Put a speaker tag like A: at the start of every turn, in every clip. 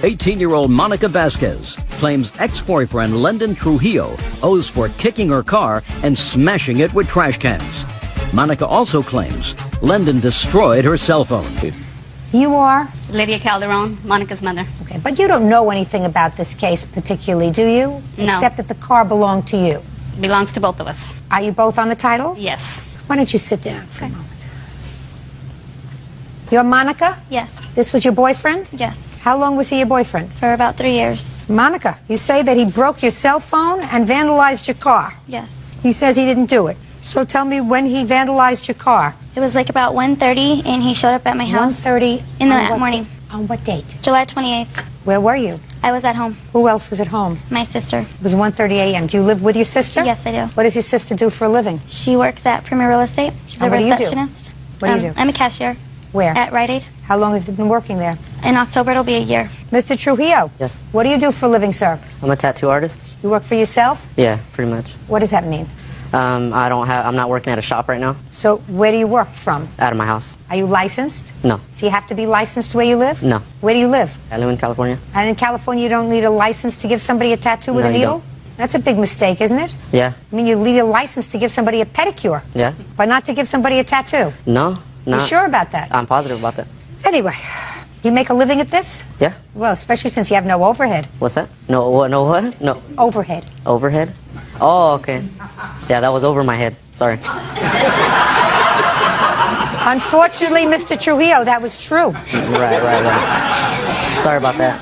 A: 18-year-old Monica Vasquez claims ex-boyfriend Lendon Trujillo owes for kicking her car and smashing it with trash cans. Monica also claims Lendon destroyed her cell phone.
B: You are?
C: Lydia Calderon, Monica's mother.
B: Okay, but you don't know anything about this case particularly, do you?
C: No.
B: Except that the car belonged to you.
C: Belongs to both of us.
B: Are you both on the title?
C: Yes.
B: Why don't you sit down for a moment? You're Monica?
D: Yes.
B: This was your boyfriend?
D: Yes.
B: How long was he your boyfriend?
D: For about 3 years.
B: Monica, you say that he broke your cell phone and vandalized your car.
D: Yes.
B: He says he didn't do it. So tell me when he vandalized your car.
D: It was like about 1:30, and he showed up at my house.
B: 1:30
D: in the morning.
B: On what date?
D: July 28th.
B: Where were you?
D: I was at home.
B: Who else was at home?
D: My sister.
B: It was 1:30 a.m. Do you live with your sister?
D: Yes, I do.
B: What does your sister do for a living?
D: She works at Premier Real Estate. She's
B: And
D: a
B: what do you do?
D: receptionist.
B: What do you do?
D: I'm a cashier.
B: Where?
D: At Rite Aid.
B: How long have you been working there?
D: In October, it'll be a year.
B: Mr. Trujillo?
E: Yes.
B: What do you do for a living, sir?
E: I'm a tattoo artist.
B: You work for yourself?
E: Yeah, pretty much.
B: What does that mean?
E: I'm not working at a shop right now.
B: So where do you work from?
E: Out of my house.
B: Are you licensed?
E: No.
B: Do you have to be licensed where you live?
E: No.
B: Where do you live?
E: I live in California.
B: And in California, you don't need a license to give somebody a tattoo with
E: No,
B: a
E: you
B: needle?
E: don't.
B: That's a big mistake, isn't it?
E: Yeah.
B: I mean, you need a license to give somebody a pedicure.
E: Yeah.
B: But not to give somebody a tattoo.
E: No.
B: You
E: Not.
B: sure about that?
E: I'm positive about that.
B: Anyway, you make a living at this?
E: Yeah.
B: Well, especially since you have no overhead.
E: What's that? No. What? No. What? No.
B: Overhead.
E: Overhead? Oh, okay. Yeah, that was over my head. Sorry.
B: Unfortunately, Mr. Trujillo, that was true.
E: Right. Sorry about that.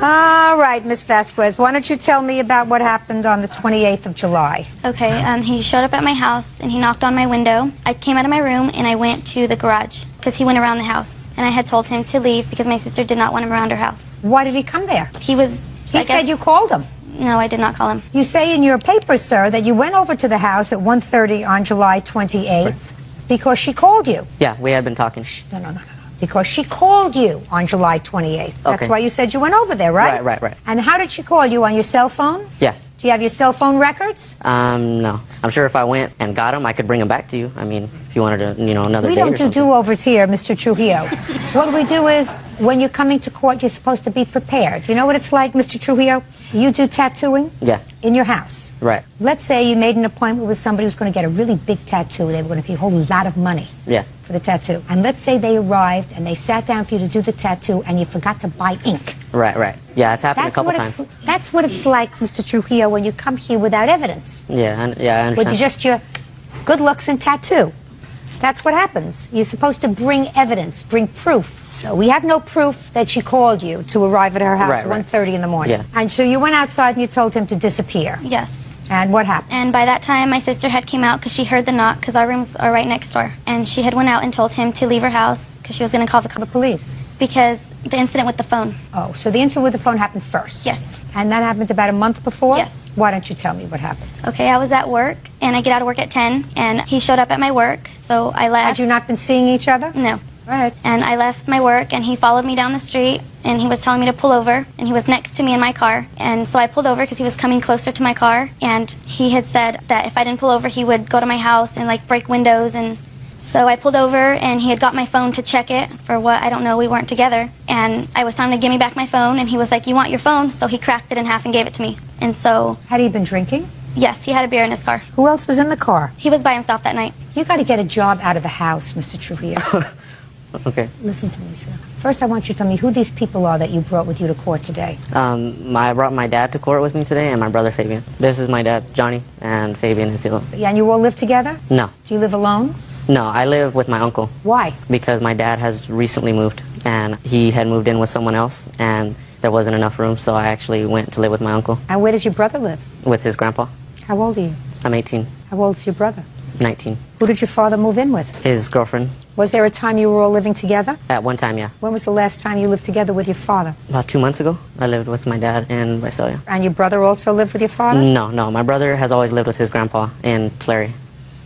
B: All right, Miss Vasquez, why don't you tell me about what happened on the 28th of July?
D: Okay, he showed up at my house, and he knocked on my window. I came out of my room, and I went to the garage, because he went around the house. And I had told him to leave, because my sister did not want him around her house.
B: Why did he come there?
D: He was...
B: He said you called him.
D: No, I did not call him.
B: You say in your papers, sir, that you went over to the house at 1:30 on July 28th because she called you.
E: Yeah, we had been talking.
B: No. Because she called you on July 28th. That's
E: Okay.
B: why you said you went over there, right?
E: Right.
B: And how did she call you? On your cell phone?
E: Yeah.
B: Do you have your cell phone records?
E: No. I'm sure if I went and got them, I could bring them back to you. I mean, if you wanted to, another
B: We
E: day
B: don't
E: or
B: do
E: something.
B: do-overs here, Mr. Trujillo. What we do is, when you're coming to court, you're supposed to be prepared. You know what it's like, Mr. Trujillo? You do tattooing?
E: Yeah.
B: In your house.
E: Right.
B: Let's say you made an appointment with somebody who's going to get a really big tattoo. They were going to pay a whole lot of money
E: Yeah.
B: for the tattoo. And let's say they arrived and they sat down for you to do the tattoo and you forgot to buy ink.
E: Right. Yeah, it's happened a couple times.
B: That's what it's like, Mr. Trujillo, when you come here without evidence.
E: Yeah, I understand.
B: With just your good looks and tattoo. So that's what happens. You're supposed to bring evidence, bring proof. So we have no proof that she called you to arrive at her house at 1:30 in the morning.
E: Yeah.
B: And so you went outside and you told him to disappear.
D: Yes.
B: And what happened?
D: And by that time, my sister had came out because she heard the knock, because our rooms are right next door. And she had went out and told him to leave her house because she was going to call
B: The police.
D: because the incident with the phone.
B: Oh, so the incident with the phone happened first?
D: Yes.
B: And that happened about a month before?
D: Yes.
B: Why don't you tell me what happened?
D: Okay, I was at work, and I get out of work at 10, and he showed up at my work, so I left.
B: Had you not been seeing each other?
D: No.
B: Right.
D: And I left my work, and he followed me down the street, and he was telling me to pull over, and he was next to me in my car. And so I pulled over because he was coming closer to my car, and he had said that if I didn't pull over, he would go to my house and, break windows. And so I pulled over, and he had got my phone to check it for what, I don't know, we weren't together. And I was telling him to give me back my phone, and he was like, "You want your phone?" So he cracked it in half and gave it to me. And so...
B: Had he been drinking?
D: Yes, he had a beer in his car.
B: Who else was in the car?
D: He was by himself that night.
B: You got to get a job out of the house, Mr. Trujillo.
E: Okay.
B: Listen to me, sir. First, I want you to tell me who these people are that you brought with you to court today.
E: I brought my dad to court with me today and my brother Fabian. This is my dad, Johnny, and Fabian is Hilo.
B: Yeah, and you all live together?
E: No.
B: Do you live alone?
E: No, I live with my uncle.
B: Why?
E: Because my dad has recently moved, and he had moved in with someone else, and there wasn't enough room, so I actually went to live with my uncle.
B: And where does your brother live?
E: With his grandpa.
B: How old are you?
E: I'm 18.
B: How old is your brother?
E: 19.
B: Who did your father move in with?
E: His girlfriend.
B: Was there a time you were all living together?
E: At one time, yeah.
B: When was the last time you lived together with your father?
E: About 2 months ago, I lived with my dad in Visalia.
B: And your brother also lived with your father?
E: No. My brother has always lived with his grandpa in Tulare.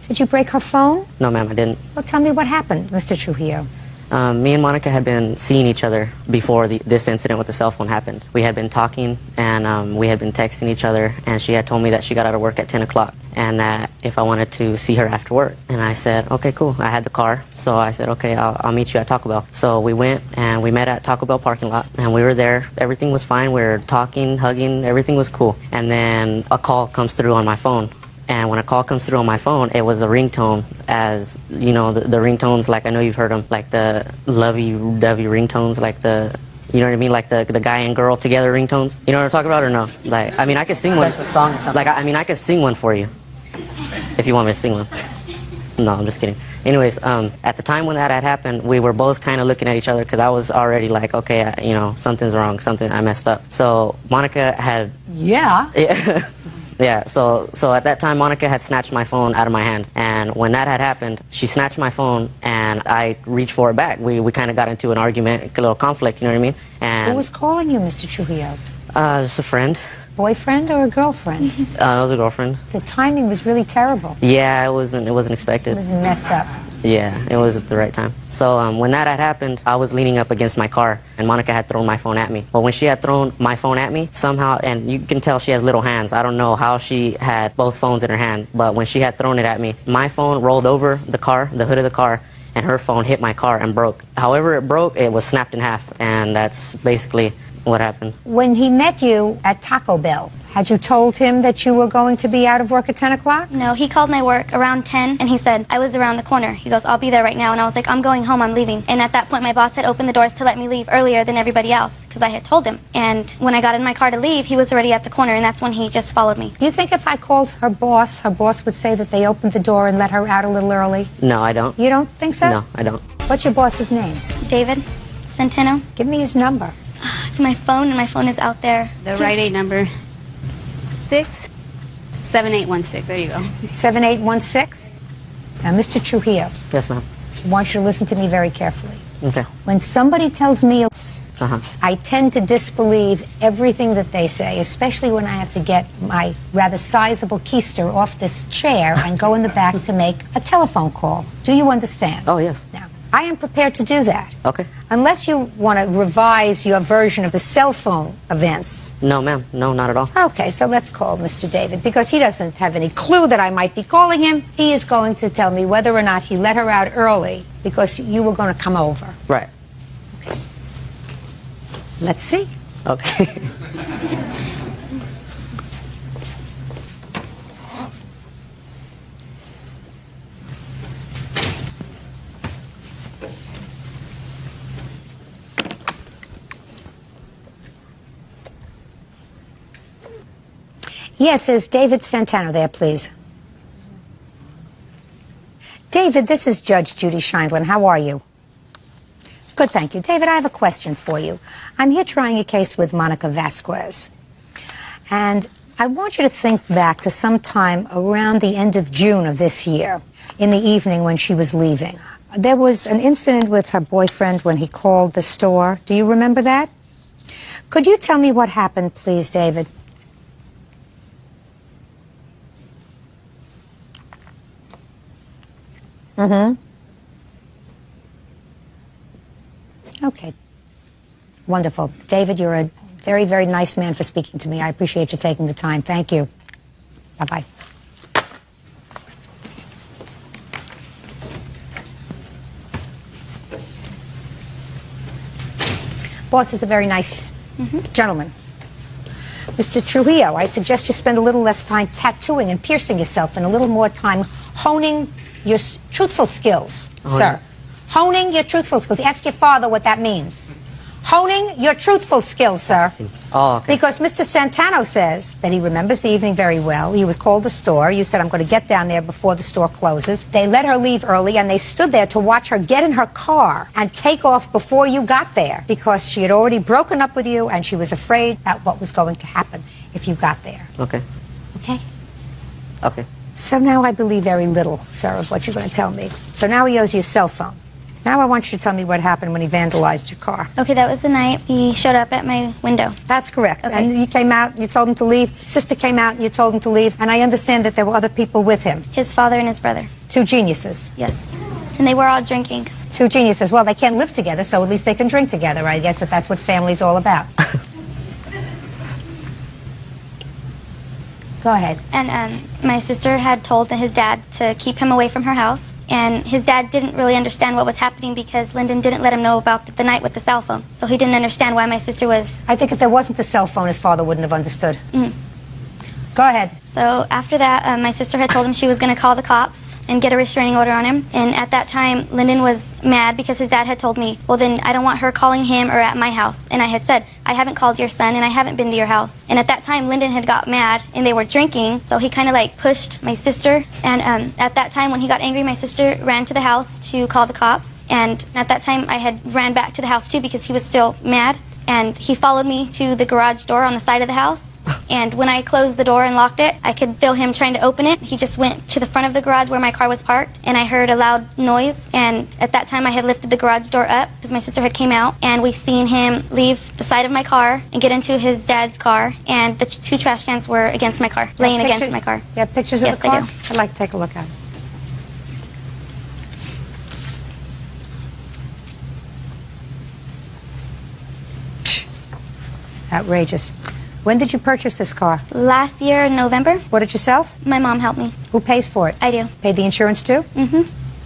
B: Did you break her phone?
E: No, ma'am, I didn't.
B: Well, tell me what happened, Mr. Trujillo.
E: Me and Monica had been seeing each other before this incident with the cell phone happened. We had been talking, and we had been texting each other, and she had told me that she got out of work at 10 o'clock and that if I wanted to see her after work. And I said, okay, cool. I had the car, so I said, okay, I'll meet you at Taco Bell. So we went and we met at Taco Bell parking lot, and we were there. Everything was fine. We were talking, hugging, everything was cool. And then a call comes through on my phone. And when a call comes through on my phone, it was a ringtone, as, you know, the ringtones, like I know you've heard them, like the lovey-dovey ringtones, like the, you know what I mean, like the guy and girl together ringtones. You know what I'm talking about or no? Like, I mean, I could sing one. Like, I mean, I could sing one for you, if you want me to sing one. No, I'm just kidding. Anyways, at the time when that had happened, we were both kind of looking at each other because I was already like, okay, you know, something's wrong, I messed up. So Monica had...
B: Yeah.
E: Yeah, so at that time, Monica had snatched my phone out of my hand. And when that had happened, she snatched my phone, and I reached for it back. We kind of got into an argument, a little conflict, you know what I mean? And
B: Who was calling you, Mr. Trujillo?
E: just a friend.
B: Boyfriend or a girlfriend?
E: It was a girlfriend.
B: The timing was really terrible.
E: Yeah, it wasn't expected.
B: It was messed up.
E: Yeah, it was at the right time. So when that had happened, I was leaning up against my car, and Monica had thrown my phone at me. But when she had thrown my phone at me, somehow, and you can tell she has little hands. I don't know how she had both phones in her hand, but when she had thrown it at me, my phone rolled over the car, the hood of the car, and her phone hit my car and broke. However it broke, it was snapped in half, and that's basically what happened.
B: When he met you at Taco Bell, had you told him that you were going to be out of work at 10 o'clock?
D: No, he called my work around 10, and he said, I was around the corner. He goes, I'll be there right now. And I was like, I'm going home, I'm leaving. And at that point, my boss had opened the doors to let me leave earlier than everybody else, because I had told him. And when I got in my car to leave, he was already at the corner, and that's when he just followed me.
B: You think if I called her boss would say that they opened the door and let her out a little early?
E: No, I don't.
B: You don't think so?
E: No, I don't.
B: What's your boss's name?
D: David Centeno.
B: Give me his number.
D: It's my phone, and my phone is out there.
C: The Rite Aid number, 67816. There you go.
B: 7816? Now, Mr. Trujillo,
E: Yes, ma'am.
B: I want you to listen to me very carefully.
E: Okay.
B: When somebody tells me
E: Uh-huh.
B: I tend to disbelieve everything that they say, especially when I have to get my rather sizable keister off this chair and go in the back to make a telephone call. Do you understand?
E: Oh, yes.
B: Now, I am prepared to do that.
E: Okay.
B: Unless you want to revise your version of the cell phone events.
E: No, ma'am. No, not at all.
B: Okay, so let's call Mr. David, because he doesn't have any clue that I might be calling him. He is going to tell me whether or not he let her out early because you were going to come over.
E: Right.
B: Okay. Let's see.
E: Okay.
B: Yes, is David Santana there, please? David, this is Judge Judy Scheindlin. How are you? Good, thank you. David, I have a question for you. I'm here trying a case with Monica Vasquez. And I want you to think back to sometime around the end of June of this year, in the evening when she was leaving. There was an incident with her boyfriend when he called the store. Do you remember that? Could you tell me what happened, please, David? Mm-hmm. Okay. Wonderful. David, you're a very, very nice man for speaking to me. I appreciate you taking the time. Thank you. Bye-bye. Boss is a very nice gentleman. Mr. Trujillo, I suggest you spend a little less time tattooing and piercing yourself and a little more time honing your truthful skills, sir. Honing your truthful skills. Ask your father what that means. Honing your truthful skills, sir.
E: Oh, okay.
B: Because Mr. Santano says that he remembers the evening very well. You would call the store. You said, I'm going to get down there before the store closes. They let her leave early, and they stood there to watch her get in her car and take off before you got there because she had already broken up with you, and she was afraid about what was going to happen if you got there.
E: Okay.
B: Okay?
E: Okay.
B: So now I believe very little, sir, of what you're going to tell me. So now he owes you a cell phone. Now I want you to tell me what happened when he vandalized your car.
D: Okay, that was the night he showed up at my window.
B: That's correct.
D: Okay.
B: And you came out, you told him to leave. Sister came out, and you told him to leave. And I understand that there were other people with him.
D: His father and his brother.
B: Two geniuses.
D: Yes. And they were all drinking.
B: Two geniuses. Well, they can't live together, so at least they can drink together. I guess that's what family's all about. Go ahead.
D: And my sister had told his dad to keep him away from her house. And his dad didn't really understand what was happening because Lyndon didn't let him know about the night with the cell phone. So he didn't understand why my sister was...
B: I think if there wasn't a cell phone, his father wouldn't have understood. Go ahead.
D: So after that, my sister had told him she was going to call the cops and get a restraining order on him. And at that time, Lyndon was mad because his dad had told me, well, then I don't want her calling him or at my house. And I had said, I haven't called your son and I haven't been to your house. And at that time, Lyndon had got mad and they were drinking. So he kind of like pushed my sister. And at that time, when he got angry, my sister ran to the house to call the cops. And at that time, I had ran back to the house too because he was still mad. And he followed me to the garage door on the side of the house. And when I closed the door and locked it, I could feel him trying to open it. He just went to the front of the garage where my car was parked, and I heard a loud noise. And at that time, I had lifted the garage door up because my sister had came out, and we seen him leave the side of my car and get into his dad's car. And the two trash cans were against my car, laying against my car.
B: You have pictures of
D: Yes,
B: the car?
D: I do.
B: I'd like to take a look at it. Outrageous. When did you purchase this car?
D: Last year in November,
B: Bought it yourself?
D: my mom helped me.
B: Who pays for it?
D: I do.
B: Paid the insurance too?
D: Mm-hmm.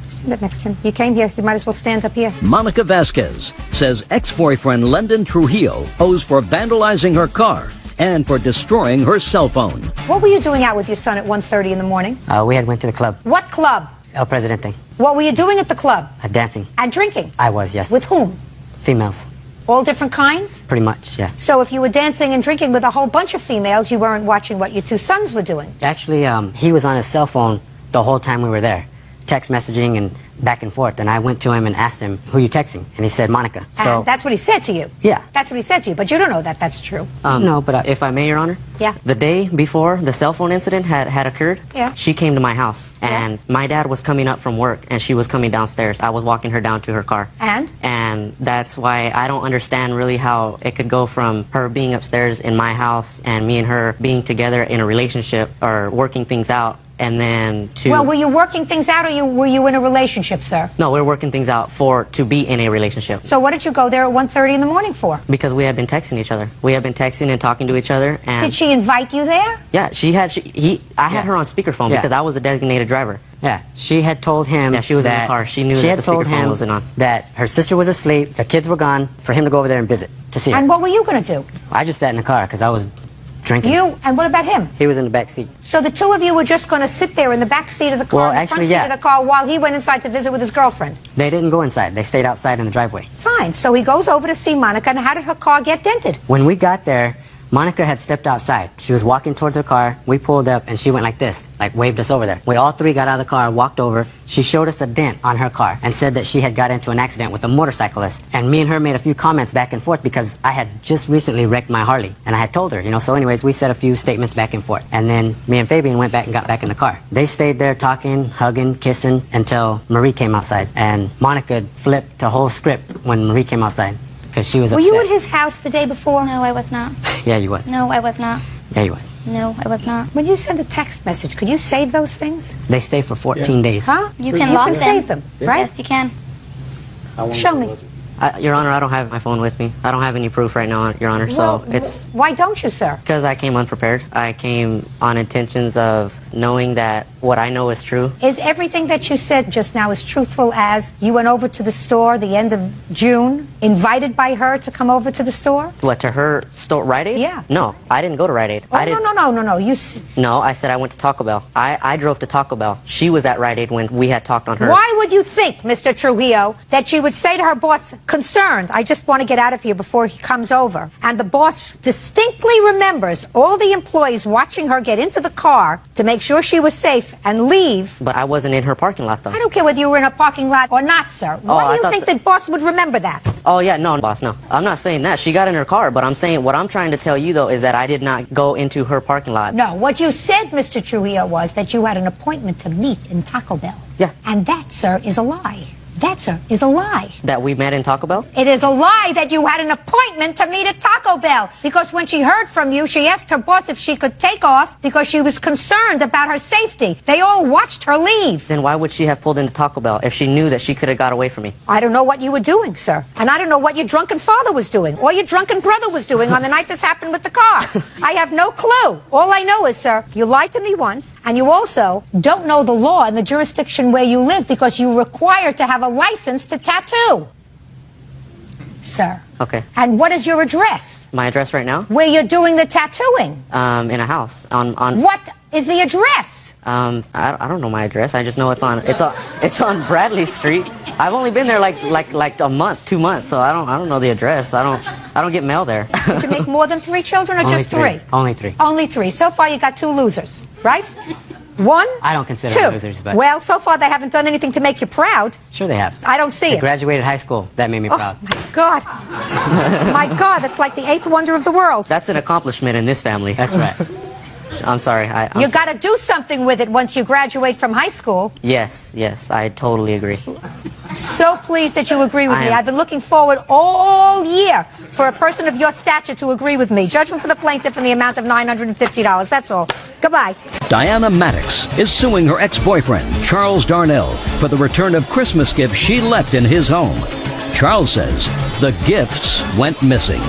B: Stand up next to him. You came here. You might as well stand up here.
A: Monica Vasquez says ex-boyfriend Lyndon Trujillo owes for vandalizing her car and for destroying her cell phone.
B: What were you doing out with your son at 1:30 in the morning?
E: We had went to the club,
B: What club?
E: El Presidente,
B: What were you doing at the club?
E: dancing.
B: And drinking?
E: I was, yes.
B: With whom?
E: Females,
B: All different kinds?
E: pretty much, yeah.
B: So if you were dancing and drinking with a whole bunch of females, you weren't watching what your two sons were doing.
E: Actually, he was on his cell phone the whole time we were there, text messaging and back and forth. And I went to him and asked him, who are you texting? And he said, Monica. So,
B: And that's what he said to you.
E: yeah.
B: That's what he said to you, but you don't know that that's true.
E: No, but if I may, Your Honor.
B: Yeah.
E: The day before the cell phone incident had occurred,
B: Yeah.
E: she came to my house. And my dad was coming up from work, and she was coming downstairs. I was walking her down to her car.
B: And?
E: And that's why I don't understand really how it could go from her being upstairs in my house and me and her being together in a relationship or working things out, and then to...
B: Well, were you working things out, or were you in a relationship, sir?
E: No, we're working things out to be in a relationship.
B: So what did you go there at 1:30 in the morning for?
E: Because we had been texting each other. We had been texting and talking to each other, and...
B: Did she invite you there?
E: Yeah, I had her on speakerphone because I was the designated driver.
F: Yeah, she had told him
E: Yeah, she was in the
F: that
E: car. She knew
F: she
E: that
F: had
E: the
F: told
E: speakerphone
F: him
E: wasn't on.
F: that her sister was asleep, the kids were gone, for him to go over there and visit to see her.
B: And what were you going to do?
F: I just sat in the car because I was drinking.
B: You, and what about him?
F: He was in the back seat.
B: So the two of you were just going to sit there in the back seat of the car,
F: Well,
B: in the
F: actually,
B: front seat
F: yeah.
B: of the car, while he went inside to visit with his girlfriend?
F: They didn't go inside. They stayed outside in the driveway.
B: Fine. So he goes over to see Monica, and how did her car get dented?
F: When we got there, Monica had stepped outside. She was walking towards her car. We pulled up, and she went like this, like waved us over there. We all three got out of the car, walked over. She showed us a dent on her car and said that she had got into an accident with a motorcyclist. And me and her made a few comments back and forth because I had just recently wrecked my Harley. And I had told her, you know, so anyways, we said a few statements back and forth. And then me and Fabian went back and got back in the car. They stayed there talking, hugging, kissing until Marie came outside. And Monica flipped the whole script when Marie came outside because she was
B: Were
F: upset.
B: you at his house the day before?
D: No, I was not.
F: Yeah, you was.
D: No, I was not.
F: Yeah, you was.
D: No, I was not.
B: When you send a text message, could you save those things?
F: They stay for 14 days.
B: Huh?
D: You can lock them.
B: save them, right?
D: Yes, you can.
B: Show me.
E: Your Honor, I don't have my phone with me. I don't have any proof right now, Your Honor, so
B: Well,
E: it's...
B: Why don't you, sir?
E: Because I came unprepared. I came on intentions of knowing that what I know is true.
B: Is everything that you said just now as truthful as you went over to the store the end of June, invited by her to come over to the store?
E: What, to her store, Rite Aid?
B: Yeah.
E: No, I didn't go to Rite Aid.
B: Oh,
E: I didn't,
B: no.
E: No, I said I went to Taco Bell. I drove to Taco Bell. She was at Rite Aid when we had talked on her.
B: Why would you think, Mr. Trujillo, that she would say to her boss, concerned, I just want to get out of here before he comes over. And the boss distinctly remembers all the employees watching her get into the car to make sure she was safe and leave.
E: But I wasn't in her parking lot, though.
B: I don't care whether you were in a parking lot or not, sir. Why
E: I
B: do you
E: thought
B: think the boss would remember that?
E: Oh, yeah, no, boss, no. I'm not saying that. She got in her car, but I'm saying what I'm trying to tell you, though, is that I did not go into her parking lot.
B: No, what you said, Mr. Trujillo, was that you had an appointment to meet in Taco Bell.
E: Yeah.
B: And that, sir, is a lie. That, sir, is a lie.
E: That we met in Taco Bell?
B: It is a lie that you had an appointment to meet at Taco Bell, because when she heard from you, she asked her boss if she could take off because she was concerned about her safety. They all watched her leave.
E: Then why would she have pulled into Taco Bell if she knew that she could have got away from me?
B: I don't know what you were doing, sir. And I don't know what your drunken father was doing or your drunken brother was doing on the night this happened with the car. I have no clue. All I know is, sir, you lied to me once, and you also don't know the law in the jurisdiction where you live because you're required to have a license to tattoo. Sir.
E: Okay.
B: And what is your address?
E: My address right now?
B: Where you're doing the tattooing?
E: In a house. On
B: What is the address?
E: I don't know my address. I just know it's on Bradley Street. I've only been there like a month, 2 months, so I don't know the address. I don't get mail there.
B: Did you make more than 3 children or
F: Only
B: just
F: 3.
B: 3?
F: Only 3.
B: Only 3. So far you got 2 losers, right? 1,
F: I don't consider
B: 2.
F: them losers, but
B: Well, so far they haven't done anything to make you proud.
F: sure they have.
B: I don't see
F: I
B: it.
F: graduated high school. That made me
B: Oh,
F: proud.
B: my God. My God, that's like the 8th wonder of the world.
E: That's an accomplishment in this family.
F: That's right.
E: I'm sorry.
B: You got to do something with it once you graduate from high school.
E: Yes, I totally agree.
B: So pleased that you agree with
E: I
B: me.
E: am.
B: I've been looking forward all year for a person of your stature to agree with me. Judgment for the plaintiff in the amount of $950. That's all. Goodbye.
A: Diana Maddox is suing her ex-boyfriend, Charles Darnell, for the return of Christmas gifts she left in his home. Charles says the gifts went missing.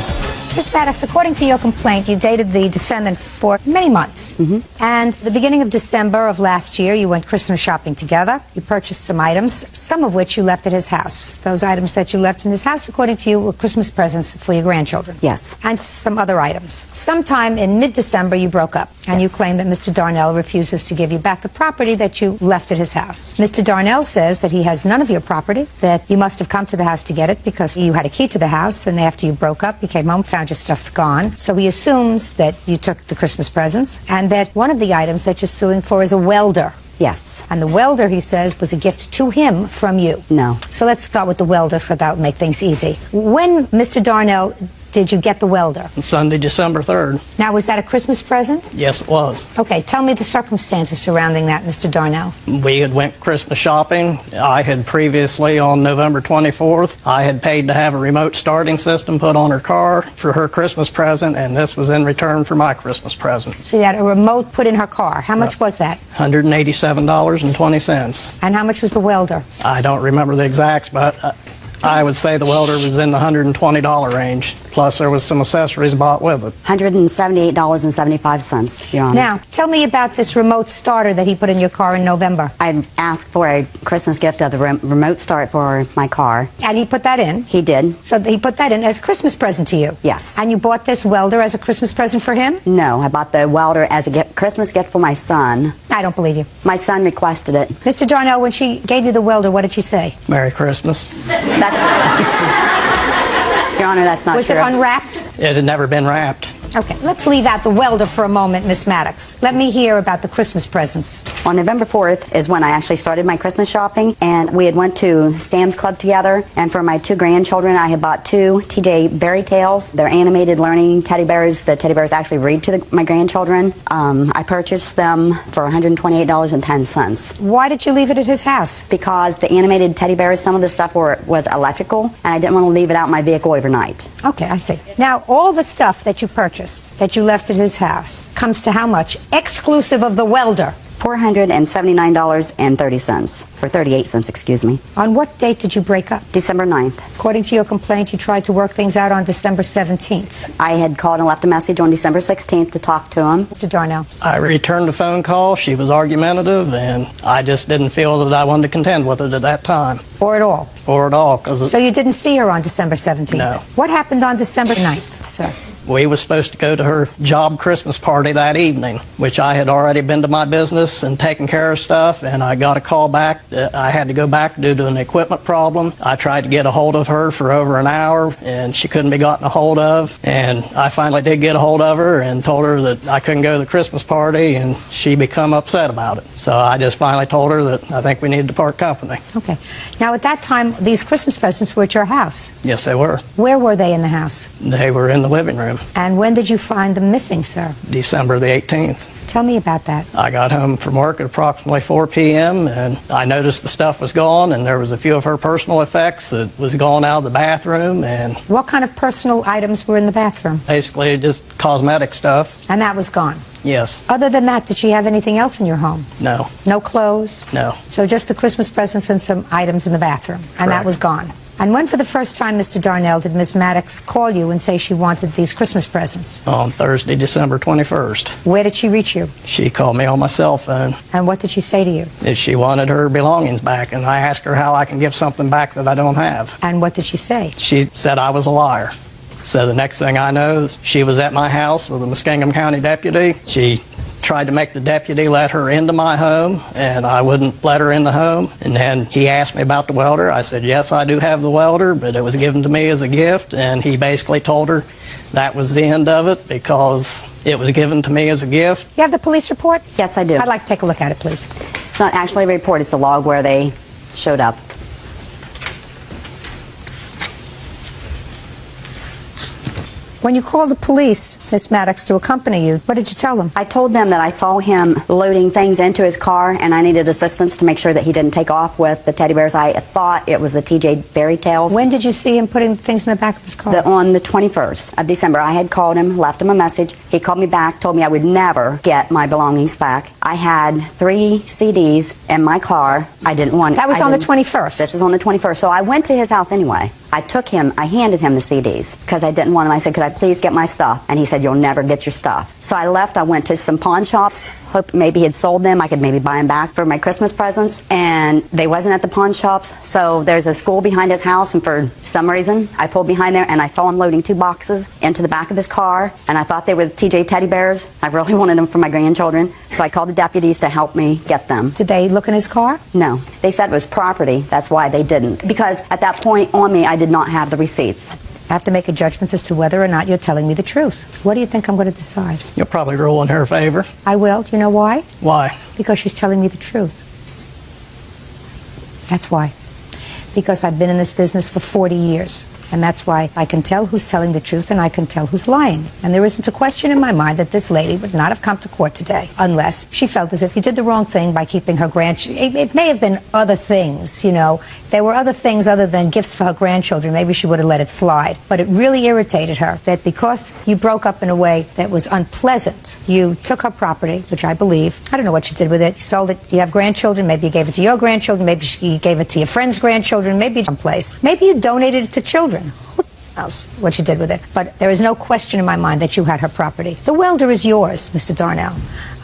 B: Ms. Maddox, according to your complaint, you dated the defendant for many months. And the beginning of December of last year, you went Christmas shopping together. You purchased some items, some of which you left at his house. Those items that you left in his house, according to you, were Christmas presents for your grandchildren.
G: Yes.
B: And some other items. Sometime in mid-December, you broke up, and you claim that Mr. Darnell refuses to give you back the property that you left at his house. Mr. Darnell says that he has none of your property, that you must have come to the house to get it because you had a key to the house, and after you broke up, you came home, found your stuff gone. So he assumes that you took the Christmas presents, and that one of the items that you're suing for is a welder.
G: Yes.
B: And the welder, he says, was a gift to him from you.
G: No.
B: So let's start with the welder so that would make things easy. When, Mr. Darnell, did you get the welder?
H: Sunday, December 3rd.
B: Now, was that a Christmas present?
H: Yes, it was.
B: Okay, tell me the circumstances surrounding that, Mr. Darnell.
H: We had went Christmas shopping. I had previously, on November 24th, I had paid to have a remote starting system put on her car for her Christmas present, and this was in return for my Christmas present.
B: So you had a remote put in her car. How much was that?
H: $187.20.
B: And how much was the welder?
H: I don't remember the exacts, but I would say the welder was in the $120 range. Plus, there was some accessories bought with it.
G: $178.75, Your Honor.
B: Now, tell me about this remote starter that he put in your car in November.
G: I asked for a Christmas gift of the remote start for my car.
B: And he put that in?
G: He did.
B: So he put that in as a Christmas present to you?
G: Yes.
B: And you bought this welder as a Christmas present for him?
G: No, I bought the welder as a Christmas gift for my son.
B: I don't believe you.
G: My son requested it.
B: Mr. Darnell, when she gave you the welder, what did she say?
H: Merry Christmas.
G: That's... Your Honor, that's not
B: Was
G: true.
B: it unwrapped?
H: It had never been wrapped.
B: Okay, let's leave out the welder for a moment, Miss Maddox. Let me hear about the Christmas presents.
G: On November 4th is when I actually started my Christmas shopping, and we had went to Sam's Club together, and for my 2 grandchildren, I had bought 2 TJ Berry Tales. They're animated learning teddy bears. The teddy bears actually read to my grandchildren. I purchased them for $128.10.
B: Why did you leave it at his house?
G: Because the animated teddy bears, some of the stuff was electrical, and I didn't want to leave it out in my vehicle overnight.
B: Okay, I see. Now, all the stuff that you purchased, that you left at his house, comes to how much, exclusive of the welder?
G: $479.30, or 38 cents, excuse me.
B: On what date did you break up?
G: December 9th.
B: According to your complaint, you tried to work things out on December 17th.
G: I had called and left a message on December 16th to talk to him.
B: Mr. Darnell.
H: I returned the phone call. She was argumentative, and I just didn't feel that I wanted to contend with it at that time.
B: Or at all?
H: Or at all, because
B: So you didn't see her on December 17th?
H: No.
B: What happened on December 9th, sir?
H: we was supposed to go to her job Christmas party that evening, which I had already been to my business and taken care of stuff, and I got a call back that I had to go back due to an equipment problem. I tried to get a hold of her for over an hour, and she couldn't be gotten a hold of, and I finally did get a hold of her and told her that I couldn't go to the Christmas party, and she become upset about it. So I just finally told her that I think we needed to part company.
B: Okay. Now, at that time, these Christmas presents were at your house.
H: Yes, they were.
B: Where were they in the house?
H: They were in the living room. bathroom.
B: And when did you find them missing, sir?
H: December the 18th.
B: Tell me about that.
H: I got home from work at approximately 4 p.m. and I noticed the stuff was gone, and there was a few of her personal effects that was gone out of the bathroom, and
B: What kind of personal items were in the bathroom?
H: basically just cosmetic stuff.
B: And that was gone.
H: Yes.
B: Other than that, did she have anything else in your home?
H: No.
B: No clothes?
H: No.
B: So just the Christmas presents and some items in the bathroom, and that
H: Correct.
B: was gone. And when for the first time, Mr. Darnell, did Miss Maddox call you and say she wanted these Christmas presents?
H: On Thursday, December 21st.
B: Where did she reach you?
H: She called me on my cell phone.
B: And what did she say to you?
H: That she wanted her belongings back, and I asked her how I can give something back that I don't have.
B: And what did she say?
H: She said I was a liar. So the next thing I know, she was at my house with a Muskingum County deputy. She tried to make the deputy let her into my home, and I wouldn't let her in the home. And then he asked me about the welder. I said, yes, I do have the welder, but it was given to me as a gift. And he basically told her that was the end of it because it was given to me as a gift.
B: You have the police report?
G: Yes, I do.
B: I'd like to take a look at it, please.
G: It's not actually a report, it's a log where they showed up.
B: When you called the police, Miss Maddox, to accompany you, what did you tell them?
G: I told them that I saw him loading things into his car and I needed assistance to make sure that he didn't take off with the teddy bears. I thought it was the TJ Berry Tails.
B: When did you see him putting things in the back of his car?
G: On the 21st of December, I had called him, left him a message. He called me back, told me I would never get my belongings back. I had 3 CDs in my car. I didn't want it.
B: That was on the 21st.
G: This is on the 21st. So I went to his house anyway. I handed him the CDs because I didn't want them. I said, could I please get my stuff? And he said, you'll never get your stuff. So I left. I went to some pawn shops. Hoped maybe he had sold them. I could maybe buy them back for my Christmas presents. And they wasn't at the pawn shops. So there's a school behind his house. And for some reason, I pulled behind there and I saw him loading 2 boxes into the back of his car. And I thought they were TJ teddy bears. I really wanted them for my grandchildren. So I called the deputies to help me get them.
B: Did they look in his car?
G: No. They said it was property. That's why they didn't. Because at that point on me, I did not have the receipts.
B: I have to make a judgment as to whether or not you're telling me the truth. What do you think I'm going to decide?
H: You'll probably rule in her favor.
B: I will. Do you know why?
H: Why?
B: Because she's telling me the truth. That's why. Because I've been in this business for 40 years. And that's why I can tell who's telling the truth and I can tell who's lying. And there isn't a question in my mind that this lady would not have come to court today unless she felt as if you did the wrong thing by keeping her grandchildren. It may have been other things, you know. There were other things other than gifts for her grandchildren. Maybe she would have let it slide. But it really irritated her that because you broke up in a way that was unpleasant, you took her property, which I believe, I don't know what you did with it. You sold it. You have grandchildren. Maybe you gave it to your grandchildren. Maybe you gave it to your friend's grandchildren. Maybe someplace. Maybe you donated it to children. Who knows what you did with it? But there is no question in my mind that you had her property. The welder is yours, Mr. Darnell.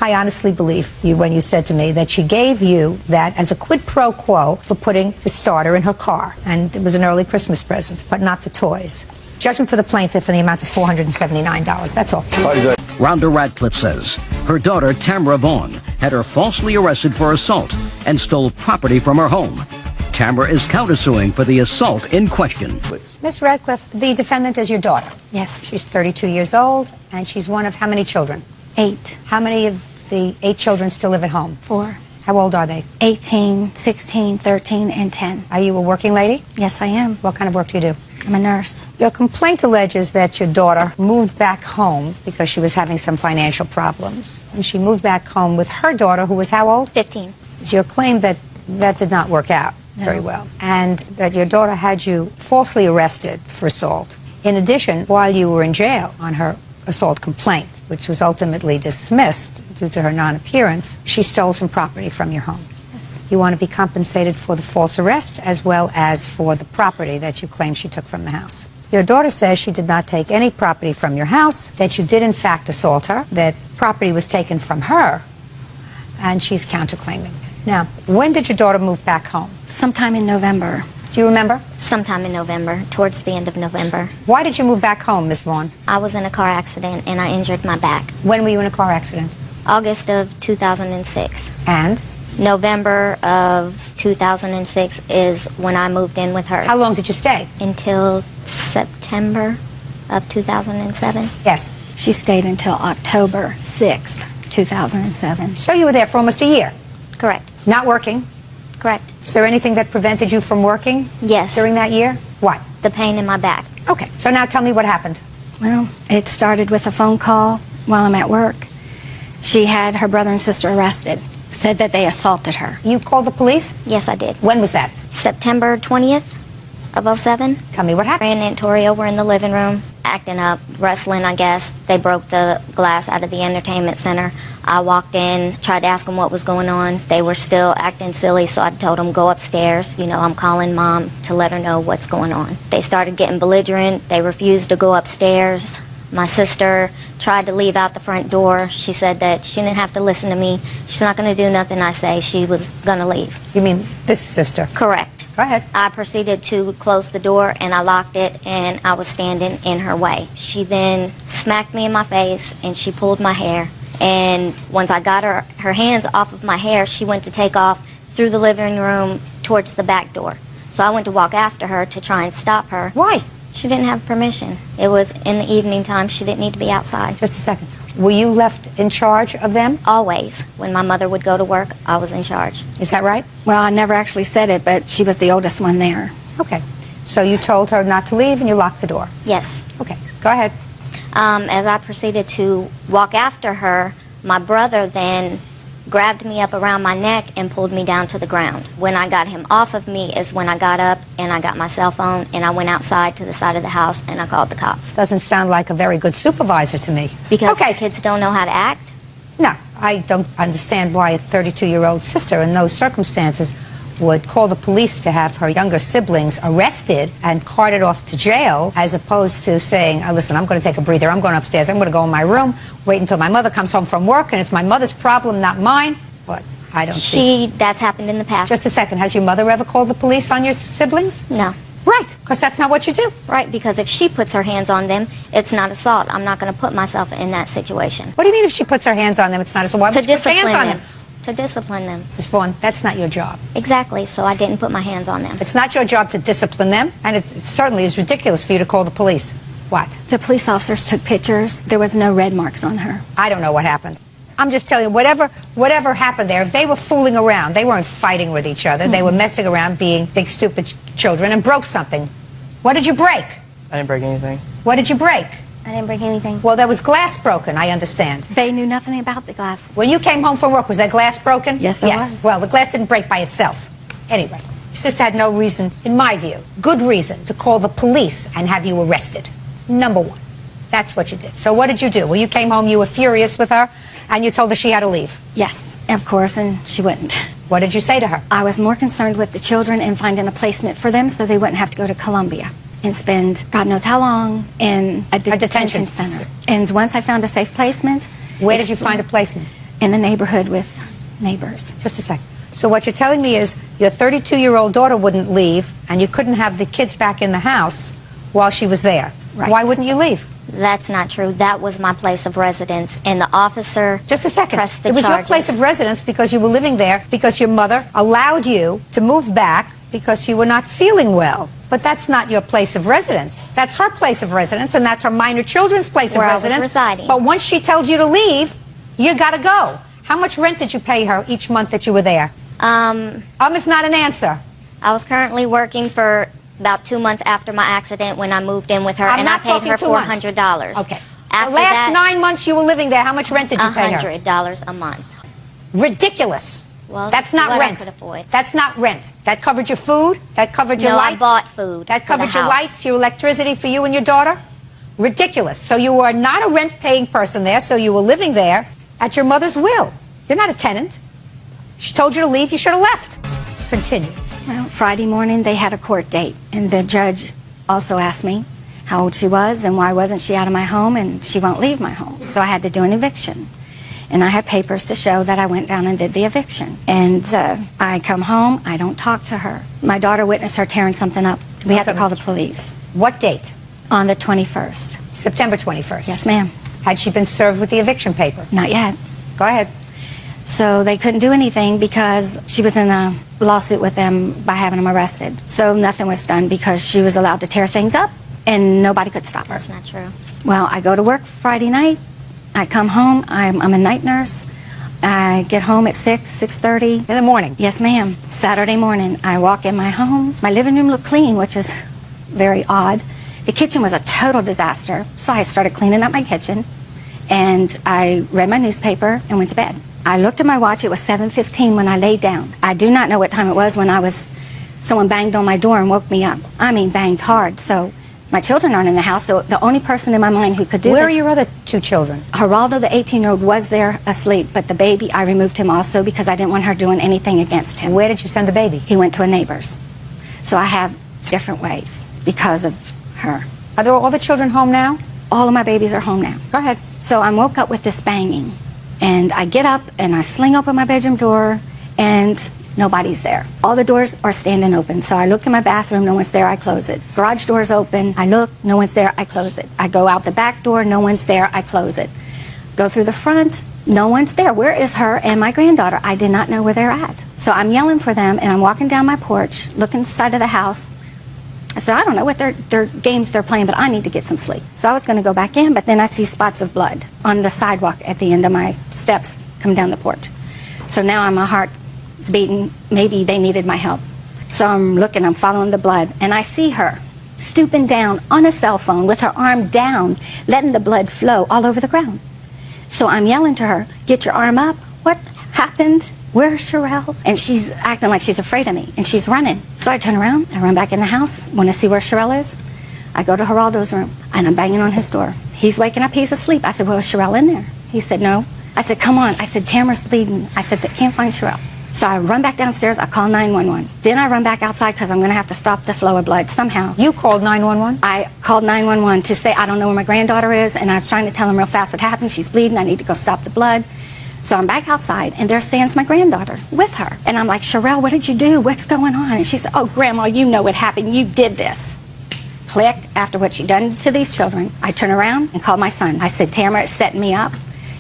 B: I honestly believe you when you said to me that she gave you that as a quid pro quo for putting the starter in her car. And it was an early Christmas present, but not the toys. Judgment for the plaintiff in the amount of $479. That's all.
A: Rhonda Radcliffe says her daughter, Tamara Vaughn, had her falsely arrested for assault and stole property from her home. Tamara is countersuing for the assault in question.
B: Miss Radcliffe, the defendant is your daughter.
D: Yes.
B: She's 32 years old, and she's one of how many children?
D: 8.
B: How many of the 8 children still live at home?
D: 4.
B: How old are they?
D: 18, 16, 13, and 10.
B: Are you a working lady?
D: Yes, I am.
B: What kind of work do you do?
D: I'm a nurse.
B: Your complaint alleges that your daughter moved back home because she was having some financial problems. And she moved back home with her daughter, who was how old?
D: 15.
B: It's your claim that that did not work out very well, and that your daughter had you falsely arrested for assault. In addition, while you were in jail on her assault complaint, which was ultimately dismissed due to her non-appearance, she stole some property from your home.
D: Yes.
B: You want to be compensated for the false arrest as well as for the property that you claim she took from the house. Your daughter says she did not take any property from your house, that you did in fact assault her, that property was taken from her, and she's counterclaiming. Now, when did your daughter move back home?
D: Sometime in November.
B: Do you remember?
I: Sometime in November, towards the end of November.
B: Why did you move back home, Miss Vaughn?
I: I was in a car accident and I injured my back.
B: When were you in a car accident?
I: August of 2006.
B: And?
I: November of 2006 is when I moved in with her.
B: How long did you stay?
I: Until September of 2007.
B: Yes.
D: She stayed until October 6th, 2007.
B: So you were there for almost a year?
I: Correct.
B: Not working?
I: Correct.
B: Is there anything that prevented you from working?
I: Yes.
B: During that year? What?
I: The pain in my back.
B: Okay, so now tell me what happened.
J: Well, it started with a phone call while I'm at work. She had her brother and sister arrested, said that they assaulted her.
B: You called the police?
D: Yes, I did.
B: When was that?
D: September 20th of '07.
B: Tell me what happened.
D: Fran and Toria were in the living room, acting up, wrestling, I guess. They broke the glass out of the entertainment center. I walked in, tried to ask them what was going on. They were still acting silly, so I told them, go upstairs. You know, I'm calling Mom to let her know what's going on. They started getting belligerent. They refused to go upstairs. My sister tried to leave out the front door. She said that she didn't have to listen to me. She's not going to do nothing I say. She was going to leave.
B: You mean this sister?
D: Correct.
B: Go ahead.
D: I proceeded to close the door, and I locked it, and I was standing in her way. She then smacked me in my face, and she pulled my hair. And once I got her hands off of my hair, she went to take off through the living room towards the back door. So I went to walk after her to try and stop her.
B: Why?
D: She didn't have permission. It was in the evening time. She didn't need to be outside.
B: Just a second. Were you left in charge of them?
D: Always. When my mother would go to work, I was in charge.
B: Is that right?
J: Well, I never actually said it, but she was the oldest one there.
B: Okay. So you told her not to leave and you locked the door?
D: Yes.
B: Okay. Go ahead.
D: As I proceeded to walk after her, my brother then grabbed me up around my neck and pulled me down to the ground. When I got him off of me is when I got up and I got my cell phone and I went outside to the side of the house and I called the cops.
B: Doesn't sound like a very good supervisor to me.
D: Because the kids don't know how to act?
B: No, I don't understand why a 32-year-old sister in those circumstances would call the police to have her younger siblings arrested and carted off to jail, as opposed to saying, oh, listen, I'm going to take a breather, I'm going upstairs, I'm going to go in my room, wait until my mother comes home from work, and it's my mother's problem, not mine. But I don't see.
D: That's happened in the past.
B: Just a second. Has your mother ever called the police on your siblings?
D: No.
B: Right, because that's not what you do.
D: Right, because if she puts her hands on them, it's not assault. I'm not going to put myself in that situation.
B: What do you mean if she puts her hands on them, it's not assault? Why would you put your hands on them?
D: To discipline them.
B: Ms. Vaughn, that's not your job.
D: Exactly, so I didn't put my hands on them.
B: It's not your job to discipline them, and it certainly is ridiculous for you to call the police. What?
J: The police officers took pictures. There was no red marks on her.
B: I don't know what happened. I'm just telling you, whatever happened there, if they were fooling around, they weren't fighting with each other, they were messing around being big stupid children and broke something. What did you break?
K: I didn't break anything.
B: What did you break?
D: I didn't break anything.
B: Well, there was glass broken, I understand.
J: They knew nothing about the glass.
B: When you came home from work, was that glass broken?
J: Yes, it was.
B: Well, the glass didn't break by itself. Anyway, your sister had no reason, in my view, good reason, to call the police and have you arrested. Number one. That's what you did. So what did you do? Well, you came home, you were furious with her, and you told her she had to leave.
J: Yes, of course, and she wouldn't.
B: What did you say to her?
J: I was more concerned with the children and finding a placement for them so they wouldn't have to go to Columbia and spend God knows how long in a detention center. And once I found a safe placement...
B: Where did you find a placement?
J: In a neighborhood with neighbors.
B: Just a second. So what you're telling me is your 32-year-old daughter wouldn't leave, and you couldn't have the kids back in the house while she was there.
J: Right.
B: Why wouldn't you leave?
D: That's not true. That was my place of residence, and the officer
B: Just a second.
D: pressed the
B: It was your
D: charges.
B: place of residence because you were living there, because your mother allowed you to move back because you were not feeling well. But that's not your place of residence. That's her place of residence, and that's her minor children's place
D: Where
B: of
D: I was
B: residence.
D: residing.
B: But once she tells you to leave, you gotta go. How much rent did you pay her each month that you were there? Is not an answer.
D: I was currently working for about 2 months after my accident when I moved in with her,
B: I'm
D: and I
B: not
D: paid
B: talking
D: her
B: 2 months.
D: $400.
B: Okay.
D: After
B: The last
D: that,
B: 9 months you were living there, how much rent did you pay her?
D: $100 a month.
B: Ridiculous.
D: Well,
B: that's not
D: what I
B: rent.
D: could afford.
B: That's not rent. That covered your food. That covered your
D: No,
B: lights.
D: I bought food
B: That
D: for
B: covered
D: the
B: your
D: house.
B: lights, your electricity for you and your daughter. Ridiculous. So you were not a rent-paying person there. So you were living there at your mother's will. You're not a tenant. She told you to leave. You should have left. Continue.
J: Well, Friday morning they had a court date, and the judge also asked me how old she was and why wasn't she out of my home, and she won't leave my home. So I had to do an eviction. And I had papers to show that I went down and did the eviction. And I come home, I don't talk to her. My daughter witnessed her tearing something up. We had to call the police.
B: What date?
J: On the 21st.
B: September 21st.
J: Yes, ma'am.
B: Had she been served with the eviction paper?
J: Not yet.
B: Go ahead.
J: So they couldn't do anything because she was in a lawsuit with them by having them arrested. So nothing was done because she was allowed to tear things up and nobody could stop her.
D: That's not true.
J: Well, I go to work Friday night. I come home. I'm a night nurse. I get home at 6:30.
B: In the morning?
J: Yes, ma'am. Saturday morning, I walk in my home. My living room looked clean, which is very odd The kitchen was a total disaster, so I started cleaning up my kitchen, and I read my newspaper and went to bed. I looked at my watch. It was 7:15 when I laid down. I do not know what time it was when someone banged on my door and woke me up. I mean, banged hard. So my children aren't in the house, so the only person in my mind who could do
B: Where
J: this...
B: are your other two children?
J: Geraldo, the 18-year-old, was there asleep, but the baby, I removed him also because I didn't want her doing anything against him.
B: Where did you send the baby?
J: He went to a neighbor's. So I have different ways because of her.
B: Are there all the children home now?
J: All of my babies are home now.
B: Go ahead.
J: So I woke up with this banging, and I get up and I sling open my bedroom door, and nobody's there. All the doors are standing open. So I look in my bathroom, no one's there, I close it. Garage door's open, I look, no one's there, I close it. I go out the back door, no one's there, I close it. Go through the front, no one's there. Where is her and my granddaughter? I did not know where they're at. So I'm yelling for them, and I'm walking down my porch, looking to the side of the house. I said, I don't know what their games they're playing, but I need to get some sleep. So I was going to go back in, but then I see spots of blood on the sidewalk at the end of my steps coming down the porch. So now my heart is beating. Maybe they needed my help. So I'm looking, I'm following the blood, and I see her stooping down on a cell phone with her arm down, letting the blood flow all over the ground. So I'm yelling to her, get your arm up. What happened? Where's Sherelle? And she's acting like she's afraid of me, and she's running. So I turn around, I run back in the house, want to see where Sherelle is. I go to Geraldo's room, and I'm banging on his door. He's waking up, he's asleep. I said, well, is Sherelle in there? He said, no. I said, come on. I said, Tamara's bleeding. I said, can't find Sherelle. So I run back downstairs, I call 911. Then I run back outside because I'm going to have to stop the flow of blood somehow.
B: You called 911?
J: I called 911 to say I don't know where my granddaughter is, and I was trying to tell them real fast what happened. She's bleeding, I need to go stop the blood. So I'm back outside, and there stands my granddaughter with her. And I'm like, Sherelle, what did you do? What's going on? And she said, oh, Grandma, you know what happened. You did this. Click. After what she done to these children, I turn around and call my son. I said, Tamara, it's setting me up.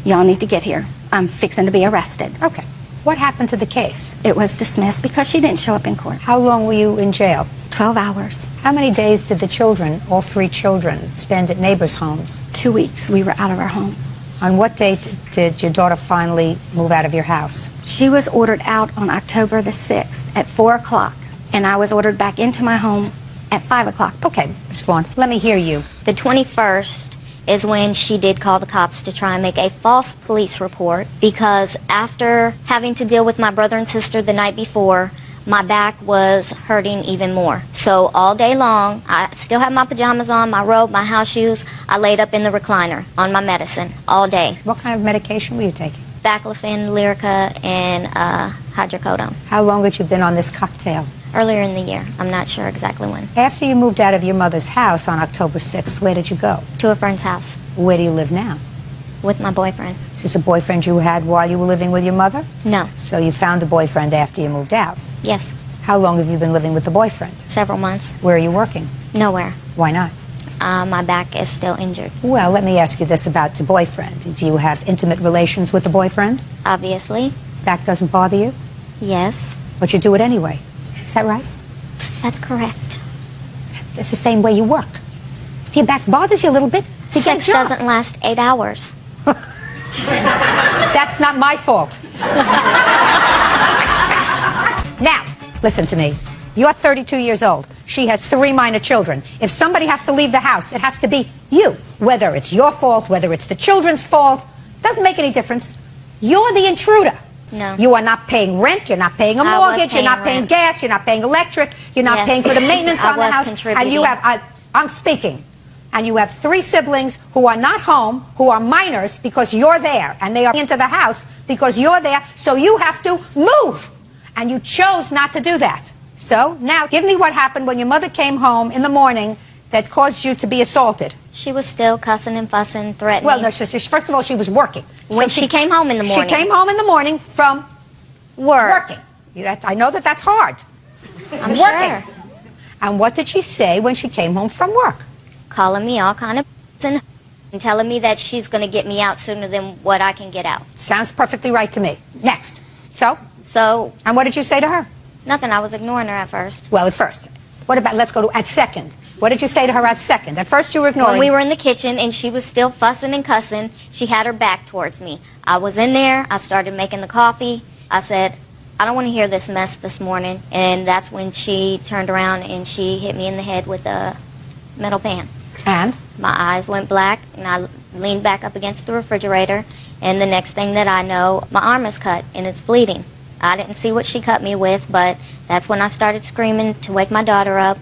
J: Y'all need to get here. I'm fixing to be arrested.
B: Okay. What happened to the case?
J: It was dismissed because she didn't show up in court.
B: How long were you in jail?
J: 12 hours.
B: How many days did the children, all three children, spend at neighbors' homes?
J: 2 weeks. We were out of our home.
B: On what date did your daughter finally move out of your house?
J: She was ordered out on October the 6th at 4 o'clock, and I was ordered back into my home at 5 o'clock.
B: Okay, Ms. Vaughn, let me hear you.
I: The 21st is when she did call the cops to try and make a false police report, because after having to deal with my brother and sister the night before, my back was hurting even more. So all day long, I still had my pajamas on, my robe, my house shoes. I laid up in the recliner on my medicine all day.
B: What kind of medication were you taking?
I: Baclofen, Lyrica, and hydrocodone.
B: How long had you been on this cocktail?
I: Earlier in the year. I'm not sure exactly when.
B: After you moved out of your mother's house on October 6th, where did you go?
I: To a friend's house
B: Where do you live now?
I: with my boyfriend.
B: Is this a boyfriend you had while you were living with your mother?
I: No.
B: So you found a boyfriend after you moved out.
I: Yes.
B: How long have you been living with the boyfriend?
I: Several months.
B: Where are you working?
I: Nowhere.
B: Why not?
I: My back is still injured.
B: Well, let me ask you this about the boyfriend. Do you have intimate relations with the boyfriend?
I: Obviously.
B: Back doesn't bother you?
I: Yes.
B: But you do it anyway. Is that right?
I: That's correct.
B: It's the same way you work. If your back bothers you a little bit, you get a
I: Sex
B: job.
I: doesn't last 8 hours.
B: That's not my fault. Now, listen to me. You're 32 years old. She has 3 minor children. If somebody has to leave the house, it has to be you. Whether it's your fault, whether it's the children's fault, doesn't make any difference. You're the intruder.
I: No.
B: You are not paying rent, you're not paying a
I: I was
B: mortgage, you're
I: paying
B: not paying
I: rent.
B: gas, you're not paying electric, you're not
I: Yes.
B: paying for the maintenance
I: I
B: on the
I: was
B: house. And you
I: contributing.
B: have, I'm speaking. And you have 3 siblings who are not home, who are minors because you're there, and they are into the house because you're there, so you have to move. And you chose not to do that. So now give me what happened when your mother came home in the morning that caused you to be assaulted.
I: She was still cussing and fussing, threatening.
B: Well, no, first of all, she was working.
I: When she came home in the morning.
B: She came home in the morning from
I: Work.
B: working. I know that that's hard.
I: I'm
B: Working.
I: sure.
B: And what did she say when she came home from work?
I: Calling me all kind of and telling me that she's going to get me out sooner than what I can get out.
B: Sounds perfectly right to me. Next. So?
I: So,
B: And what did you say to her?
I: nothing. I was ignoring her at first.
B: Well, at first. What about, let's go to at second. What did you say to her at second? At first you were ignoring.
I: When we were in the kitchen and she was still fussing and cussing, she had her back towards me. I was in there. I started making the coffee. I said, I don't want to hear this mess this morning. And that's when she turned around and she hit me in the head with a metal pan.
B: And?
I: My eyes went black, and I leaned back up against the refrigerator, and the next thing that I know, my arm is cut, and it's bleeding. I didn't see what she cut me with, but that's when I started screaming to wake my daughter up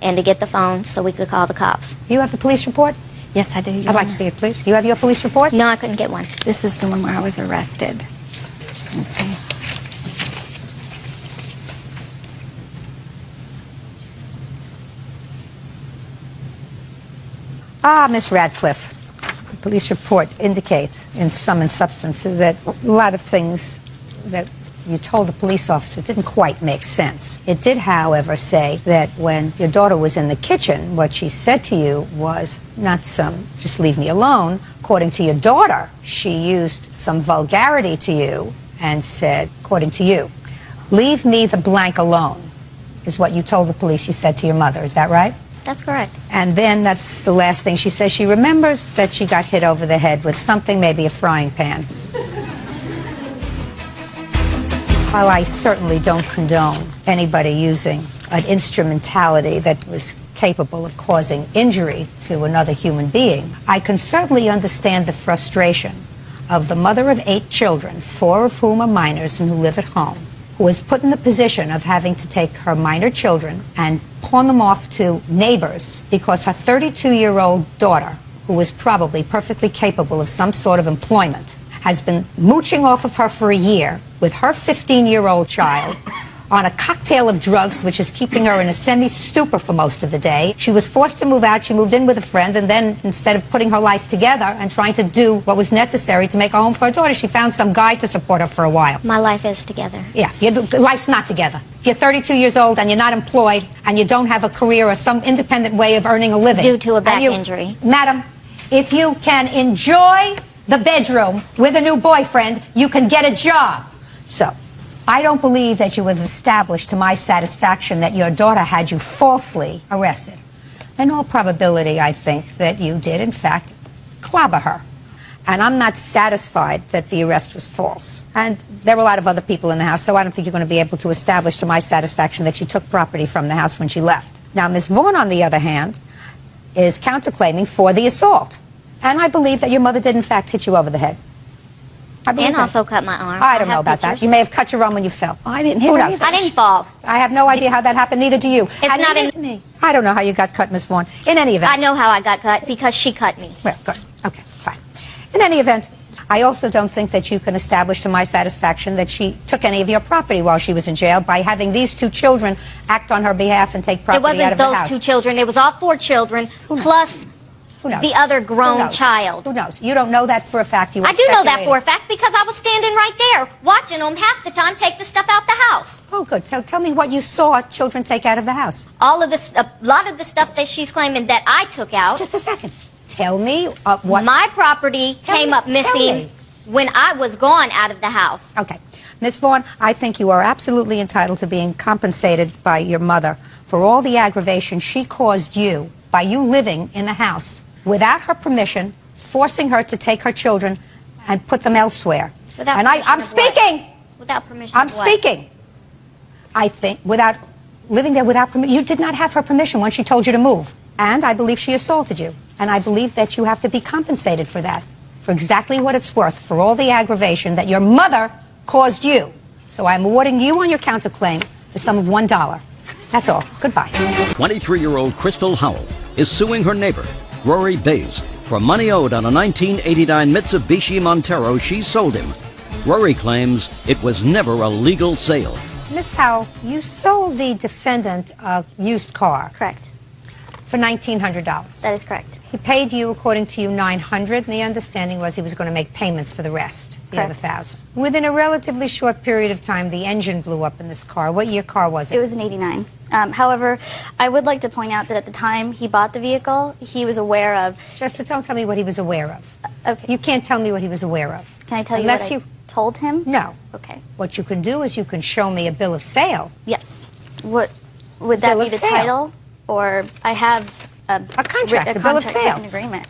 I: and to get the phone so we could call the cops.
B: You have the police report?
J: Yes, I do.
B: I'd like to see it, please. You have your police report?
I: No, I couldn't get one.
J: This is the one where I was arrested. Okay.
B: Ah, Miss Radcliffe, the police report indicates in sum and substance that a lot of things that you told the police officer didn't quite make sense. It did, however, say that when your daughter was in the kitchen, what she said to you was not some, just leave me alone. According to your daughter, she used some vulgarity to you and said, according to you, leave me the blank alone, is what you told the police you said to your mother. Is that right?
I: That's correct.
B: And then that's the last thing she says. She remembers that she got hit over the head with something, maybe a frying pan. While I certainly don't condone anybody using an instrumentality that was capable of causing injury to another human being, I can certainly understand the frustration of the mother of 8 children, 4 of whom are minors and who live at home, who was put in the position of having to take her minor children and pawn them off to neighbors because her 32-year-old daughter, who was probably perfectly capable of some sort of employment, has been mooching off of her for a year with her 15-year-old child on a cocktail of drugs, which is keeping her in a semi-stupor for most of the day. She was forced to move out. She moved in with a friend, and then instead of putting her life together and trying to do what was necessary to make a home for her daughter, she found some guy to support her for a while.
I: My life is together.
B: Yeah, your life's not together. If you're 32 years old and you're not employed and you don't have a career or some independent way of earning a living.
I: Due to a back injury.
B: Madam, if you can enjoy the bedroom with a new boyfriend, you can get a job. So, I don't believe that you have established to my satisfaction that your daughter had you falsely arrested. In all probability, I think that you did, in fact, clobber her. And I'm not satisfied that the arrest was false. And there were a lot of other people in the house, so I don't think you're going to be able to establish to my satisfaction that she took property from the house when she left. Now, Ms. Vaughn, on the other hand, is counterclaiming for the assault. And I believe that your mother did, in fact, hit you over the head.
I: And also cut my arm.
B: I don't know about that. You may have cut your arm when you fell.
J: Oh, I didn't hit
B: Who
J: her
B: knows?
I: I didn't fall.
B: I have no idea how that happened, neither do you.
I: It's not
B: in to me. I don't know how you got cut, Miss Vaughn. In any event.
I: I know how I got cut because she cut me.
B: Well, good. Okay, fine. In any event, I also don't think that you can establish to my satisfaction that she took any of your property while she was in jail by having these 2 children act on her behalf and take property out of the house.
I: It wasn't those 2 children. It was all 4 children plus
B: Who knows?
I: the other grown
B: Who knows?
I: child.
B: Who knows? You don't know that for a fact. You
I: I do know that
B: speculating.
I: for a fact because I was standing right there watching them half the time take the stuff out the house.
B: Oh, good. So tell me what you saw children take out of the house.
I: All of this, a lot of the stuff that she's claiming that I took out.
B: Just a second. Tell me what...
I: My property came up missing when I was gone out of the house.
B: Okay. Ms. Vaughn, I think you are absolutely entitled to being compensated by your mother for all the aggravation she caused you by you living in the house without her permission, forcing her to take her children and put them elsewhere.
I: Without
B: and I'm speaking.
I: What? Without permission.
B: I'm
I: of what?
B: speaking. I think without living there without permission, you did not have her permission when she told you to move. And I believe she assaulted you. And I believe that you have to be compensated for that, for exactly what it's worth, for all the aggravation that your mother caused you. So I'm awarding you on your counterclaim the sum of $1. That's all. Goodbye.
A: 23-year-old Crystal Howell is suing her neighbor, Rory Bays, for money owed on a 1989 Mitsubishi Montero she sold him. Rory claims it was never a legal sale.
B: Miss Howell, you sold the defendant a used car
I: Correct.
B: for $1,900.
I: That is correct.
B: He paid you, according to you, $900, and the understanding was he was going to make payments for the rest, the other $1,000. Within a relatively short period of time, the engine blew up in this car. What year car was it?
K: It was an 89. However, I would like to point out that at the time he bought the vehicle, he was aware of...
B: Just don't tell me what he was aware of.
K: Okay.
B: You can't tell me what he was aware of.
K: Can I tell
B: Unless
K: you what I told him?
B: No.
K: Okay.
B: What you can do is you can show me a bill of sale.
K: Yes. What would that
B: Bill
K: be
B: of
K: the
B: sale.
K: title? Or I have
B: A contract, a bill of sale.
K: An agreement.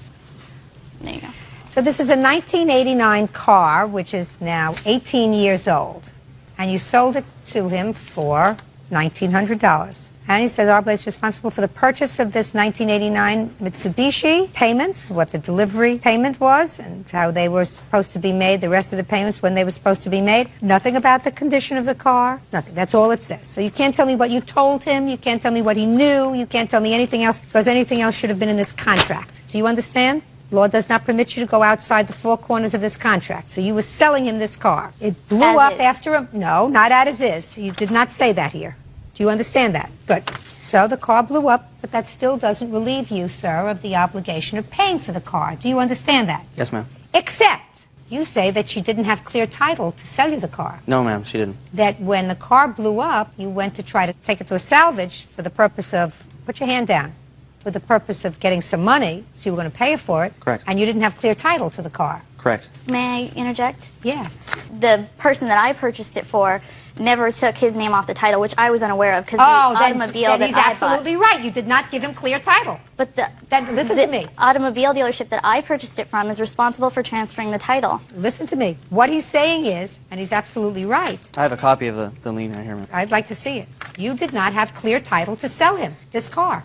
K: There you go.
B: So this is a 1989 car, which is now 18 years old. And you sold it to him for $1,900. And he says Arblade's responsible for the purchase of this 1989 Mitsubishi, payments, what the delivery payment was, and how they were supposed to be made, the rest of the payments, when they were supposed to be made. Nothing about the condition of the car, nothing. That's all it says. So you can't tell me what you told him, you can't tell me what he knew, you can't tell me anything else, because anything else should have been in this contract. Do you understand? Law does not permit you to go outside the four corners of this contract. So you were selling him this car. It blew
K: As
B: up
K: is.
B: after him. No, not as is. You did not say that here. Do you understand that? Good. So the car blew up, but that still doesn't relieve you, sir, of the obligation of paying for the car. Do you understand that?
L: Yes, ma'am.
B: Except you say that she didn't have clear title to sell you the car.
L: No, ma'am, she didn't.
B: That when the car blew up, you went to try to take it to a salvage for the purpose of, put your hand down, for the purpose of getting some money, so you were going to pay for it.
L: Correct.
B: And you didn't have clear title to the car.
L: Correct.
K: May I interject?
B: Yes.
K: The person that I purchased it for never took his name off the title, which I was unaware of because
B: Oh,
K: the automobile
B: then
K: that
B: he's
K: I
B: absolutely right. You did not give him clear title.
K: But
B: Listen to me.
K: automobile dealership that I purchased it from is responsible for transferring the title.
B: Listen to me. What he's saying is, and he's absolutely right,
L: I have a copy of the lien right here, ma'am.
B: I'd like to see it. You did not have clear title to sell him this car.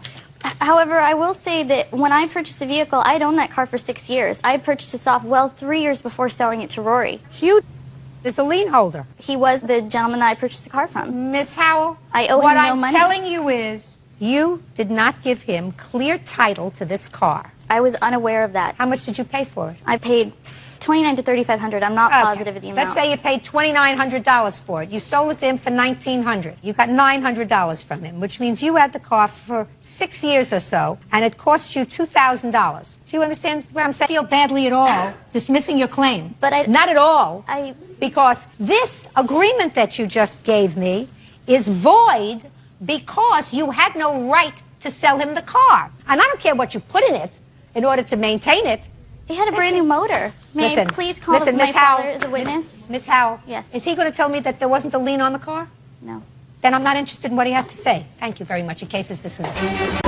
K: However, I will say that when I purchased the vehicle, I'd owned that car for 6 years. I purchased this off 3 years before selling it to Rory.
B: Hugh is the lien holder.
K: He was the gentleman that I purchased the car from.
B: Miss Howell,
K: I owe
B: what
K: him no
B: I'm
K: money.
B: telling you is, you did not give him clear title to this car.
K: I was unaware of that.
B: How much did you pay for it?
K: I paid $2,900 to $3,500. I'm not positive of the amount.
B: Let's say you paid $2,900 for it. You sold it to him for $1,900. You got $900 from him, which means you had the car for 6 years or so, and it cost you $2,000. Do you understand what I'm saying? I feel badly at all dismissing your claim.
K: But
B: not at all.
K: I
B: Because this agreement that you just gave me is void because you had no right to sell him the car. And I don't care what you put in it in order to maintain it.
K: He had a brand new motor. May I please call my
B: Miss
K: father
B: Howell,
K: as a witness?
B: Miss Howell.
K: Yes.
B: Is he going to tell me that there wasn't a lien on the car?
K: No.
B: Then I'm not interested in what he has to say. Thank you very much. Your case is dismissed.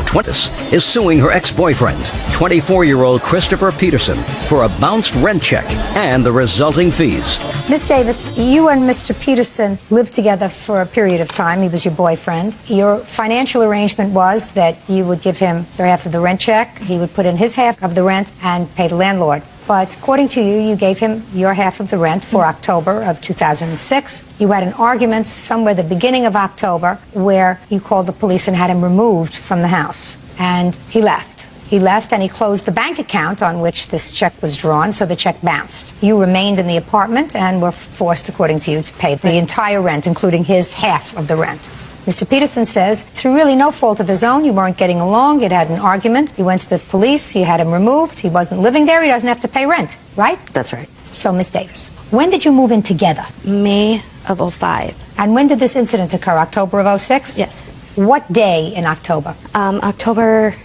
A: Twintus is suing her ex-boyfriend, 24-year-old Christopher Peterson, for a bounced rent check and the resulting fees.
B: Miss Davis, you and Mr. Peterson lived together for a period of time. He was your boyfriend. Your financial arrangement was that you would give him your half of the rent check, he would put in his half of the rent, and pay the landlord. But according to you, you gave him your half of the rent for October of 2006. You had an argument somewhere at the beginning of October where you called the police and had him removed from the house. And he left. He left and he closed the bank account on which this check was drawn, so the check bounced. You remained in the apartment and were forced, according to you, to pay the entire rent, including his half of the rent. Mr. Peterson says, through really no fault of his own, you weren't getting along, you'd had an argument, you went to the police, you had him removed, he wasn't living there, he doesn't have to pay rent, right?
E: That's right.
B: So, Miss Davis, when did you move in together?
D: May of 05.
B: And when did this incident occur, October of 06?
D: Yes.
B: What day in October?
D: October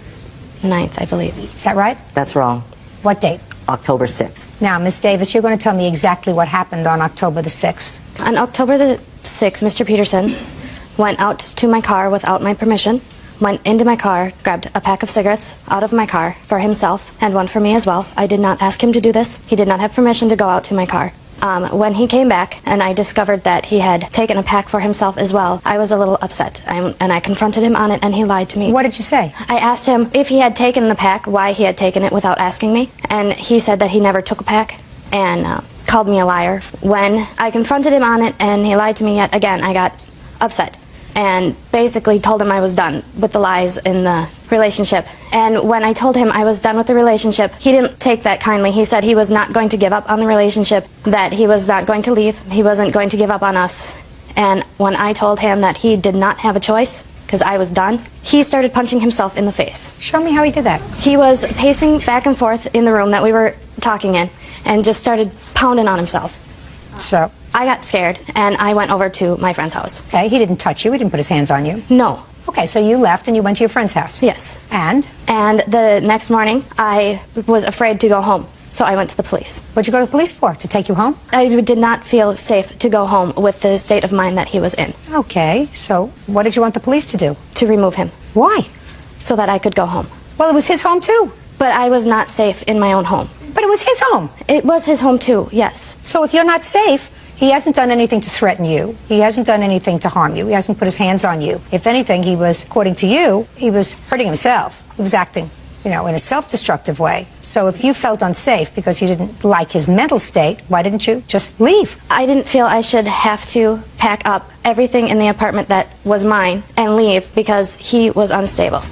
D: 9th, I believe.
B: Is that right?
E: That's wrong.
B: What date?
E: October 6th.
B: Now, Miss Davis, you're going to tell me exactly what happened on October the 6th.
D: On October the 6th, Mr. Peterson went out to my car without my permission, went into my car, grabbed a pack of cigarettes out of my car for himself and one for me as well. I did not ask him to do this. He did not have permission to go out to my car. When he came back and I discovered that he had taken a pack for himself as well, I was a little upset, and I confronted him on it, and he lied to me.
B: What did you say?
D: I asked him if he had taken the pack, why he had taken it without asking me, and he said that he never took a pack, and called me a liar. When I confronted him on it and he lied to me yet again, I got upset and basically told him I was done with the lies in the relationship. And when I told him I was done with the relationship, he didn't take that kindly. He said he was not going to give up on the relationship, that he was not going to leave, he wasn't going to give up on us. And when I told him that he did not have a choice, because I was done, he started punching himself in the face.
B: Show me how he did that.
D: He was pacing back and forth in the room that we were talking in and just started pounding on himself.
B: So
D: I got scared and I went over to my friend's house.
B: Okay, he didn't touch you, he didn't put his hands on you.
D: No.
B: Okay, so you left and you went to your friend's house.
D: Yes.
B: And?
D: And the next morning, I was afraid to go home, so I went to the police.
B: What'd you go to the police for? To take you home?
D: I did not feel safe to go home with the state of mind that he was in.
B: Okay, so what did you want the police to do?
D: To remove him.
B: Why?
D: So that I could go home.
B: Well, it was his home too.
D: But I was not safe in my own home.
B: But it was his home.
D: It was his home too, yes.
B: So if you're not safe, He hasn't done anything to threaten you. He hasn't done anything to harm you. He hasn't put his hands on you. If anything, he was, according to you, he was hurting himself. He was acting, in a self-destructive way. So if you felt unsafe because you didn't like his mental state, why didn't you just leave?
M: I didn't feel I should have to pack up everything in the apartment that was mine and leave because he was unstable.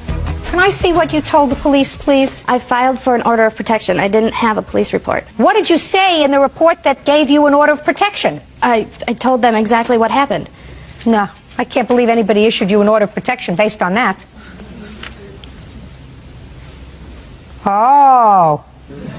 B: Can I see what you told the police, please?
M: I filed for an order of protection. I didn't have a police report.
B: What did you say in the report that gave you an order of protection?
M: I told them exactly what happened.
B: No, I can't believe anybody issued you an order of protection based on that. Oh,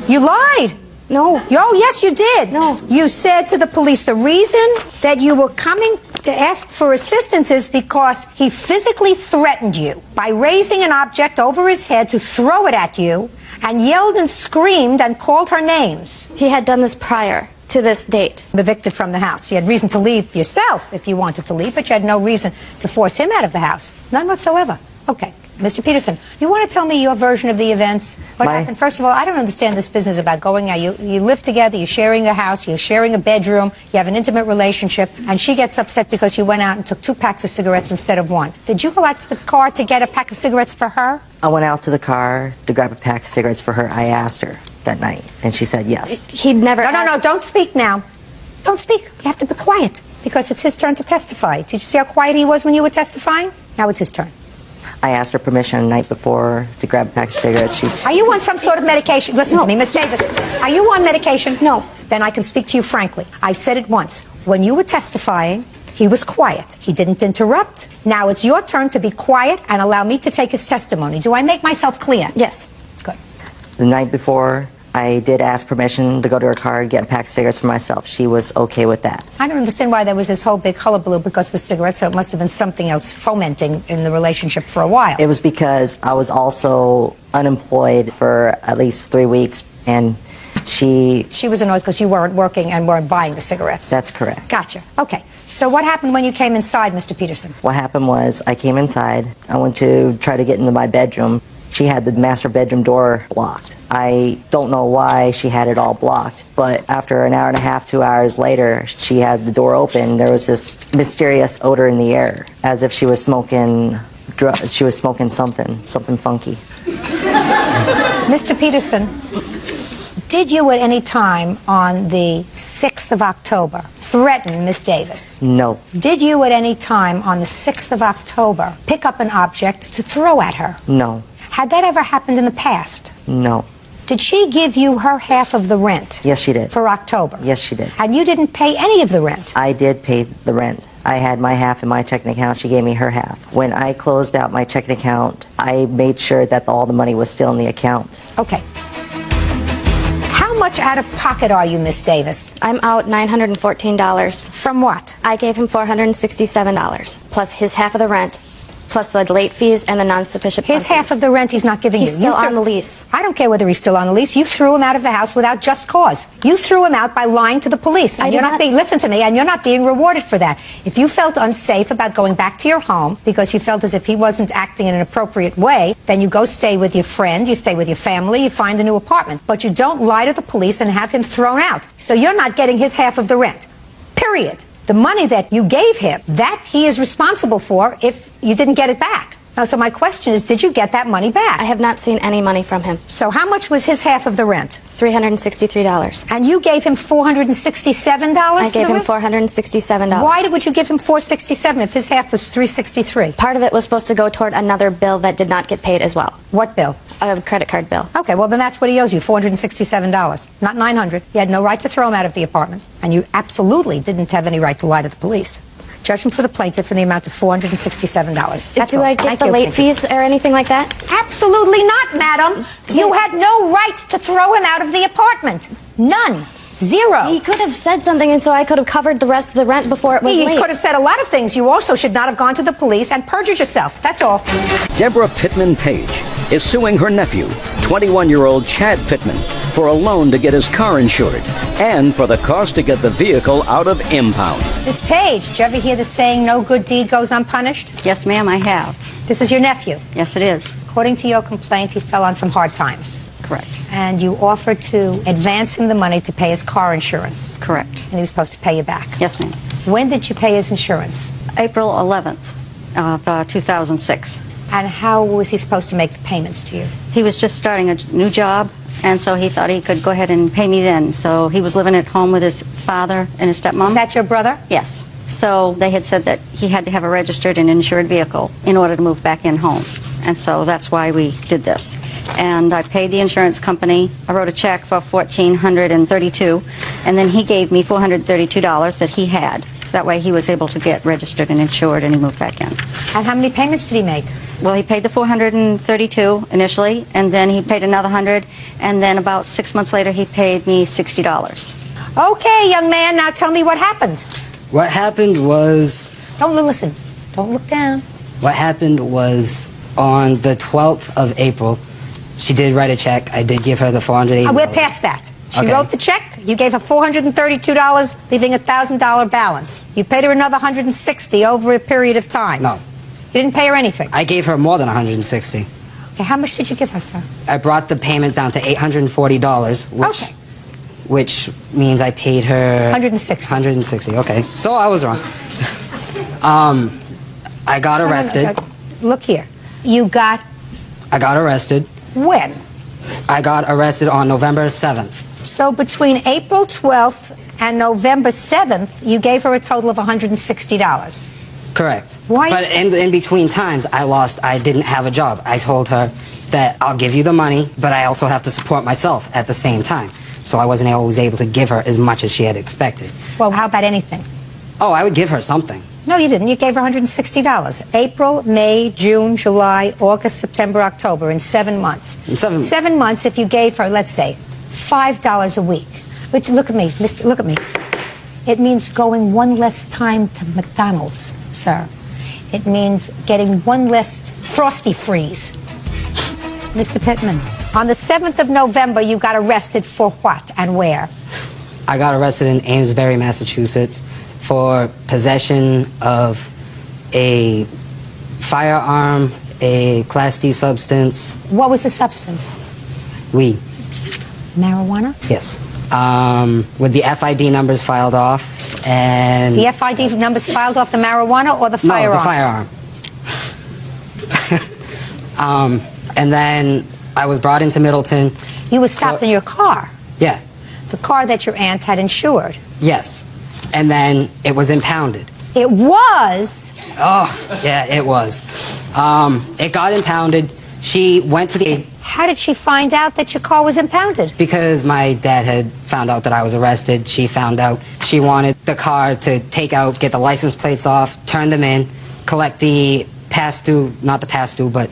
B: you lied.
M: No.
B: Oh, yes, you did.
M: No.
B: You said to the police the reason that you were coming to ask for assistance is because he physically threatened you by raising an object over his head to throw it at you and yelled and screamed and called her names.
M: He had done this prior to this date.
B: Evicted from the house. You had reason to leave yourself if you wanted to leave, but you had no reason to force him out of the house. None whatsoever. Okay. Mr. Peterson, you want to tell me your version of the events? What happened? First of all, I don't understand this business about going out. You live together, you're sharing a house, you're sharing a bedroom, you have an intimate relationship, and she gets upset because you went out and took 2 packs of cigarettes instead of 1. Did you go out to the car to get a pack of cigarettes for her?
N: I went out to the car to grab a pack of cigarettes for her. I asked her that night, and she said yes.
M: He'd never
B: No, don't speak now. Don't speak. You have to be quiet, because it's his turn to testify. Did you see how quiet he was when you were testifying? Now it's his turn.
N: I asked her permission the night before to grab a pack of cigarettes.
B: Are you on some sort of medication? Listen to me, Miss Davis. Are you on medication?
M: No.
B: Then I can speak to you frankly. I said it once. When you were testifying, he was quiet. He didn't interrupt. Now it's your turn to be quiet and allow me to take his testimony. Do I make myself clear?
M: Yes.
B: Good.
N: The night before, I did ask permission to go to her car and get a pack of cigarettes for myself. She was okay with that.
B: I don't understand why there was this whole big hullabaloo because of the cigarettes, so it must have been something else fomenting in the relationship for a while.
N: It was because I was also unemployed for at least 3 weeks, and she
B: was annoyed because you weren't working and weren't buying the cigarettes.
N: That's correct.
B: Gotcha. Okay. So what happened when you came inside, Mr. Peterson?
N: What happened was I came inside. I went to try to get into my bedroom. She had the master bedroom door blocked. I don't know why she had it all blocked, but after an hour and a half, 2 hours later, she had the door open. There was this mysterious odor in the air, as if she was smoking something funky.
B: Mr. Peterson, did you at any time on the 6th of October threaten Miss Davis?
N: No.
B: Did you at any time on the 6th of October pick up an object to throw at her?
N: No.
B: Had that ever happened in the past?
N: No.
B: Did she give you her half of the rent?
N: Yes, she did.
B: For October?
N: Yes, she did.
B: And you didn't pay any of the rent?
N: I did pay the rent. I had my half in my checking account. She gave me her half. When I closed out my checking account, I made sure that all the money was still in the account.
B: Okay. How much out of pocket are you, Miss Davis?
M: I'm out $914.
B: From what?
M: I gave him $467, plus his half of the rent, plus the late fees and the non-sufficient
B: His half of the rent he's not giving you.
M: He's still on the lease.
B: I don't care whether he's still on the lease. You threw him out of the house without just cause. You threw him out by lying to the police. And listen to me, and you're not being rewarded for that. If you felt unsafe about going back to your home because you felt as if he wasn't acting in an appropriate way, then you go stay with your friend, you stay with your family, you find a new apartment. But you don't lie to the police and have him thrown out. So you're not getting his half of the rent. Period. The money that you gave him, that he is responsible for if you didn't get it back. Now, so my question is, did you get that money back?
M: I have not seen any money from him.
B: So how much was his half of the rent?
M: $363.
B: And you gave him $467?
M: I gave him $467.
B: Why would you give him $467 if his half was $363?
M: Part of it was supposed to go toward another bill that did not get paid as well.
B: What bill?
M: A credit card bill.
B: Okay, well then that's what he owes you, $467, not $900. You had no right to throw him out of the apartment, and you absolutely didn't have any right to lie to the police. Judgment for the plaintiff in the amount of $467. That's
M: Do I get the late fees or anything like that?
B: Absolutely not, madam. You had no right to throw him out of the apartment. None. Zero.
M: He could have said something, and so I could have covered the rest of the rent before it was late.
B: He could have said a lot of things. You also should not have gone to the police and perjured yourself. That's all.
A: Deborah Pittman Page is suing her nephew, 21-year-old Chad Pittman, for a loan to get his car insured and for the cost to get the vehicle out of impound.
B: Miss Page, did you ever hear the saying, no good deed goes unpunished?
O: Yes, ma'am, I have.
B: This is your nephew?
O: Yes, it is.
B: According to your complaint, he fell on some hard times.
O: Correct.
B: And you offered to advance him the money to pay his car insurance.
O: Correct.
B: And he was supposed to pay you back.
O: Yes, ma'am.
B: When did you pay his insurance?
O: April 11th of 2006.
B: And how was he supposed to make the payments to you?
O: He was just starting a new job, and so he thought he could go ahead and pay me then. So he was living at home with his father and his stepmom.
B: Is that your brother?
O: Yes. So they had said that he had to have a registered and insured vehicle in order to move back in home. And so that's why we did this. And I paid the insurance company. I wrote a check for $1,432, and then he gave me $432 that he had. That way he was able to get registered and insured, and he moved back in.
B: And how many payments did he make?
O: Well, he paid the $432 initially, and then he paid another $100, and then about 6 months later he paid me $60.
B: Okay, young man, now tell me what happened.
F: What happened was...
B: Don't listen. Don't look down.
F: What happened was on the 12th of April, she did write a check. I did give her the $480.
B: We're past that. She
F: Okay.
B: wrote the check. You gave her $432, leaving a $1,000 balance. You paid her another $160 over a period of time.
F: No.
B: You didn't pay her anything.
F: I gave her more than $160.
B: Okay, how much did you give her, sir?
F: I brought the payment down to $840,
B: Okay.
F: which means I paid her...
B: 160.
F: 160, okay. So I was wrong. I got arrested.
B: No. Look here. You got
F: I got arrested.
B: when?
F: I got arrested on November 7th.
B: So between April 12th and November 7th, you gave her a total of $160.
F: Correct.
B: Why
F: But
B: is
F: in between times, I didn't have a job. I told her that I'll give you the money, but I also have to support myself at the same time. So I wasn't always able to give her as much as she had expected.
B: Well, how about anything?
F: Oh, I would give her something.
B: No, you didn't. You gave her $160. April, May, June, July, August, September, October, in 7 months.
F: In 7 months.
B: 7 months, if you gave her, let's say, $5 a week. Which, look at me, Mr. Look at me. It means going one less time to McDonald's, sir. It means getting one less Frosty Freeze. Mr. Pittman, on the 7th of November, you got arrested for what and where?
F: I got arrested in Amesbury, Massachusetts for possession of a firearm, a Class D substance.
B: What was the substance?
F: Weed.
B: Marijuana?
F: Yes. With the FID numbers filed off, and...
B: The FID numbers filed off the marijuana or the firearm?
F: No, the firearm. And then I was brought into Middleton.
B: You were stopped in your car?
F: Yeah.
B: The car that your aunt had insured?
F: Yes. And then it was impounded.
B: It was?
F: Oh, yeah, it was. It got impounded. She went to the...
B: How did she find out that your car was impounded?
F: Because my dad had found out that I was arrested. She found out. She wanted the car to take out, get the license plates off, turn them in, collect the past due, not the past due, but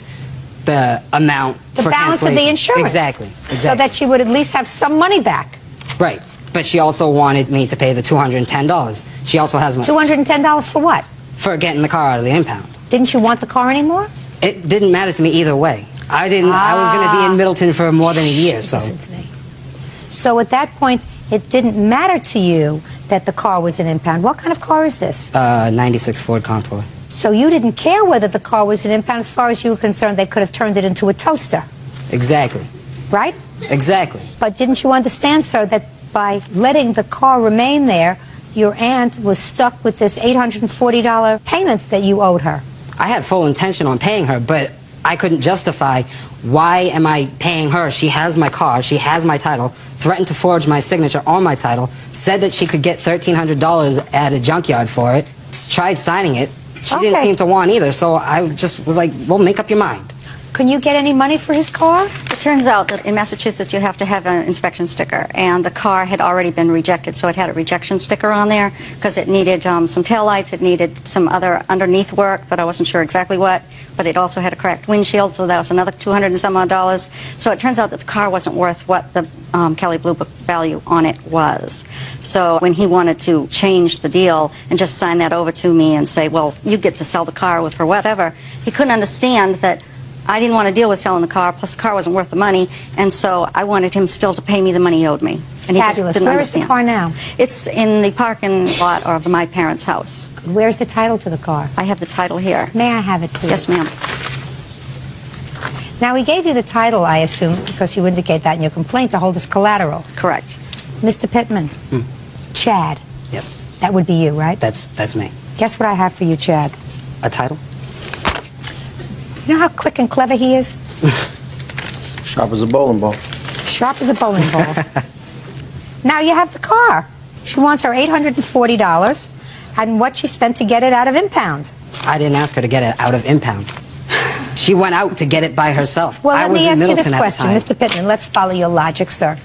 F: the amount
B: The
F: for
B: balance of the
F: cancellation.
B: insurance?
F: Exactly.
B: So that she would at least have some money back?
F: Right. But she also wanted me to pay the $210. She also has my...
B: $210 for what?
F: For getting the car out of the impound.
B: Didn't you want the car anymore?
F: It didn't matter to me either way. I was going to be in Middleton for more than a year, so...
B: Listen to me. So at that point, it didn't matter to you that the car was an impound. What kind of car is this?
F: 96 Ford Contour.
B: So you didn't care whether the car was an impound. As far as you were concerned, they could have turned it into a toaster.
F: Exactly.
B: Right?
F: Exactly.
B: But didn't you understand, sir, that by letting the car remain there, your aunt was stuck with this $840 payment that you owed her?
F: I had full intention on paying her, but I couldn't justify why am I paying her. She has my car, she has my title, threatened to forge my signature on my title, said that she could get $1,300 at a junkyard for it, tried signing it. She didn't seem to want either, so I just was like, well, make up your mind.
B: Can you get any money for his car?
O: It turns out that in Massachusetts you have to have an inspection sticker, and the car had already been rejected, so it had a rejection sticker on there because it needed some taillights, it needed some other underneath work, but I wasn't sure exactly what, but it also had a cracked windshield, so that was another $200 and some odd. So it turns out that the car wasn't worth what the Kelley Blue Book value on it was. So when he wanted to change the deal and just sign that over to me and say, well, you get to sell the car with for whatever, he couldn't understand that I didn't want to deal with selling the car, plus the car wasn't worth the money, and so I wanted him still to pay me the money he owed me. And he
B: Fabulous.
O: just didn't
B: Where
O: understand.
B: is the car now?
O: It's in the parking lot of my parents' house.
B: Where's the title to the car?
O: I have the title here.
B: May I have it, please?
O: Yes, ma'am.
B: Now, he gave you the title, I assume, because you indicate that in your complaint, to hold as collateral.
O: Correct.
B: Mr. Pittman, Chad,
F: Yes,
B: that would be you, right?
F: that's me.
B: Guess what I have for you, Chad?
F: A title?
B: You know how quick and clever he is?
P: Sharp as a bowling ball.
B: Sharp as a bowling ball. Now you have the car. She wants her $840 and what she spent to get it out of impound.
F: I didn't ask her to get it out of impound. She went out to get it by herself.
B: Well,
F: I
B: let
F: was
B: me
F: in
B: ask you this
F: Middleton at the
B: question,
F: time.
B: Mr. Pittman. Let's follow your logic, sir.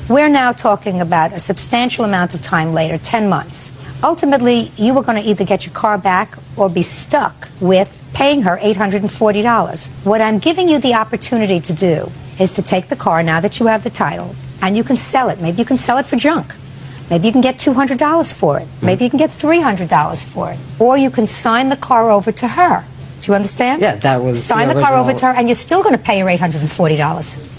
B: We're now talking about a substantial amount of time later, 10 months. Ultimately, you were going to either get your car back or be stuck with paying her $840. What I'm giving you the opportunity to do is to take the car now that you have the title, and you can sell it. Maybe you can sell it for junk. Maybe you can get $200 for it. Maybe you can get $300 for it. Or you can sign the car over to her. Do you understand?
F: Yeah, that was
B: Sign the car over to her, and you're still going to pay her $840.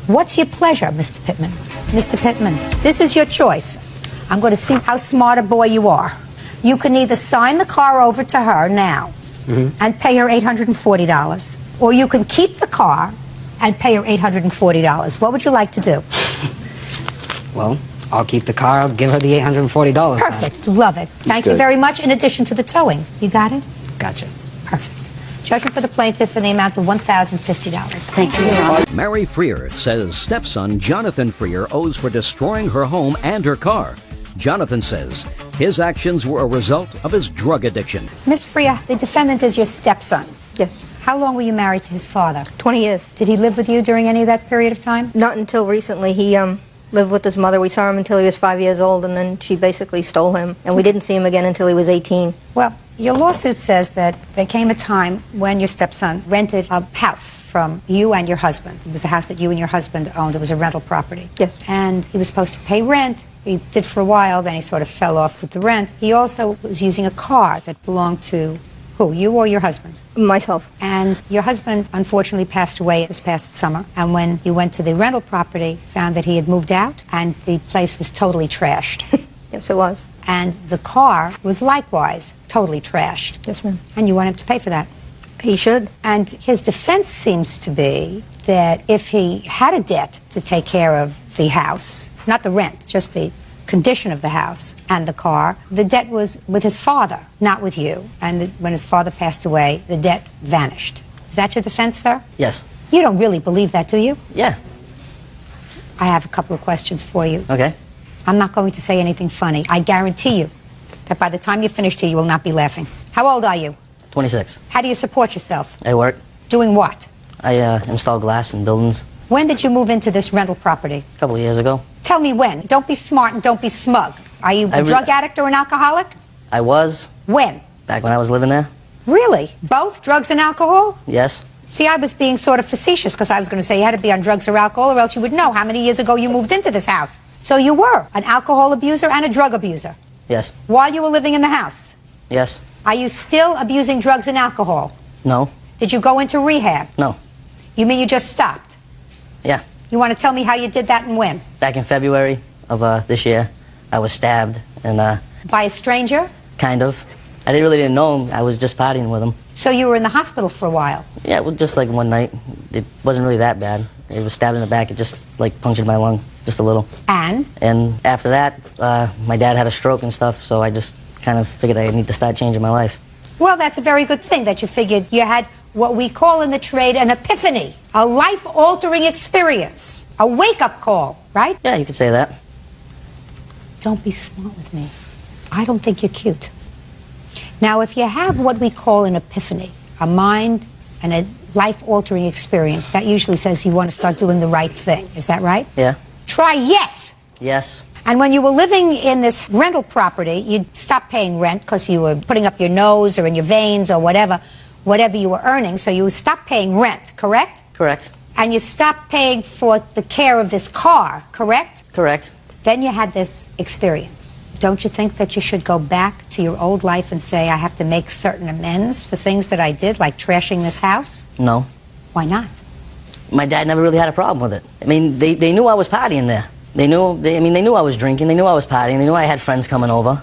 B: What's your pleasure, Mr. Pittman? Mr. Pittman, this is your choice. I'm going to see how smart a boy you are. You can either sign the car over to her now and pay her $840, or you can keep the car and pay her $840. What would you like to do?
F: Well, I'll keep the car. I'll give her the $840.
B: Perfect. Love it. Thank you
F: good.
B: very much, in addition to the towing. You got it?
F: Gotcha.
B: Perfect. Judgment for the plaintiff in the amount of $1,050.
O: Thank you, Your Honor.
A: Mary Freer says stepson Jonathan Freer owes for destroying her home and her car. Jonathan says his actions were a result of his drug addiction.
B: Miss Freer, the defendant is your stepson.
M: Yes.
B: How long were you married to his father?
M: 20 years.
B: Did he live with you during any of that period of time?
M: Not until recently. He lived with his mother. We saw him until he was 5 years old, and then she basically stole him. And we didn't see him again until he was 18.
B: Well, your lawsuit says that there came a time when your stepson rented a house from you and your husband. It was a house that you and your husband owned. It was a rental property.
M: Yes.
B: And he was supposed to pay rent. He did for a while, then he sort of fell off with the rent. He also was using a car that belonged to who, you or your husband?
M: Myself.
B: And your husband unfortunately passed away this past summer. And when you went to the rental property, found that he had moved out and the place was totally trashed.
M: Yes, it was.
B: And the car was likewise totally trashed.
M: Yes, ma'am.
B: And you want him to pay for that.
M: He should.
B: And his defense seems to be that if he had a debt to take care of the house, not the rent, just the condition of the house and the car, the debt was with his father, not with you. And when his father passed away, the debt vanished. Is that your defense, sir?
E: Yes.
B: You don't really believe that, do you?
E: Yeah.
B: I have a couple of questions for you.
E: Okay.
B: I'm not going to say anything funny. I guarantee you that by the time you're finished here, you will not be laughing. How old are you?
E: 26.
B: How do you support yourself?
E: I work.
B: Doing what?
E: I install glass in buildings.
B: When did you move into this rental property?
E: A couple of years ago.
B: Tell me when. Don't be smart and don't be smug. Are you a drug addict or an alcoholic?
E: I was.
B: When?
E: Back when I was living there.
B: Really? Both drugs and alcohol?
E: Yes.
B: See, I was being sort of facetious because I was going to say you had to be on drugs or alcohol or else you would know how many years ago you moved into this house. So you were an alcohol abuser and a drug abuser
E: Yes.
B: while you were living in the house.
E: Yes.
B: Are you still abusing drugs and alcohol?
E: No.
B: Did you go into rehab?
E: No.
B: You mean you just stopped?
E: Yeah.
B: You want to tell me how you did that and when?
E: Back in February of this year, I was stabbed and
B: By a stranger?
E: kind of. I really didn't know him. I was just partying with him.
B: So you were in the hospital for a while?
E: Yeah, well, just like one night. It wasn't really that bad. It was stabbed in the back. It just like punctured my lung just a little.
B: And?
E: And after that, my dad had a stroke and stuff, so I just kind of figured I need to start changing my life.
B: Well, that's a very good thing that you figured you had what we call in the trade an epiphany, a life-altering experience, a wake-up call, right?
E: Yeah, you could say that.
B: Don't be smart with me. I don't think you're cute. Now, if you have what we call an epiphany, a mind and a life-altering experience, that usually says you want to start doing the right thing. Is that right?
E: Yeah.
B: Try yes.
E: Yes.
B: And when you were living in this rental property, you'd stop paying rent because you were putting up your nose or in your veins or whatever you were earning. So you stopped paying rent, correct?
E: Correct.
B: And you stopped paying for the care of this car, correct?
E: Correct.
B: Then you had this experience. Don't you think that you should go back to your old life and say, I have to make certain amends for things that I did, like trashing this house?
E: No.
B: Why not?
E: My dad never really had a problem with it. I mean, they knew I was partying there. They knew I was drinking. They knew I was partying. They knew I had friends coming over.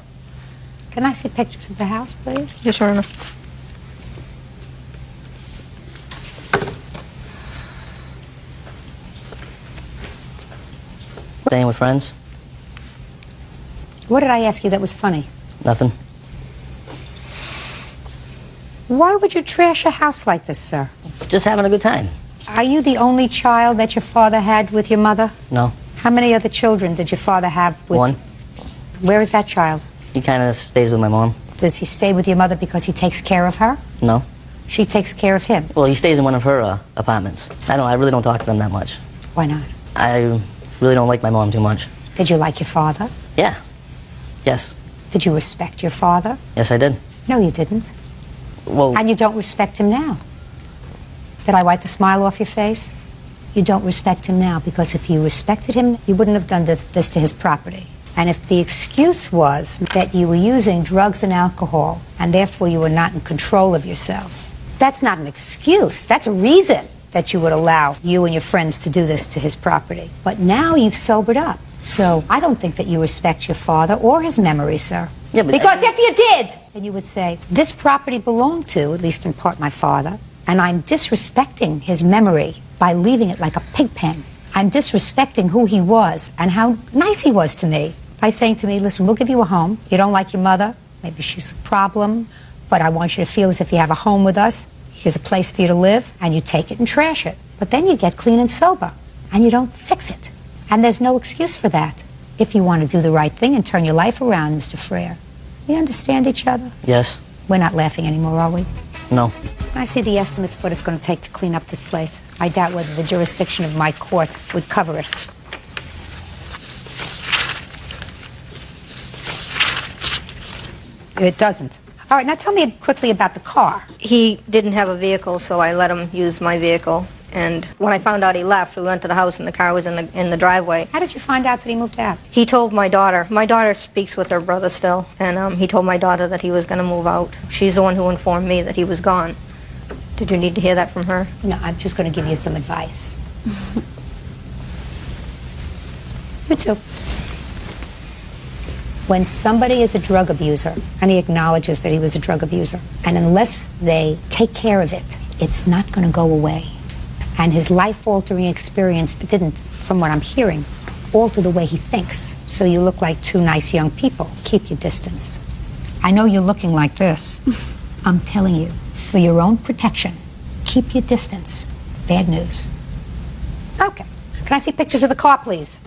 B: Can I see pictures of the house, please?
M: Yes, Your Honor.
E: staying with friends.
B: What did I ask you that was funny?
E: Nothing.
B: Why would you trash a house like this, sir?
E: Just having a good time.
B: Are you the only child that your father had with your mother?
E: No.
B: How many other children did your father have with...
E: One.
B: Where is that child?
E: He kind of stays with my mom.
B: Does he stay with your mother because he takes care of her?
E: No.
B: She takes care of him?
E: Well, he stays in one of her apartments. I really don't talk to them that much.
B: Why not?
E: I really don't like my mom too much.
B: Did you like your father?
E: Yeah. Yes.
B: Did you respect your father?
E: Yes, I did.
B: No, you didn't.
E: Well...
B: And you don't respect him now. Did I wipe the smile off your face? You don't respect him now, because if you respected him, you wouldn't have done this to his property. And if the excuse was that you were using drugs and alcohol, and therefore you were not in control of yourself, that's not an excuse. That's a reason that you would allow you and your friends to do this to his property. But now you've sobered up. So I don't think that you respect your father or his memory, sir.
E: Yeah, but
B: because if you did, then you would say, this property belonged to, at least in part, my father, and I'm disrespecting his memory by leaving it like a pig pen. I'm disrespecting who he was and how nice he was to me by saying to me, listen, we'll give you a home. You don't like your mother, maybe she's a problem, but I want you to feel as if you have a home with us. Here's a place for you to live, and you take it and trash it. But then you get clean and sober, and you don't fix it. And there's no excuse for that if you want to do the right thing and turn your life around, Mr. Frere. We understand each other?
E: Yes.
B: We're not laughing anymore, are we?
E: No.
B: I see the estimates of what it's going to take to clean up this place. I doubt whether the jurisdiction of my court would cover it. It doesn't. All right, now tell me quickly about the car.
M: He didn't have a vehicle, so I let him use my vehicle. And when I found out he left, we went to the house and the car was in the driveway.
B: How did you find out that he moved out?
M: He told my daughter. My daughter speaks with her brother still, and he told my daughter that he was going to move out. She's the one who informed me that he was gone. Did you need to hear that from her?
B: No, I'm just going to give you some advice. You too. When somebody is a drug abuser, and he acknowledges that he was a drug abuser, and unless they take care of it, it's not going to go away. And his life-altering experience didn't, from what I'm hearing, alter the way he thinks. So you look like two nice young people. Keep your distance. I know you're looking like this. I'm telling you, for your own protection, keep your distance. Bad news. Okay. Can I see pictures of the car, please?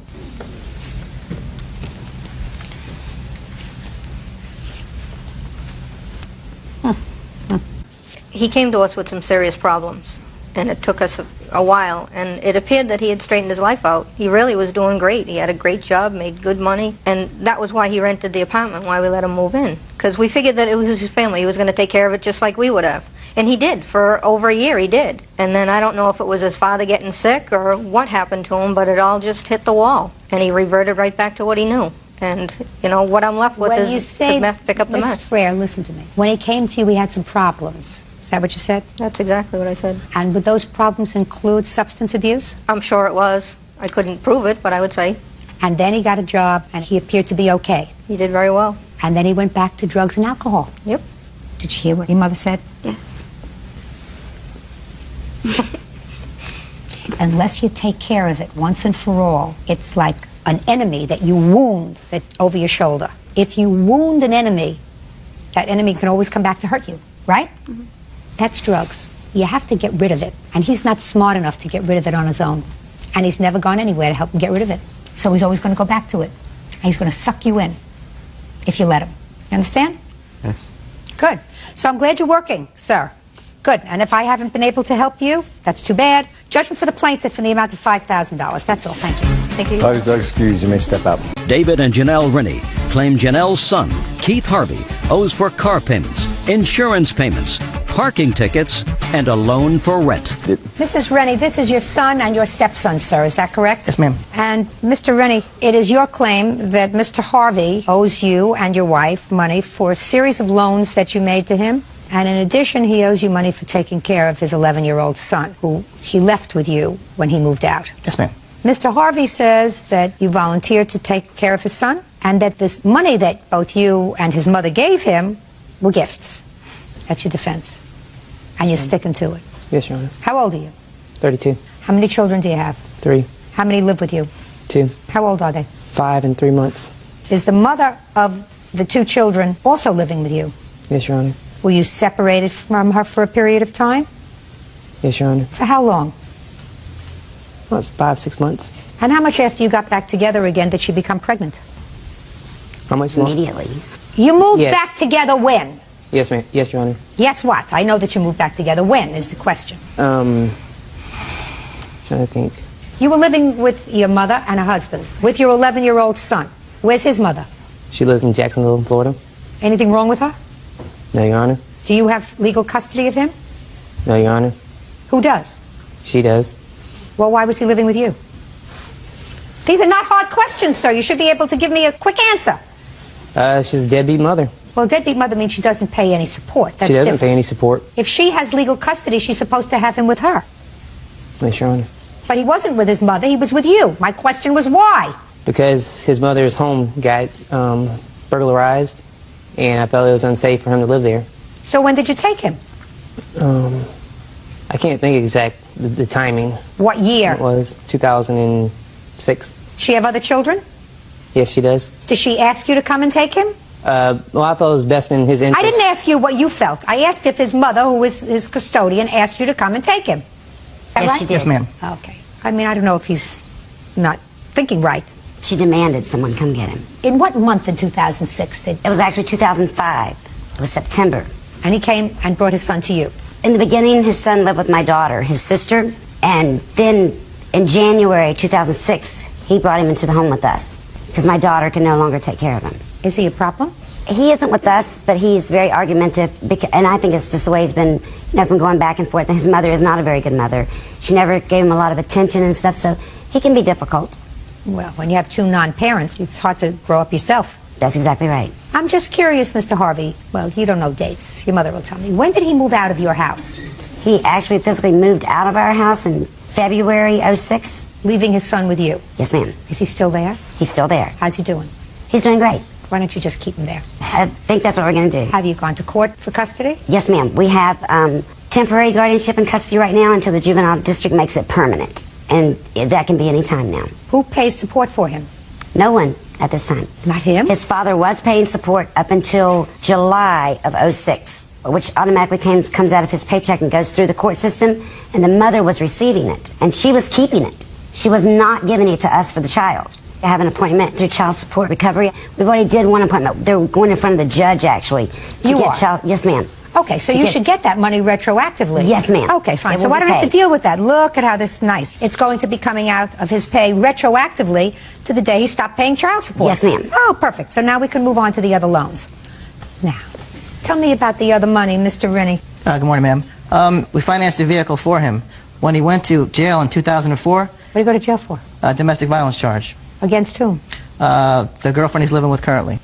M: He came to us with some serious problems, and it took us a while, and it appeared that he had straightened his life out. He really was doing great. He had a great job, made good money, and that was why he rented the apartment, why we let him move in, because we figured that it was his family. He was going to take care of it just like we would have. And he did. For over a year, he did. And then I don't know if it was his father getting sick or what happened to him, but it all just hit the wall, and he reverted right back to what he knew. And, you know, what I'm left with
B: When
M: is
B: you say,
M: to pick up the
B: Mrs.
M: mess.
B: Frere, listen to me. When he came to you, he had some problems. Is that what you said?
M: That's exactly what I said.
B: And would those problems include substance abuse?
M: I'm sure it was. I couldn't prove it, but I would say.
B: And then he got a job, and he appeared to be okay.
M: He did very well.
B: And then he went back to drugs and alcohol.
M: Yep.
B: Did you hear what your mother said?
K: Yes.
B: Unless you take care of it once and for all, it's like an enemy that you wound that over your shoulder. If you wound an enemy, that enemy can always come back to hurt you, right? Mm-hmm. That's drugs. You have to get rid of it. And he's not smart enough to get rid of it on his own. And he's never gone anywhere to help him get rid of it. So he's always going to go back to it. And he's going to suck you in if you let him. You understand?
E: Yes.
B: Good. So I'm glad you're working, sir. Good. And if I haven't been able to help you, that's too bad. Judgment for the plaintiff in the amount of $5,000. That's all. Thank you. Thank you.
P: Parties are excused. You may step out.
A: David and Janelle Rennie claim Janelle's son, Keith Harvey, owes for car payments, insurance payments, parking tickets, and a loan for rent.
B: Mrs. Rennie, this is your son and your stepson, sir. Is that correct?
H: Yes, ma'am.
B: And Mr. Rennie, it is your claim that Mr. Harvey owes you and your wife money for a series of loans that you made to him. And in addition, he owes you money for taking care of his 11-year-old son, who he left with you when he moved out.
H: Yes, ma'am.
B: Mr. Harvey says that you volunteered to take care of his son, and that this money that both you and his mother gave him were gifts. That's your defense. And you're sticking to it.
Q: Yes, Your Honor.
B: How old are you?
Q: 32.
B: How many children do you have?
Q: 3.
B: How many live with you?
Q: 2.
B: How old are they?
Q: 5 and 3 months.
B: Is the mother of the 2 children also living with you?
Q: Yes, Your Honor.
B: Were you separated from her for a period of time?
Q: Yes, Your Honor.
B: For how long?
Q: Well, it's 5-6 months.
B: And how much after you got back together again did she become pregnant?
Q: How much longer?
G: Immediately.
B: You moved
Q: Yes.
B: back together when?
Q: Yes, ma'am. Yes, Your Honor.
B: Yes, what? I know that you moved back together. When is the question?
Q: Trying to think.
B: You were living with your mother and a husband, with your 11-year-old son. Where's his mother?
Q: She lives in Jacksonville, Florida.
B: Anything wrong with her?
Q: No, Your Honor.
B: Do you have legal custody of him?
Q: No, Your Honor.
B: Who does?
Q: She does.
B: Well, why was he living with you? These are not hard questions, sir. You should be able to give me a quick answer.
Q: She's a deadbeat mother.
B: Well, deadbeat mother means she doesn't pay any support. That's
Q: She doesn't
B: different.
Q: pay any support.
B: If she has legal custody, she's supposed to have him with her.
Q: Yes, Your Honor.
B: But he wasn't with his mother, he was with you. My question was why?
Q: Because his mother's home got burglarized, and I felt it was unsafe for him to live there.
B: So when did you take him?
Q: I can't think exact the timing.
B: What year?
Q: It was 2006.
B: She have other children?
Q: Yes, she does.
B: Did she ask you to come and take him?
Q: Well, I thought it was best in his interest.
B: I didn't ask you what you felt. I asked if his mother, who was his custodian, asked you to come and take him.
G: Yes, she did.
H: Yes, ma'am.
B: Okay. I mean, I don't know if he's not thinking right.
G: She demanded someone come get him.
B: In what month in 2006 did...
G: It was actually 2005. It was September.
B: And he came and brought his son to you?
G: In the beginning, his son lived with my daughter, his sister, and then in January 2006, he brought him into the home with us because my daughter can no longer take care of him.
B: Is he a problem?
G: He isn't with us, but he's very argumentative, and I think it's just the way he's been, from going back and forth. And his mother is not a very good mother. She never gave him a lot of attention and stuff, so he can be difficult.
B: Well, when you have 2 non-parents, it's hard to grow up yourself.
G: That's exactly right.
B: I'm just curious, Mr. Harvey. Well, you don't know dates. Your mother will tell me. When did he move out of your house?
G: He actually physically moved out of our house in February '06.
B: Leaving his son with you?
G: Yes, ma'am.
B: Is he still there?
G: He's still there.
B: How's he doing?
G: He's doing great.
B: Why don't you just keep him there?
G: I think that's what we're going to do.
B: Have you gone to court for custody?
G: Yes, ma'am. We have temporary guardianship and custody right now until the juvenile district makes it permanent. And that can be any time now.
B: Who pays support for him?
G: No one at this time.
B: Not him?
G: His father was paying support up until July of '06, which automatically comes out of his paycheck and goes through the court system, and the mother was receiving it, and she was keeping it. She was not giving it to us for the child. To have an appointment through child support recovery. We've already did one appointment. They're going in front of the judge, actually.
B: You are?
G: Yes, ma'am.
B: Okay, so you should get that money retroactively.
G: Yes, ma'am.
B: Okay, fine.
G: It
B: So
G: will
B: I don't
G: be
B: have to
G: paid.
B: deal with that. Look at how this is nice. It's going to be coming out of his pay retroactively to the day he stopped paying child support.
G: Yes, ma'am.
B: Oh, perfect. So now we can move on to the other loans. Now, tell me about the other money, Mr. Rennie.
H: Good morning, ma'am. We financed a vehicle for him. When he went to jail in 2004,
B: What did he go to jail for?
H: domestic violence charge.
B: Against whom?
H: The girlfriend he's living with currently.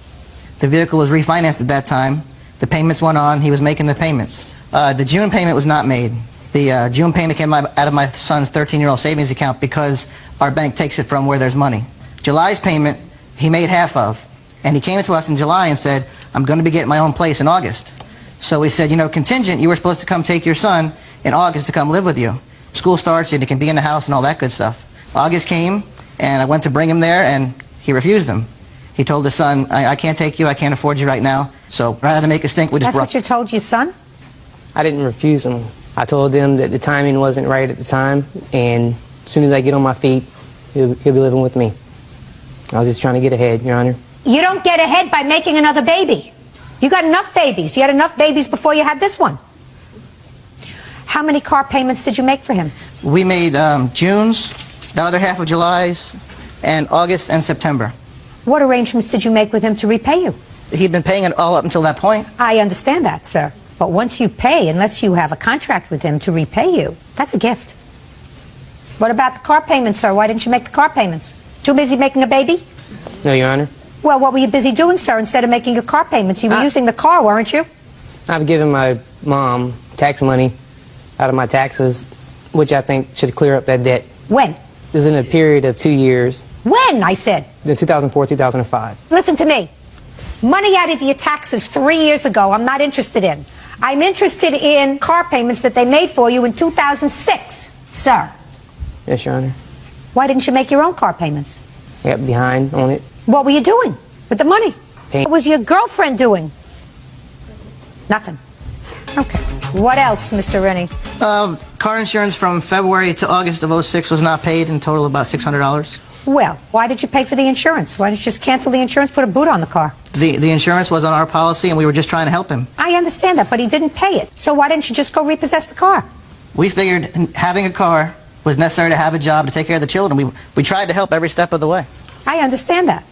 H: The vehicle was refinanced at that time. The payments went on. He was making the payments. The June payment was not made. The June payment came out of my son's 13-year-old savings account because our bank takes it from where there's money. July's payment, he made half of. And he came to us in July and said, I'm going to be getting my own place in August. So we said, contingent, you were supposed to come take your son in August to come live with you. School starts and he can be in the house and all that good stuff. August came, and I went to bring him there, and he refused him. He told his son, I can't take you, I can't afford you right now, so rather than make a stink, we just
B: That's what you told your son?
Q: I didn't refuse him. I told them that the timing wasn't right at the time, and as soon as I get on my feet, he'll be living with me. I was just trying to get ahead, Your Honor.
B: You don't get ahead by making another baby. You got enough babies. You had enough babies before you had this one. How many car payments did you make for him?
H: We made June's, the other half of July's, and August and September.
B: What arrangements did you make with him to repay you?
H: He'd been paying it all up until that point.
B: I understand that, sir. But once you pay, unless you have a contract with him to repay you, that's a gift. What about the car payments, sir? Why didn't you make the car payments? Too busy making a baby?
Q: No, Your Honor.
B: Well, what were you busy doing, sir, instead of making your car payments? You were using the car, weren't you?
Q: I've given my mom tax money out of my taxes, which I think should clear up that debt.
B: When?
Q: It was in a period of 2 years.
B: When, I said?
Q: In 2004, 2005.
B: Listen to me. Money out of your taxes 3 years ago, I'm not interested in. I'm interested in car payments that they made for you in 2006, sir.
Q: Yes, Your Honor.
B: Why didn't you make your own car payments?
Q: Yep, behind on it.
B: What were you doing with the money?
Q: Paying.
B: What was your girlfriend doing? Nothing. Okay. What else, Mr. Rennie?
R: Car insurance from February to August of '06 was not paid, in total about $600.
B: Well, why did you pay for the insurance? Why didn't you just cancel the insurance, put a boot on the car?
R: The insurance was on our policy, and we were just trying to help him.
B: I understand that, but he didn't pay it. So why didn't you just go repossess the car?
R: We figured having a car was necessary to have a job to take care of the children. We tried to help every step of the way.
B: I understand that.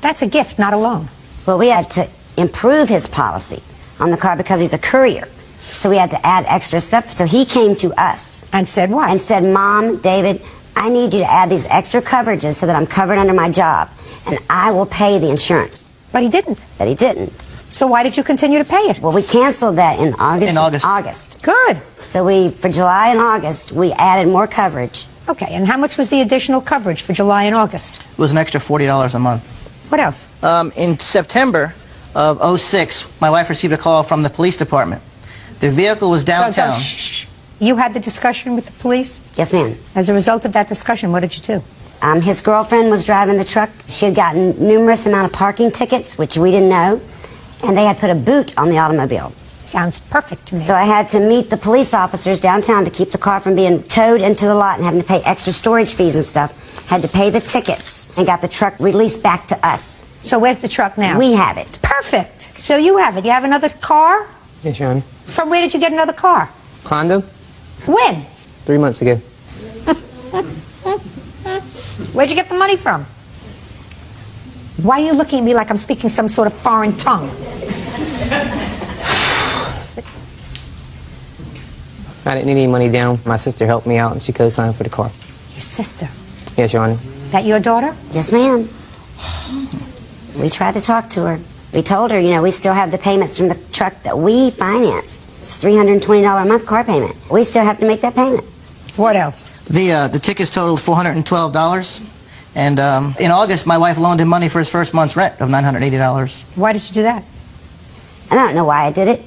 B: That's a gift, not a loan.
S: Well, we had to improve his policy on the car because he's a courier. So we had to add extra stuff. So he came to us.
B: And said what?
S: And said, Mom, David, I need you to add these extra coverages so that I'm covered under my job. And I will pay the insurance.
B: But he didn't.
S: But he didn't.
B: So why did you continue to pay it?
S: Well, we canceled that in August.
R: In August.
B: Good.
S: So for July and August, we added more coverage.
B: Okay, and how much was the additional coverage for July and August?
R: It was an extra $40 a month.
B: What else?
R: In September of '06, my wife received a call from the police department. The vehicle was downtown.
B: Shh. You had the discussion with the police?
S: Yes, ma'am.
B: As a result of that discussion, what did you do?
S: His girlfriend was driving the truck. She had gotten numerous amount of parking tickets, which we didn't know, and they had put a boot on the automobile.
B: Sounds perfect to me.
S: So I had to meet the police officers downtown to keep the car from being towed into the lot and having to pay extra storage fees and stuff. Had to pay the tickets and got the truck released back to us.
B: So where's the truck now?
S: We have it.
B: Perfect. So you have it. You have another car?
Q: Yes, Your Honor.
B: From where did you get another car?
Q: Condo?
B: When?
Q: 3 months ago.
B: Where'd you get the money from? Why are you looking at me like I'm speaking some sort of foreign tongue?
Q: I didn't need any money down. My sister helped me out and she co-signed for the car.
B: Your sister?
Q: Yes, Your Honor.
B: That your daughter?
S: Yes, ma'am. We tried to talk to her. We told her, we still have the payments from the truck that we financed. It's $320 a month car payment. We still have to make that payment.
B: What else?
R: The tickets totaled $412. And in August, my wife loaned him money for his first month's rent of $980.
B: Why did you do that?
S: I don't know why I did it.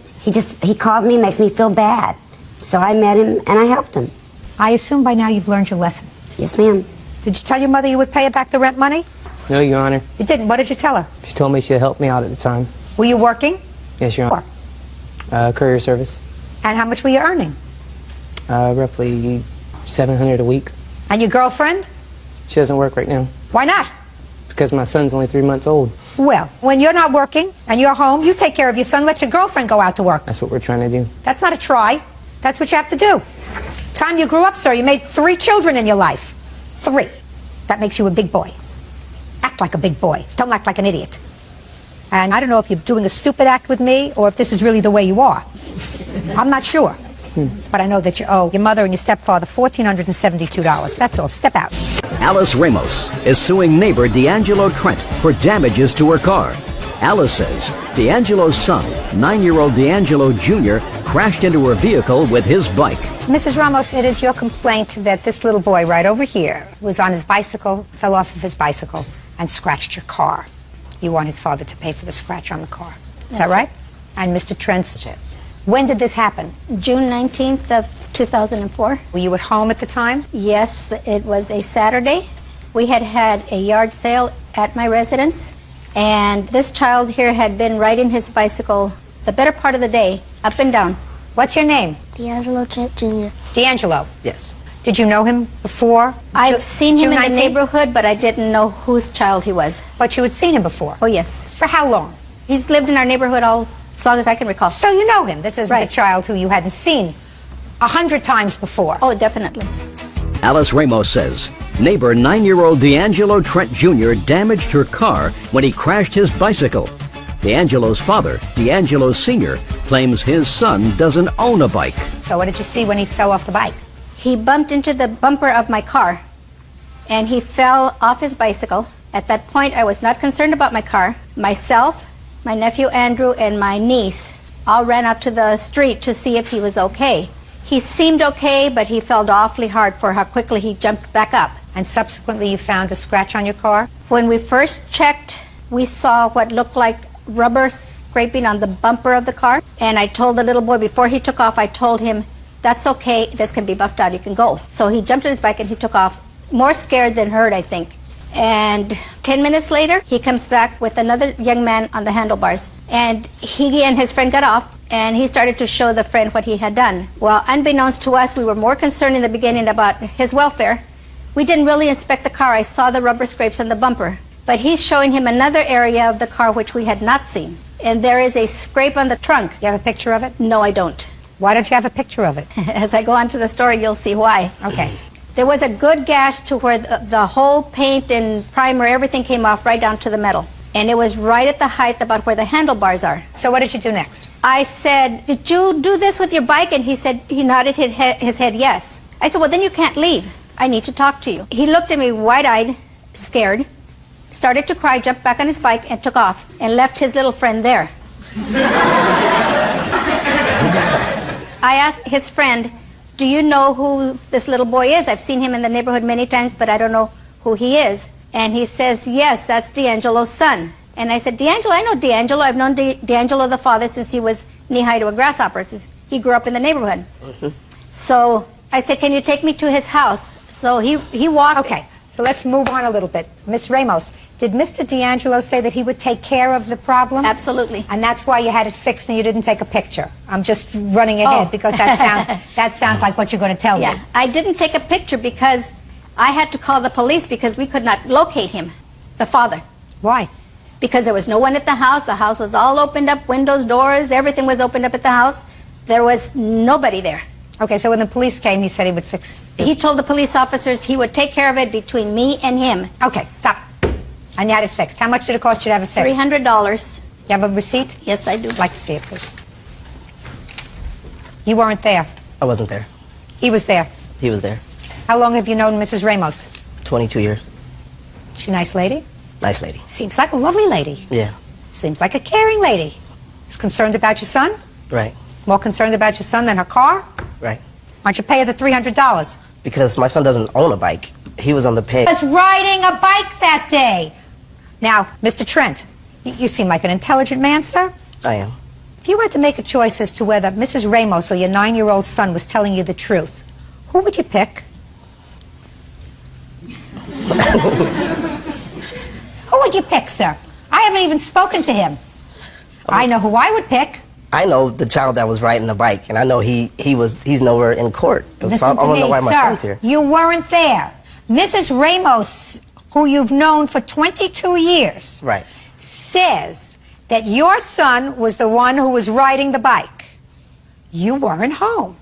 S: He calls me, makes me feel bad. So I met him and I helped him.
B: I assume by now you've learned your lesson.
S: Yes, ma'am.
B: Did you tell your mother you would pay her back the rent money?
Q: No, Your Honor.
B: You didn't. What did you tell her?
Q: She told me she'd help me out at the time.
B: Were you working?
Q: Yes, Your Honor. Courier service.
B: And how much were you earning?
Q: Roughly $700 a week.
B: And your girlfriend?
Q: She doesn't work right now.
B: Why not?
Q: Because my son's only 3 months old.
B: Well, when you're not working and you're home, you take care of your son, let your girlfriend go out to work.
Q: That's what we're trying to do.
B: That's not a try. That's what you have to do. Time you grew up, sir, you made 3 children in your life. 3. That makes you a big boy. Act like a big boy. Don't act like an idiot. And I don't know if you're doing a stupid act with me or if this is really the way you are. I'm not sure. But I know that you owe your mother and your stepfather $1,472. That's all. Step out.
A: Alice Ramos is suing neighbor D'Angelo Trent for damages to her car. Alice says D'Angelo's son, 9-year-old D'Angelo Jr., crashed into her vehicle with his bike.
B: Mrs. Ramos, it is your complaint that this little boy right over here was on his bicycle, fell off of his bicycle, and scratched your car. You want his father to pay for the scratch on the car. Is that right? And Mr. Trent's... When did this happen?
T: June 19th of 2004.
B: Were you at home at the time?
T: Yes, it was a Saturday. We had had a yard sale at my residence, and this child here had been riding his bicycle the better part of the day, up and down.
B: What's your name?
I: D'Angelo Trent Jr.
B: D'Angelo.
R: Yes.
B: Did you know him before?
T: I've seen him
B: June
T: in the
B: 19th?
T: neighborhood, but I didn't know whose child he was.
B: But you had seen him before?
T: Oh, yes.
B: For how long?
T: He's lived in our neighborhood as long as I can recall.
B: So you know him. This is the child who you hadn't seen 100 times before.
T: Oh, definitely.
A: Alice Ramos says neighbor 9-year-old D'Angelo Trent Jr. damaged her car when he crashed his bicycle. D'Angelo's father, D'Angelo Sr., claims his son doesn't own a bike.
B: So what did you see when he fell off the bike?
T: He bumped into the bumper of my car, and he fell off his bicycle. At that point, I was not concerned about my car. Myself, my nephew Andrew, and my niece all ran out to the street to see if he was okay. He seemed okay, but he felt awfully hard for how quickly he jumped back up.
B: And subsequently you found a scratch on your car?
T: When we first checked, we saw what looked like rubber scraping on the bumper of the car. And I told the little boy, before he took off, I told him, that's okay, this can be buffed out, you can go. So he jumped on his bike and he took off, more scared than hurt, I think. And 10 minutes later, he comes back with another young man on the handlebars. And he and his friend got off, and he started to show the friend what he had done. Well, unbeknownst to us, we were more concerned in the beginning about his welfare. We didn't really inspect the car. I saw the rubber scrapes on the bumper. But he's showing him another area of the car which we had not seen. And there is a scrape on the trunk.
B: You have a picture of it?
T: No, I don't.
B: Why don't you have a picture of it?
T: As I go on to the story, you'll see why.
B: Okay.
T: There was a good gash to where the whole paint and primer, everything came off right down to the metal. And it was right at the height about where the handlebars are.
B: So what did you do next?
T: I said, did you do this with your bike? And he said, he nodded his head yes. I said, well, then you can't leave. I need to talk to you. He looked at me wide-eyed, scared, started to cry, jumped back on his bike, and took off, and left his little friend there. I asked his friend, do you know who this little boy is? I've seen him in the neighborhood many times, but I don't know who he is. And he says, yes, that's D'Angelo's son. And I said, D'Angelo, I know D'Angelo. I've known D'Angelo, the father, since he was knee-high to a grasshopper, since he grew up in the neighborhood. So I said, can you take me to his house? So he walked.
B: Okay, so let's move on a little bit. Miss Ramos, did Mr. D'Angelo say that he would take care of the problem?
T: Absolutely.
B: And that's why you had it fixed and you didn't take a picture. I'm just running ahead because that sounds like what you're going to tell me.
T: I didn't take a picture because I had to call the police because we could not locate him, the father.
B: Why?
T: Because there was no one at the house. The house was all opened up, windows, doors, everything was opened up at the house. There was nobody there.
B: Okay, so when the police came, he said he would fix...
T: He told the police officers he would take care of it between me and him.
B: Okay, stop. And you had it fixed. How much did it cost you to have it fixed?
T: $300.
B: You have a receipt?
T: Yes, I do.
B: I'd like to see it, please. You weren't there.
U: I wasn't there.
B: He was there.
U: He was there.
B: How long have you known Mrs. Ramos?
U: 22 years.
B: She a nice lady?
U: Nice lady.
B: Seems like a lovely lady.
U: Yeah.
B: Seems like a caring lady. She's concerned about your son?
U: Right.
B: More concerned about your son than her car?
U: Right.
B: Why don't you pay her the $300?
U: Because my son doesn't own a bike. He was on the peg.
B: He was riding a bike that day. Now, Mr. Trent, you seem like an intelligent man, sir.
U: I am.
B: If you had to make a choice as to whether Mrs. Ramos or your 9-year-old son was telling you the truth, who would you pick? Who would you pick, sir? I haven't even spoken to him. I know who I would pick.
U: I know the child that was riding the bike, and I know he's nowhere in court.
B: Listen
U: so I
B: to
U: don't
B: me,
U: know why my
B: sir.
U: son's here.
B: You weren't there. Mrs. Ramos, who you've known for 22 years,
U: Right.
B: says that your son was the one who was riding the bike. You weren't home.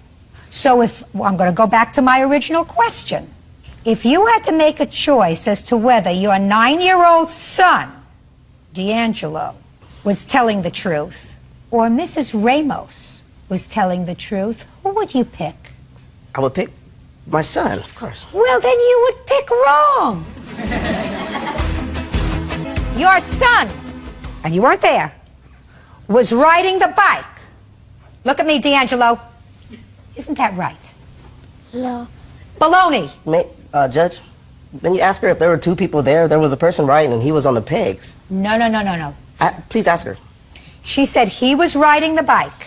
B: So I'm going to go back to my original question. If you had to make a choice as to whether your 9-year-old son, D'Angelo, was telling the truth, or Mrs. Ramos was telling the truth, who would you pick?
U: I would pick my son, of course.
B: Well, then you would pick wrong. Your son, and you weren't there, was riding the bike. Look at me, D'Angelo. Isn't that right?
U: No.
B: Baloney.
U: Judge, when you ask her if there were two people there was a person riding and he was on the pegs.
B: No.
U: Please ask her.
B: She said he was riding the bike.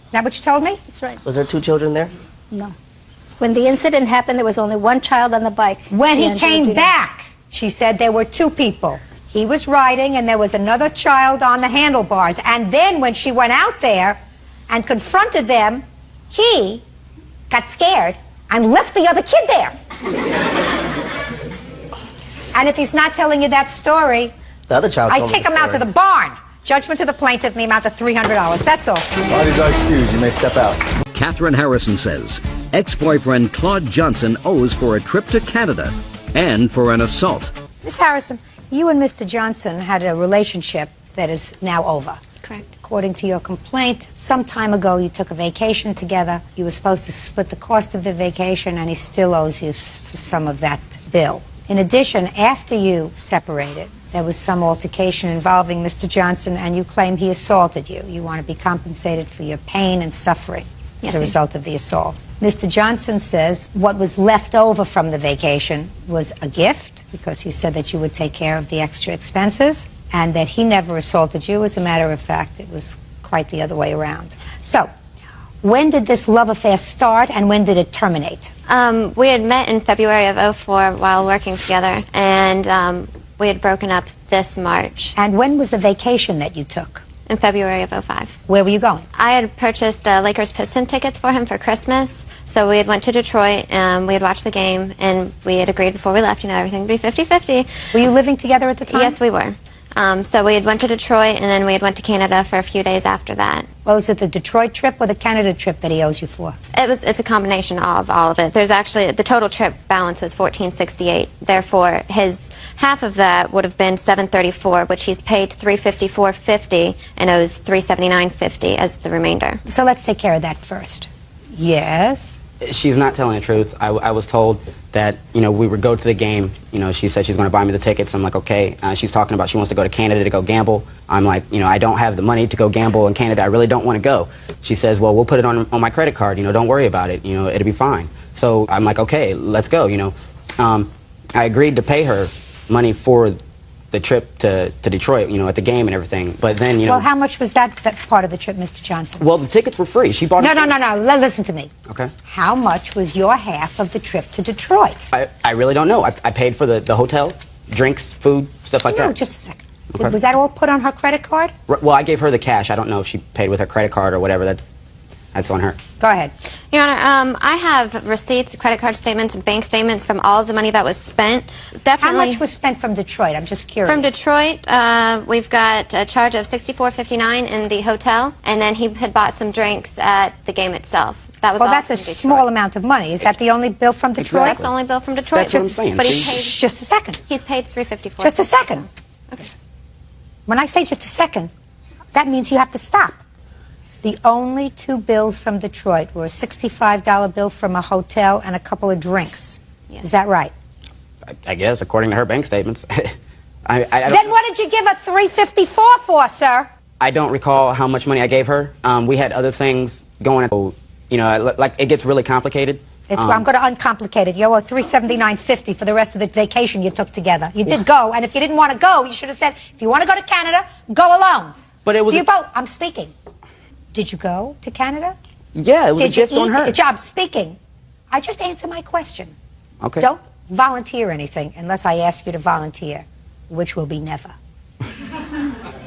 B: Is that what you told me?
T: That's right.
U: Was there 2 children there?
T: No. When the incident happened, there was only one child on the bike.
B: When he
T: D'Angelo
B: came
T: Jr.
B: back, she said there were 2 people. He was riding and there was another child on the handlebars. And then when she went out there and confronted them, he got scared and left the other kid there. And if he's not telling you that story,
U: The other child
B: I
U: told me
B: take him out to
U: story.
B: the barn. Judgment to the plaintiff in the amount of $300. That's all.
P: Parties are excused. You may step out.
A: Catherine Harrison says ex-boyfriend Claude Johnson owes for a trip to Canada and for an assault.
B: Miss Harrison, you and Mr. Johnson had a relationship that is now over.
K: Correct.
B: According to your complaint, some time ago you took a vacation together. You were supposed to split the cost of the vacation, and he still owes you for some of that bill. In addition, after you separated, there was some altercation involving Mr. Johnson, and you claim he assaulted you. You want to be compensated for your pain and suffering as a result of the assault. Mr. Johnson says what was left over from the vacation was a gift, because you said that you would take care of the extra expenses, and that he never assaulted you. As a matter of fact, it was quite the other way around. So, When did this love affair start and when did it terminate?
C: We had met in February of '04 while working together, and we had broken up this March.
B: And when was the vacation that you took?
C: In February of '05.
B: Where were you going?
C: I had purchased Lakers Piston tickets for him for Christmas, so we had went to Detroit, we had watched the game, and we had agreed before we left, everything would be 50-50.
B: Were you living together at the time?
C: Yes, we were. So we had went to Detroit, and then we had went to Canada for a few days after that.
B: Well, is it the Detroit trip or the Canada trip that he owes you for?
C: It's a combination of all of it. There's actually, the total trip balance was $1468. Therefore, his half of that would have been $734, which he's paid $354.50 and owes $379.50 as the remainder.
B: So let's take care of that first. Yes?
V: She's not telling the truth. I was told that, we would go to the game. She said she's going to buy me the tickets. I'm like, okay. She's talking about she wants to go to Canada to go gamble. I'm like, I don't have the money to go gamble in Canada. I really don't want to go. She says, well, we'll put it on my credit card. Don't worry about it. It'll be fine. So I'm like, okay, let's go. I agreed to pay her money for the trip to Detroit, at the game and everything. But then,
B: Well, how much was that part of the trip, Mr. Johnson?
V: Well, the tickets were free. She bought
B: No. Listen to me.
V: Okay.
B: How much was your half of the trip to Detroit?
V: I really don't know. I paid for the hotel, drinks, food, stuff like that.
B: No, just a second.
V: Okay.
B: Was that all put on her credit card?
V: Well, I gave her the cash. I don't know if she paid with her credit card or whatever. That's on her.
B: Go ahead.
C: Your Honor, I have receipts, credit card statements, and bank statements from all of the money that was spent. Definitely.
B: How much was spent from Detroit? I'm just curious.
C: From Detroit, we've got a charge of $64.59 in the hotel, and then he had bought some drinks at the game itself. That was
B: well,
C: all
B: that's a
C: from Detroit.
B: small amount of money. Is that the only bill from Detroit?
C: That's the only bill from Detroit.
V: That's what I'm saying.
C: But he's paid.
B: Just a second.
C: He's paid $354.
B: Just a second. Okay. When I say just a second, that means you have to stop. The only two bills from Detroit were a $65 bill from a hotel and a couple of drinks. Yes. Is that right?
V: I guess, according to her bank statements.
B: Then what did you give her $354 for, sir?
V: I don't recall how much money I gave her. We had other things going on. Like it gets really complicated.
B: I'm going to uncomplicate it. You owe $379.50 for the rest of the vacation you took together. You did go, and if you didn't want to go, you should have said, if you want to go to Canada, go alone.
V: But it was.
B: I'm speaking. Did you go to Canada?
V: Yeah, it was a gift on her.
B: I'm speaking. I just answer my question.
V: Okay.
B: Don't volunteer anything unless I ask you to volunteer, which will be never.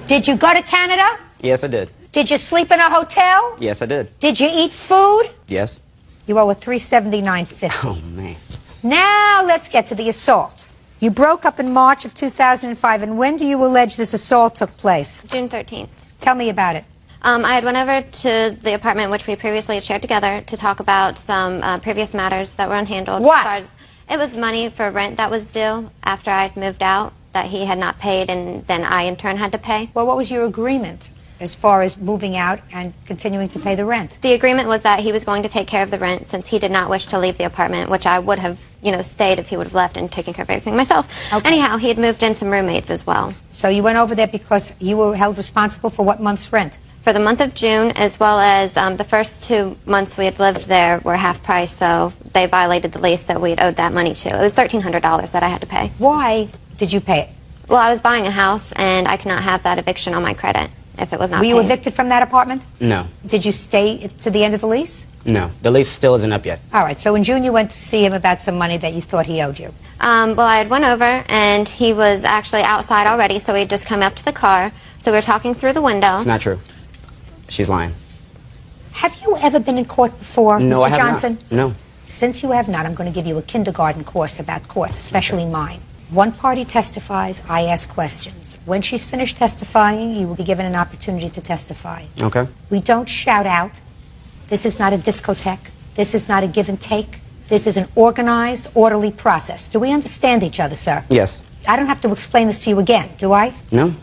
B: Did you go to Canada?
V: Yes, I did.
B: Did you sleep in a hotel?
V: Yes, I did.
B: Did you eat food?
V: Yes.
B: You owe a $379.50.
V: Oh, man.
B: Now let's get to the assault. You broke up in March of 2005, and when do you allege this assault took place?
C: June 13th.
B: Tell me about it.
C: I had went over to the apartment which we previously had shared together to talk about some previous matters that were unhandled.
B: What?
C: It was money for rent that was due after I had moved out that he had not paid, and then I in turn had to pay.
B: Well, what was your agreement as far as moving out and continuing to pay the rent?
C: The agreement was that he was going to take care of the rent since he did not wish to leave the apartment, which I would have, stayed if he would have left and taken care of everything myself. Okay. Anyhow, he had moved in some roommates as well.
B: So you went over there because you were held responsible for what month's rent?
C: For the month of June, as well as the first 2 months we had lived there were half price, so they violated the lease that we had owed that money to. It was $1,300 that I had to pay.
B: Why did you pay it?
C: Well, I was buying a house, and I could not have that eviction on my credit if it was not paid.
B: Were you evicted from that apartment?
V: No.
B: Did you stay to the end of the lease?
V: No. The lease still isn't up yet.
B: All right. So in June you went to see him about some money that you thought he owed you.
C: Well, I had went over, and he was actually outside already, so he had just come up to the car. So we were talking through the window.
V: It's not true. She's lying.
B: Have you ever been in court before,
V: No,
B: Mr.
V: I have
B: Johnson?
V: not. No.
B: Since you have not, I'm going to give you a kindergarten course about court, especially mine. One party testifies, I ask questions. When she's finished testifying, you will be given an opportunity to testify.
V: Okay.
B: We don't shout out. This is not a discotheque. This is not a give and take. This is an organized, orderly process. Do we understand each other, sir?
V: Yes.
B: I don't have to explain this to you again, do I?
V: No.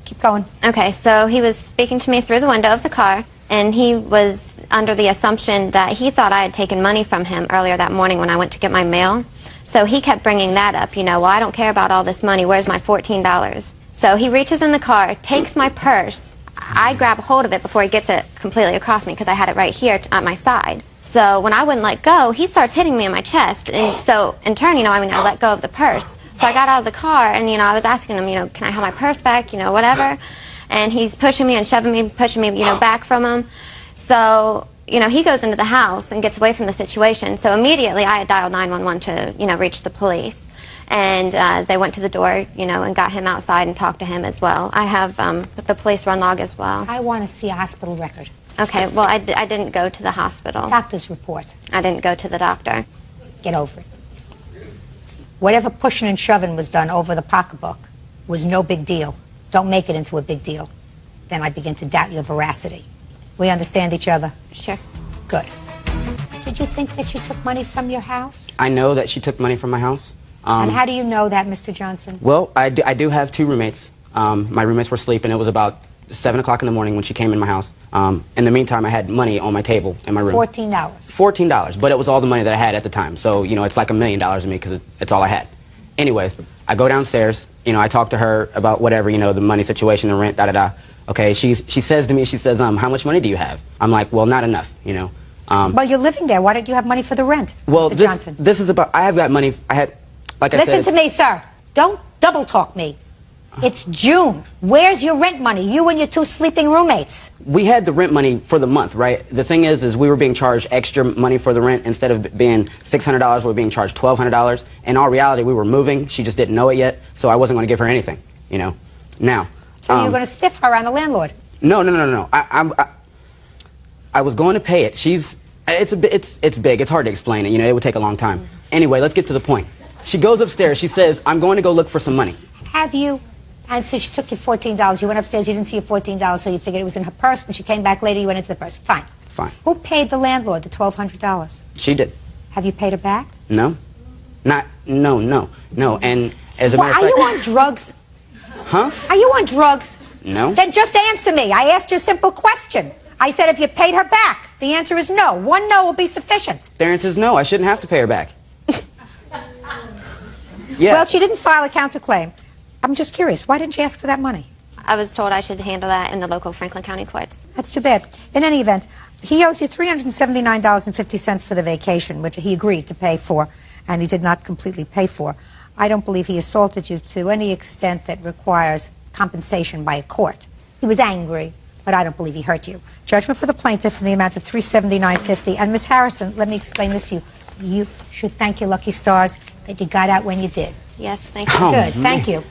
B: Keep going.
C: Okay, so he was speaking to me through the window of the car, and he was under the assumption that he thought I had taken money from him earlier that morning when I went to get my mail. So he kept bringing that up, well, I don't care about all this money. Where's my $14? So he reaches in the car, takes my purse. I grab hold of it before he gets it completely across me because I had it right here at my side. So when I wouldn't let go, he starts hitting me in my chest. And so in turn, I let go of the purse. So I got out of the car, and, I was asking him, can I have my purse back, whatever. And he's pushing me and shoving me, pushing me, back from him. So, you know, he goes into the house and gets away from the situation. So immediately I had dialed 911 to, you know, reach the police. And they went to the door, you know, and got him outside and talked to him as well. I have the police run log as well.
B: I want to see a hospital record.
C: Okay, well, I didn't go to the hospital.
B: Doctor's report.
C: I didn't go to the doctor.
B: Get over it. Whatever pushing and shoving was done over the pocketbook was no big deal. Don't make it into a big deal. Then I begin to doubt your veracity. We understand each other?
C: Sure.
B: Good. Did you think that she took money from your house?
V: I know that she took money from my house.
B: And how do you know that, Mr. Johnson?
V: Well, I do have 2 roommates. My roommates were sleeping. It was about 7 o'clock in the morning when she came in my house. In the meantime, I had money on my table in my room.
B: $14.
V: $14, but it was all the money that I had at the time. So, you know, it's like $1 million to me because it's all I had. Anyways, I go downstairs. You know, I talk to her about whatever, you know, the money situation, the rent, da-da-da. Okay, she says to me, she says, how much money do you have? I'm like, well, not enough, you know.
B: Well, you're living there. Why don't you have money for the rent,
V: well,
B: Mr. Johnson?
V: This is about, I have got money, I had, like I said.
B: Listen to me, sir. Don't double talk me. It's June. Where's your rent money? You and your 2 sleeping roommates.
V: We had the rent money for the month, right? The thing is we were being charged extra money for the rent. Instead of being $600, we were being charged $1,200. In all reality, we were moving. She just didn't know it yet, so I wasn't going to give her anything, you know. Now.
B: So you're going to stiff her on the landlord?
V: No. I was going to pay it. It's big. It's hard to explain it. You know, it would take a long time. Anyway, let's get to the point. She goes upstairs. She says, I'm going to go look for some money.
B: Have you? And so she took your $14. You went upstairs. You didn't see your $14, so you figured it was in her purse. When she came back later, you went into the purse. Fine.
V: Fine.
B: Who paid the landlord the $1,200?
V: She did.
B: Have you paid her back?
V: No. No. And as a matter of fact.
B: Are you on drugs?
V: Huh?
B: Are you on drugs?
V: No.
B: Then just answer me. I asked you a simple question. I said if you paid her back. The answer is no. One no will be sufficient.
V: The answer is no. I shouldn't have to pay her back. Yeah.
B: Well, she didn't file a counterclaim. I'm just curious. Why didn't you ask for that money?
C: I was told I should handle that in the local Franklin County courts.
B: That's too bad. In any event, he owes you $379.50 for the vacation, which he agreed to pay for, and he did not completely pay for. I don't believe he assaulted you to any extent that requires compensation by a court. He was angry, but I don't believe he hurt you. Judgment for the plaintiff in the amount of $379.50. And Ms. Harrison, let me explain this to you. You should thank your lucky stars that you got out when you did.
C: Yes, thank you.
B: Good, thank you.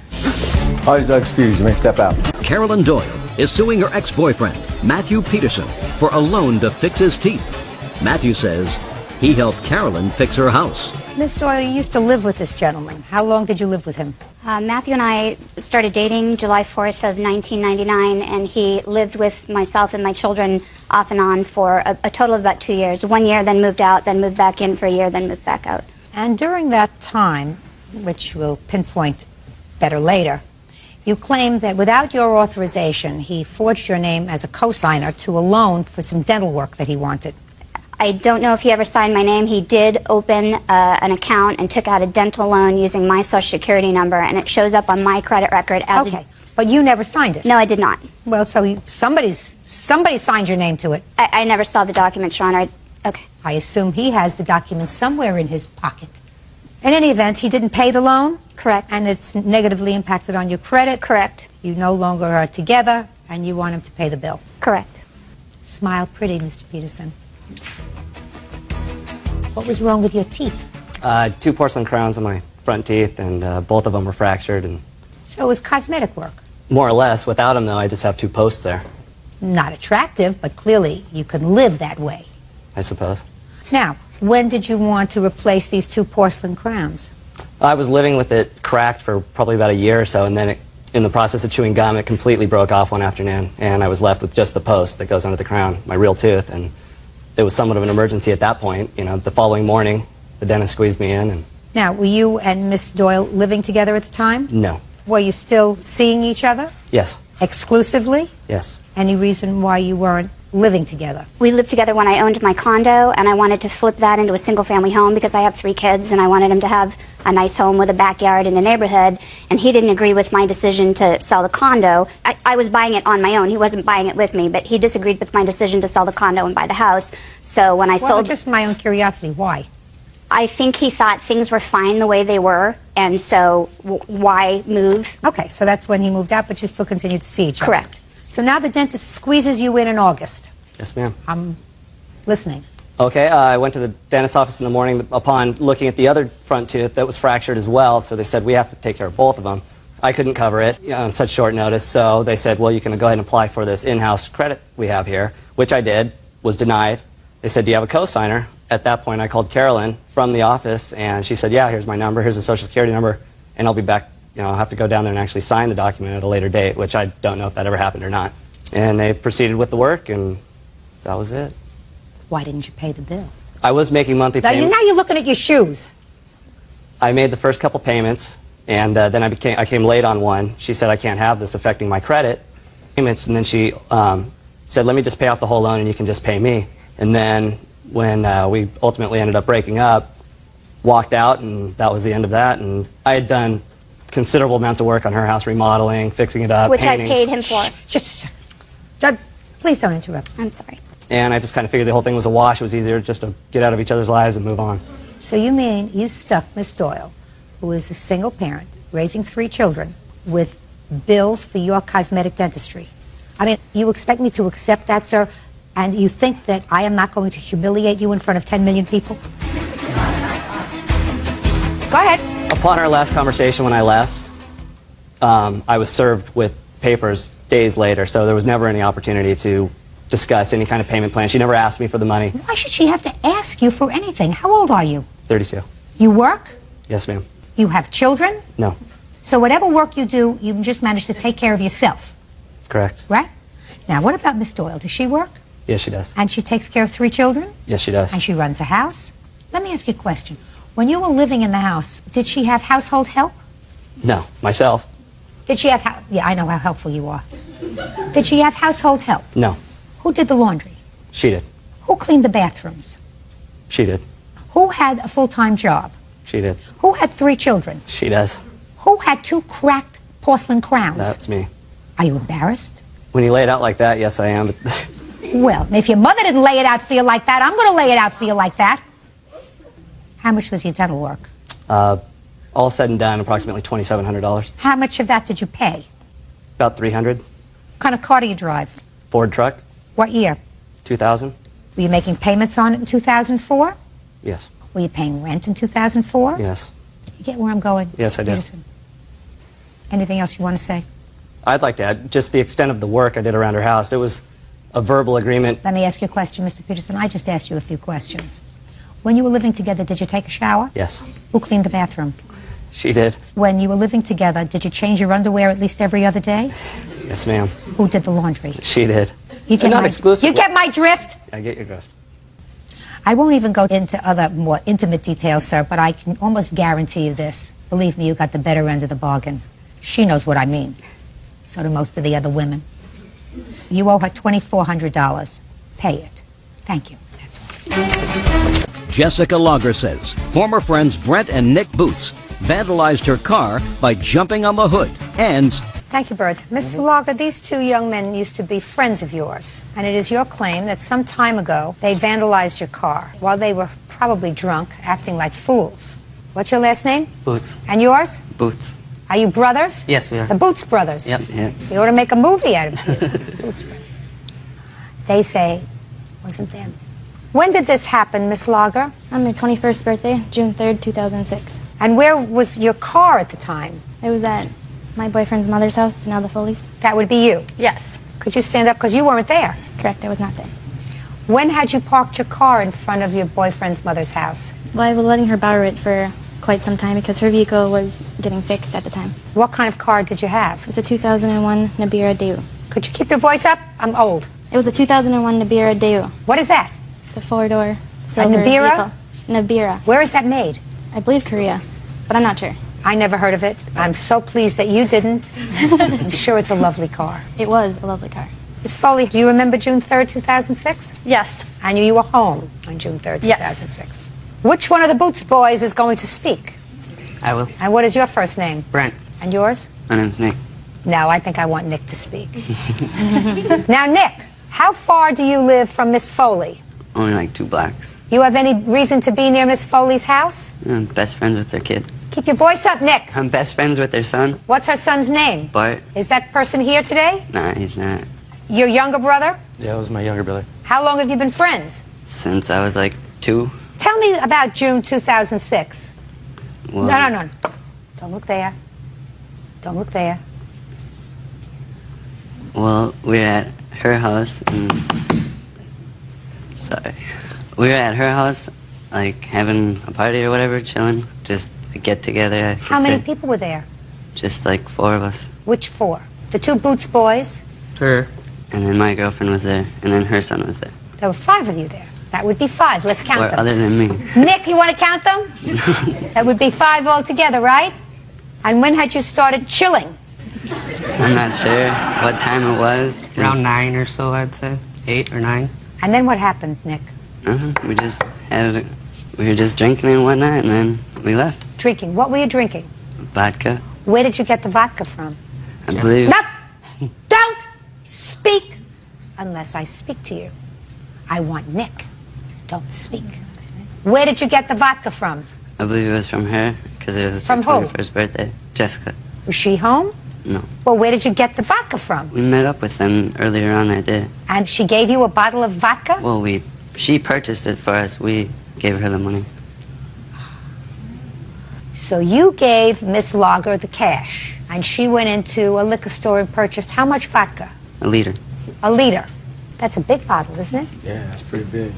P: All these are excused. You may step out.
A: Carolyn Doyle is suing her ex-boyfriend, Matthew Peterson, for a loan to fix his teeth. Matthew says he helped Carolyn fix her house.
B: Miss Doyle, you used to live with this gentleman. How long did you live with him?
J: Matthew and I started dating July 4th of 1999, and he lived with myself and my children off and on for a total of about 2 years. 1 year, then moved out, then moved back in for a year, then moved back out.
B: And during that time, which we'll pinpoint better later, you claim that without your authorization, he forged your name as a co-signer to a loan for some dental work that he wanted.
J: I don't know if he ever signed my name. He did open an account and took out a dental loan using my Social Security number, and it shows up on my credit record as
B: okay. But you never signed it?
J: No, I did not.
B: Well, so somebody signed your name to it.
J: I never saw the documents, Your Honor. Okay.
B: I assume he has the documents somewhere in his pocket. In any event, he didn't pay the loan?
J: Correct.
B: And it's negatively impacted on your credit?
J: Correct.
B: You no longer are together, and you want him to pay the bill?
J: Correct.
B: Smile pretty, Mr. Peterson. What was wrong with your teeth?
E: 2 porcelain crowns on my front teeth, and both of them were fractured. And
B: So it was cosmetic work.
E: more or less, without them, though, I just have 2 posts there,
B: Not attractive, but clearly you can live that way.
E: I suppose.
B: Now, when did you want to replace these 2 porcelain crowns?
E: I was living with it cracked for probably about a year or so, and then in the process of chewing gum, it completely broke off one afternoon, and I was left with just the post that goes under the crown, my real tooth, and it was somewhat of an emergency at that point. You know, the following morning, the dentist squeezed me in, and
B: Now, were you and Miss Doyle living together at the time?
E: no.
B: Were you still seeing each other?
E: Yes.
B: Exclusively?
E: Yes.
B: Any reason why you weren't living together?
J: We lived together when I owned my condo, and I wanted to flip that into a single-family home because I have 3 kids, and I wanted him to have a nice home with a backyard in a neighborhood, and he didn't agree with my decision to sell the condo. I was buying it on my own. He wasn't buying it with me, but he disagreed with my decision to sell the condo and buy the house. So when I sold...
B: just my own curiosity, why?
J: I think he thought things were fine the way they were, and so why move?
B: Okay, so that's when he moved out, but you still continue to see each other.
J: Correct.
B: So now the dentist squeezes you in August.
D: Yes, ma'am.
B: I'm listening.
D: Okay, I went to the dentist's office in the morning upon looking at the other front tooth that was fractured as well, so they said we have to take care of both of them. I couldn't cover it on such short notice, so they said, well, you can go ahead and apply for this in-house credit we have here, which I did, was denied. They said, do you have a co-signer? At that point, I called Carolyn from the office, and she said, yeah, here's my number, here's the Social Security number, and I'll be back, I'll have to go down there and actually sign the document at a later date, which I don't know if that ever happened or not. And they proceeded with the work, and that was it.
B: Why didn't you pay the bill?
D: I was making monthly payments.
B: Now you're looking at your shoes.
D: I made the first couple payments, and then I came late on one. She said, I can't have this affecting my credit payments, and then she said, let me just pay off the whole loan and you can just pay me. And then when we ultimately ended up breaking up, walked out, and that was the end of that. And I had done considerable amounts of work on her house, remodeling, fixing it up,
J: Which
D: paintings.
J: I paid him for.
B: Just a second. Judge, please don't interrupt.
J: I'm sorry.
D: And I just kind of figured the whole thing was a wash. It was easier just to get out of each other's lives and move on.
B: So you mean you stuck Miss Doyle, who is a single parent, raising 3 children, with bills for your cosmetic dentistry? I mean, you expect me to accept that, sir? And you think that I am not going to humiliate you in front of 10 million people? Go ahead.
D: Upon our last conversation when I left, I was served with papers days later, so there was never any opportunity to discuss any kind of payment plan. She never asked me for the money.
B: Why should she have to ask you for anything? How old are you?
D: 32.
B: You work?
D: Yes, ma'am.
B: You have children?
D: No.
B: So whatever work you do, you just manage to take care of yourself,
D: Correct.
B: right? Now, what about Miss Doyle? Does she work?
D: Yes, she does.
B: And she takes care of 3 children?
D: Yes, she does.
B: And she runs a house? Let me ask you a question. When you were living in the house, did she have household help?
D: No, myself.
B: Did she have, yeah, I know how helpful you are. Did she have household help?
D: No,
B: Who did the laundry?
D: she did.
B: Who cleaned the bathrooms?
D: She did.
B: Who had a full-time job?
D: She did.
B: Who had 3 children?
D: She does.
B: Who had 2 cracked porcelain crowns?
D: That's me.
B: Are you embarrassed?
D: When you lay it out like that, yes, I am. But
B: Well, if your mother didn't lay it out for you like that, I'm going to lay it out for you like that. How much was your dental work?
D: all said and done, approximately $2,700.
B: How much of that did you pay?
D: About $300.
B: What kind of car do you drive?
D: Ford truck.
B: What year?
D: 2000.
B: Were you making payments on it in 2004?
D: Yes.
B: Were you paying rent in 2004?
D: Yes.
B: You get where I'm going?
D: Yes, I do.
B: Peterson. Anything else you want to say?
D: I'd like to add just the extent of the work I did around her house. It was a verbal agreement.
B: Let me ask you a question, Mr. Peterson. I just asked you a few questions. When you were living together, did you take a shower?
D: Yes.
B: Who cleaned the bathroom?
D: She did.
B: When you were living together, did you change your underwear at least every other day?
D: Yes, ma'am.
B: Who did the laundry?
D: She did.
B: You get
D: Not
B: my,
D: exclusive.
B: You get my drift?
D: I get your drift.
B: I won't even go into other more intimate details, sir, but I can almost guarantee you this. Believe me, you got the better end of the bargain. She knows what I mean. So do most of the other women. You owe her $2,400. Pay it. Thank you. That's all.
A: Jessica Lager says former friends Brent and Nick Boots vandalized her car by jumping on the hood and...
B: Thank you, Bert. Miss Lager, these 2 young men used to be friends of yours, and it is your claim that some time ago they vandalized your car while they were probably drunk, acting like fools. What's your last name?
E: Boots.
B: And yours?
E: Boots.
B: Are you brothers?
E: Yes, we are.
B: The Boots brothers?
E: Yep. Yeah.
B: You ought to make a movie out of it. Boots brothers. They say, wasn't them. When did this happen, Miss Lager?
K: On my 21st birthday, June 3rd, 2006.
B: And where was your car at the time?
K: It was at my boyfriend's mother's house, Danelle Foley's.
B: That would be you?
K: Yes.
B: Could you stand up? Because you weren't there.
K: Correct, I was not there.
B: When had you parked your car in front of your boyfriend's mother's house?
K: Well, I was letting her borrow it for quite some time because her vehicle was getting fixed at the time.
B: What kind of car did you have?
K: It's a 2001 Nabira Daewoo.
B: Could you keep your voice up? I'm old.
K: It was a 2001 Nabira Daewoo.
B: What is that?
K: It's a 4-door silver
B: Nabira?
K: vehicle. Nabira.
B: Where is that made?
K: I believe Korea, but I'm not sure.
B: I never heard of it. I'm so pleased that you didn't. I'm sure it's a lovely car.
K: It was a lovely car.
B: Miss Foley, do you remember June 3rd, 2006?
K: Yes.
B: I knew you were home on June 3rd,
K: Yes.
B: 2006. Which one of the Boots boys is going to speak?
E: I will.
B: And what is your first name?
E: Brent.
B: And yours?
E: My name's Nick.
B: No, I think I want Nick to speak. Now, Nick, how far do you live from Miss Foley?
E: Only like 2 blocks.
B: You have any reason to be near Miss Foley's house?
E: I'm best friends with their kid.
B: Keep your voice up, Nick.
E: I'm best friends with their son,
B: What's her son's name?
E: Bart.
B: Is that person here today?
E: Nah, he's not.
B: Your younger brother?
L: Yeah, it was my younger brother.
B: How long have you been friends?
L: Since I was like 2.
B: Tell me about June 2006.
L: Well,
B: No. Don't look there. Don't look there.
L: Well, we were at her house and... Sorry. We were at her house, like, having a party or whatever, chilling. Just a get-together, I could
B: How many
L: say.
B: people were there?
L: Just like 4 of us.
B: Which 4? The 2 Boots boys?
L: Her. And then my girlfriend was there, and then her son was there.
B: There were 5 of you there. That would be 5. Let's count
L: Or
B: them.
L: other than me.
B: Nick, you want to count them? That would be 5 altogether, right? And when had you started chilling?
L: I'm not sure what time it was.
E: Around 9 or so, I'd say. 8 or 9.
B: And then what happened, Nick?
L: We were just drinking and whatnot, and then we left.
B: Drinking. What were you drinking?
L: Vodka.
B: Where did you get the vodka from?
L: I believe.
B: No! Don't speak unless I speak to you. I want Nick. Don't speak. Where did you get the vodka from?
L: I believe it was from her, because it was
B: From
L: her
B: who?
L: 21st birthday. Jessica.
B: Was she home?
L: No.
B: Well, where did you get the vodka from?
L: We met up with them earlier on that day.
B: And she gave you a bottle of vodka?
L: Well, she purchased it for us. We gave her the money.
B: So you gave Miss Lager the cash, and she went into a liquor store and purchased how much vodka?
L: A liter.
B: A liter. That's a big bottle, isn't it?
P: Yeah, it's pretty big.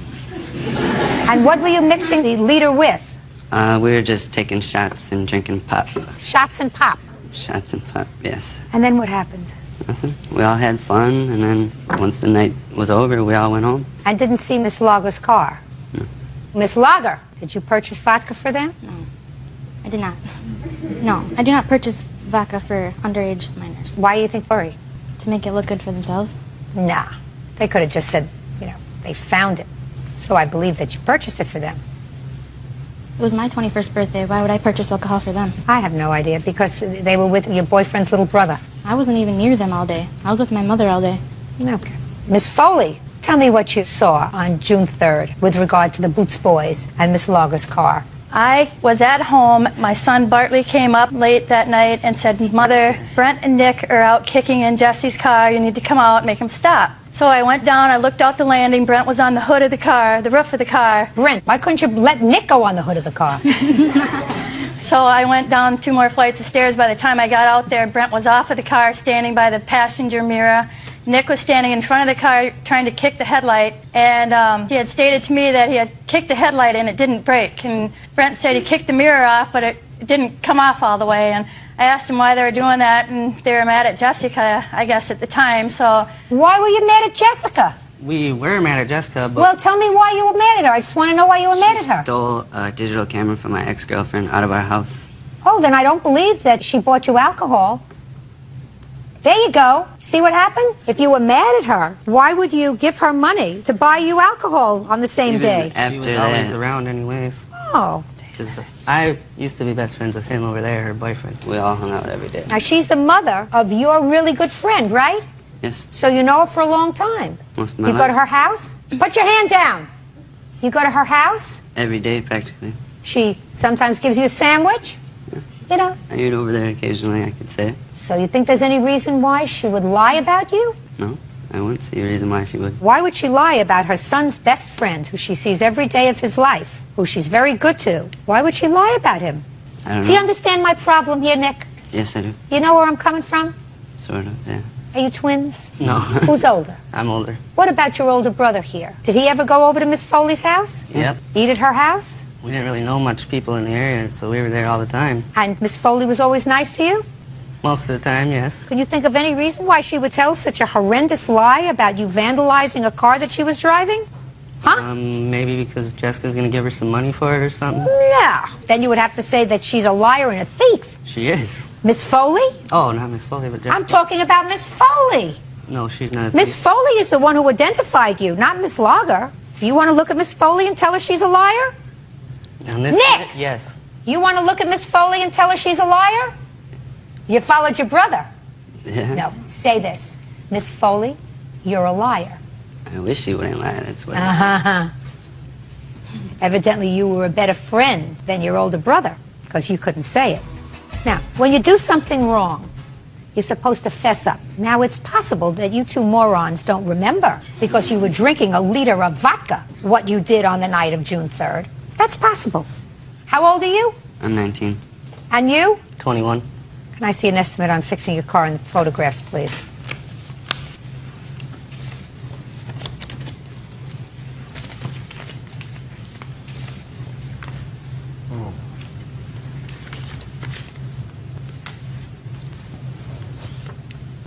B: And what were you mixing the liter with?
L: We were just taking shots and drinking pop.
B: Shots and pop.
L: Shots and pop, yes.
B: And then what happened?
L: Nothing. We all had fun, and then once the night was over, we all went home.
B: I didn't see Miss Lager's car.
L: No.
B: Miss Lager, did you purchase vodka for them?
K: No, I did not. No, I do not purchase vodka for underage minors.
B: Why do you think furry?
K: To make it look good for themselves.
B: Nah. They could have just said, they found it. So I believe that you purchased it for them.
K: It was my 21st birthday. Why would I purchase alcohol for them?
B: I have no idea, because they were with your boyfriend's little brother.
K: I wasn't even near them all day. I was with my mother all day.
B: Okay. Miss Foley, tell me what you saw on June 3rd with regard to the Boots boys and Miss Lager's car.
N: I was at home. My son Bartley came up late that night and said, Mother, Brent and Nick are out kicking in Jesse's car. You need to come out and make him stop. So I went down, I looked out the landing. Brent was on the hood of the car, the roof of the car.
B: Brent, why couldn't you let Nick go on the hood of the car?
N: So I went down 2 more flights of stairs. By the time I got out there, Brent was off of the car, standing by the passenger mirror. Nick was standing in front of the car trying to kick the headlight, and he had stated to me that he had kicked the headlight and it didn't break. And Brent said he kicked the mirror off, but it didn't come off all the way. And I asked him why they were doing that, and they were mad at Jessica, I guess, at the time. So
B: why were you mad at Jessica?
E: We were mad at Jessica, but...
B: Well, tell me why you were mad at her. I just want to know why you were mad at her.
L: Stole a digital camera from my ex-girlfriend out of our house.
B: Oh, then I don't believe that she bought you alcohol. There you go. See what happened? If you were mad at her, why would you give her money to buy you alcohol on the same day?
E: He was always around anyways.
B: Oh.
E: Because I used to be best friends with him over there, her boyfriend.
L: We all hung out every day.
B: Now, she's the mother of your really good friend, right?
L: Yes.
B: So you know her for a long time.
L: Most of my
B: You go
L: life.
B: to her house? Put your hand down. You go to her house?
L: Every day, practically.
B: She sometimes gives you a sandwich? You know?
L: I eat over there occasionally, I could say.
B: So you think there's any reason why she would lie about you?
L: No, I wouldn't see a reason why she would.
B: Why would she lie about her son's best friend, who she sees every day of his life, who she's very good to? Why would she lie about him?
L: I don't
B: Do you
L: know.
B: understand my problem here, Nick?
L: Yes, I do.
B: You know where I'm coming from?
L: Sort of, yeah.
B: Are you twins?
E: No.
B: Who's older?
E: I'm older.
B: What about your older brother here? Did he ever go over to Miss Foley's house?
E: Yep.
B: Eat at her house?
E: We didn't really know much people in the area, so we were there all the time.
B: And Miss Foley was always nice to you?
E: Most of the time, yes.
B: Can you think of any reason why she would tell such a horrendous lie about you vandalizing a car that she was driving?
E: Maybe because Jessica's going to give her some money for it or something.
B: No. Then you would have to say that she's a liar and a thief.
E: She is.
B: Miss Foley?
E: Oh, not Miss Foley, but Jessica.
B: I'm talking about Miss Foley.
E: No, she's not.
B: Miss Foley is the one who identified you, not Miss Lager. You want to look at Miss Foley and tell her she's a liar?
E: On this
B: Nick!
E: Yes.
B: You want to look at Miss Foley and tell her she's a liar? You followed your brother.
L: Yeah.
B: No, say this. Miss Foley, you're a liar.
L: I wish she wouldn't lie, that's what
B: Uh-huh. Evidently, you were a better friend than your older brother, because you couldn't say it. Now, when you do something wrong, you're supposed to fess up. Now, it's possible that you two morons don't remember because you were drinking a liter of vodka what you did on the night of June 3rd. That's possible. How old are you?
L: I'm 19.
B: And you?
E: 21.
B: Can I see an estimate on fixing your car and photographs, please?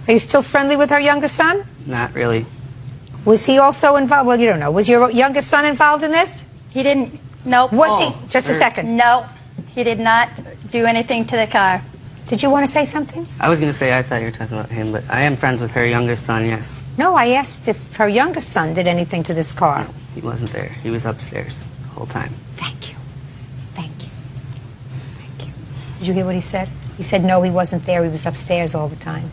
B: Are you still friendly with her younger son?
E: Not really.
B: Was he also involved? Well, you don't know. Was your youngest son involved in this?
N: He didn't. Nope.
B: Was he? Just a second.
N: No, he did not do anything to the car.
B: Did you want to say something?
E: I was going to say I thought you were talking about him, but I am friends with her youngest son, yes.
B: No, I asked if her youngest son did anything to this car.
E: No, he wasn't there. He was upstairs the whole time.
B: Thank you. Thank you. Thank you. Did you hear what he said? He said no, he wasn't there. He was upstairs all the time.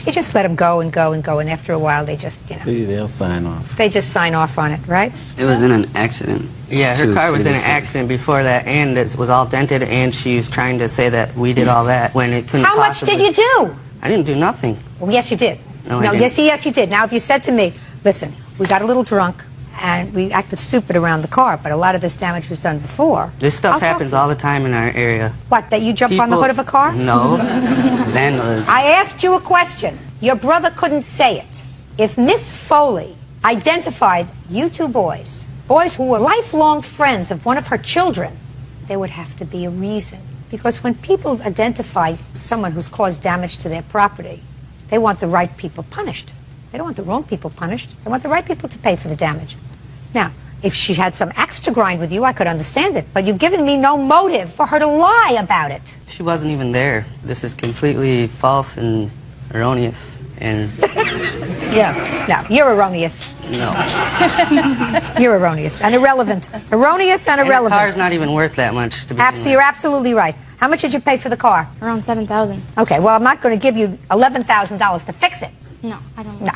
B: You just let them go and go and go, and after a while they just, you know.
P: They'll sign off.
B: They just sign off on it, right?
L: It was in an accident.
E: Yeah, her car was in an accident before that, and it was all dented, and she was trying to say that we did all that when it couldn't
B: How much did you do?
E: I didn't do nothing.
B: Well, yes, you did.
E: No, I didn't.
B: Yes, you did. Now, if you said to me, listen, we got a little drunk, and we acted stupid around the car, but a lot of this damage was done before.
E: This stuff happens all the time in our area.
B: What, that you jump on the hood of a car?
E: No.
B: I asked you a question. Your brother couldn't say it. If Miss Foley identified you two boys who were lifelong friends of one of her children, there would have to be a reason. Because when people identify someone who's caused damage to their property, they want the right people punished. They don't want the wrong people punished. They want the right people to pay for the damage. Now, if she had some axe to grind with you, I could understand it. But you've given me no motive for her to lie about it.
E: She wasn't even there. This is completely false and erroneous. And
B: yeah, no, you're erroneous.
E: No.
B: You're erroneous and irrelevant. Erroneous and irrelevant.
E: And the car's not even worth that much to begin with.
B: You're absolutely right. How much did you pay for the car?
K: Around $7,000.
B: Okay, well, I'm not going to give you $11,000 to fix it.
K: No, I don't.
B: No.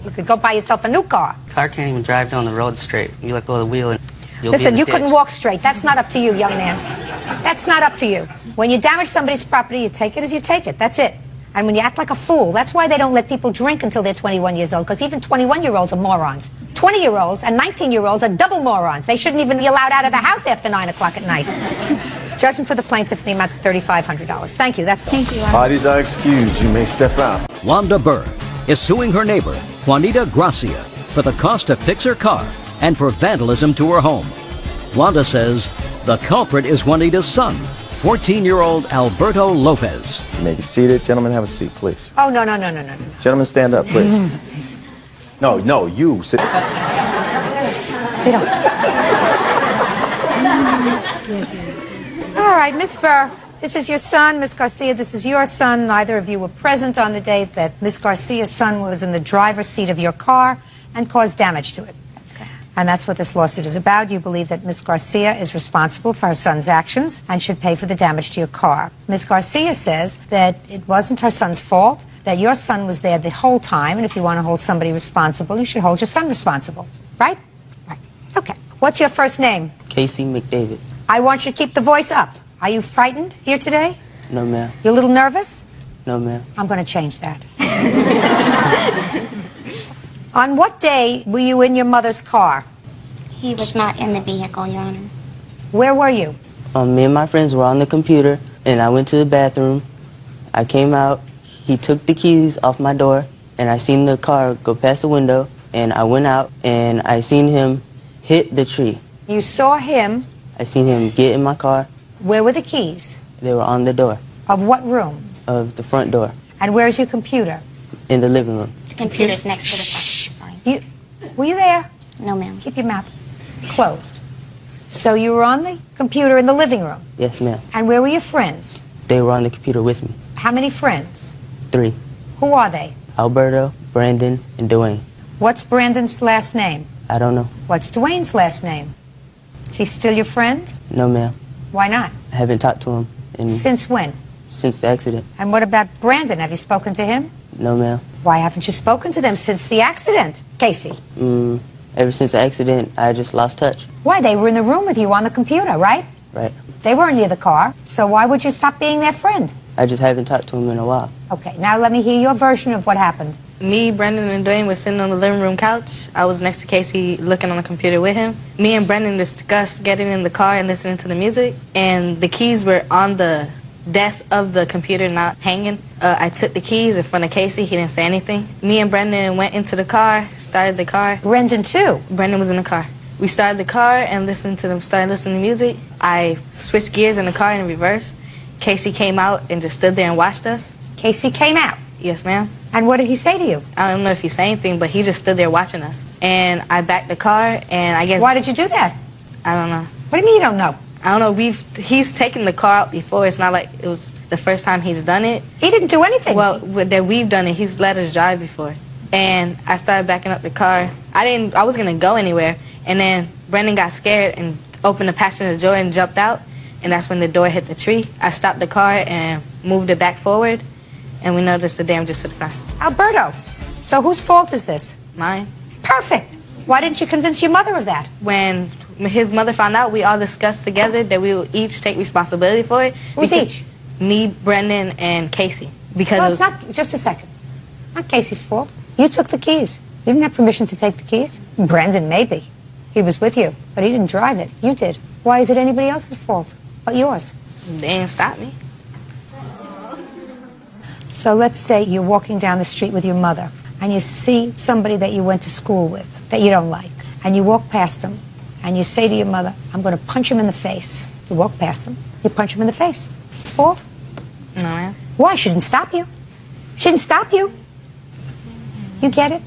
B: You could go buy yourself a new car.
E: Car can't even drive down the road straight. You let go of the wheel and you'll
B: Listen,
E: be in
B: you
E: the
B: couldn't
E: ditch.
B: walk straight. That's not up to you, young man. That's not up to you. When you damage somebody's property, you take it as you take it. That's it. And when you act like a fool, that's why they don't let people drink until they're 21 years old, because even 21-year-olds are morons. 20-year-olds and 19-year-olds are double morons. They shouldn't even be allowed out of the house after 9 o'clock at night. Judgment for the plaintiff in the amount of $3,500. Thank you, that's all.
K: Thank you.
P: Parties are excused. You may step out.
A: Wanda Burr is suing her neighbor, Juanita Gracia, for the cost to fix her car and for vandalism to her home. Wanda says the culprit is Juanita's son, 14-year-old Alberto Lopez.
P: You may be seated. Gentlemen, have a seat, please.
B: Oh, no.
P: Gentlemen, stand up, please. No, you sit.
B: Sit down. All right, Miss Burr, this is your son. Miss Garcia, this is your son. Neither of you were present on the day that Miss Garcia's son was in the driver's seat of your car and caused damage to it. And that's what this lawsuit is about. You believe that Miss Garcia is responsible for her son's actions and should pay for the damage to your car. Miss Garcia says that it wasn't her son's fault, that your son was there the whole time, and if you want to hold somebody responsible, you should hold your son responsible. Right? Right. Okay. What's your first name?
E: Casey McDavid.
B: I want you to keep the voice up. Are you frightened here today?
E: No, ma'am.
B: You a little nervous?
E: No, ma'am.
B: I'm going to change that. On what day were you in your mother's car?
J: He was not in the vehicle, Your Honor.
B: Where were you?
E: Me and my friends were on the computer, and I went to the bathroom. I came out. He took the keys off my door, and I seen the car go past the window, and I went out, and I seen him hit the tree.
B: You saw him.
E: I seen him get in my car.
B: Where were the keys?
E: They were on the door.
B: Of what room?
E: Of the front door.
B: And where's your computer?
E: In the living room.
J: The computer's next to the phone.
B: Were you there?
J: No, ma'am.
B: Keep your mouth closed. So you were on the computer in the living room.
E: Yes, ma'am.
B: And where were your friends?
E: They were on the computer with me.
B: How many friends?
E: 3.
B: Who are they?
E: Alberto, Brandon, and Dwayne.
B: What's Brandon's last name?
E: I don't know.
B: What's Dwayne's last name? Is he still your friend?
E: No, ma'am.
B: Why not?
E: I haven't talked to him
B: Since when?
E: since the accident.
B: And what about Brandon? Have you spoken to him?
E: No, ma'am.
B: Why haven't you spoken to them since the accident? Casey?
E: Ever since the accident, I just lost touch.
B: Why? They were in the room with you on the computer, right?
E: Right.
B: They weren't near the car, so why would you stop being their friend?
F: I just haven't talked to him in a while.
B: Okay, now let me hear your version of what happened.
O: Me, Brendan, and Dwayne were sitting on the living room couch. I was next to Casey looking on the computer with him. Me and Brendan discussed getting in the car and listening to the music, and the keys were on the desk of the computer, not hanging. I took the keys in front of Casey. He didn't say anything. Me and Brendan went into the car, started the car.
B: Brendan too?
O: Brendan was in the car. We started the car and started listening to music. I switched gears in the car in reverse. Casey came out and just stood there and watched us.
B: Casey came out?
O: Yes, ma'am.
B: And what did he say to you?
O: I don't know if he said anything, but he just stood there watching us. And I backed the car, and I guess...
B: Why did you do that?
O: I don't know.
B: What do you mean you don't know?
O: I don't know. He's taken the car out before. It's not like it was the first time he's done it.
B: He didn't do anything.
O: Well, that we've done it. He's let us drive before. And I started backing up the car. I was going to go anywhere. And then Brendan got scared and opened the passenger door and jumped out. And that's when the door hit the tree. I stopped the car and moved it back forward. And we noticed the damages to the car.
B: Alberto, so whose fault is this?
O: Mine.
B: Perfect. Why didn't you convince your mother of that?
O: When his mother found out, we all discussed together that we would each take responsibility for it.
B: Who's each?
O: Me, Brendan, and Casey. Because
B: well, it's not, just a second. Not Casey's fault. You took the keys. You didn't have permission to take the keys. Brendan, maybe. He was with you, but he didn't drive it. You did. Why is it anybody else's fault but yours?
O: They didn't stop me.
B: So let's say you're walking down the street with your mother and you see somebody that you went to school with that you don't like, and you walk past them and you say to your mother, I'm going to punch him in the face. You walk past him, you punch him in the face. It's fault?
O: No, ma'am.
B: Why? She didn't stop you. She didn't stop you. You get it?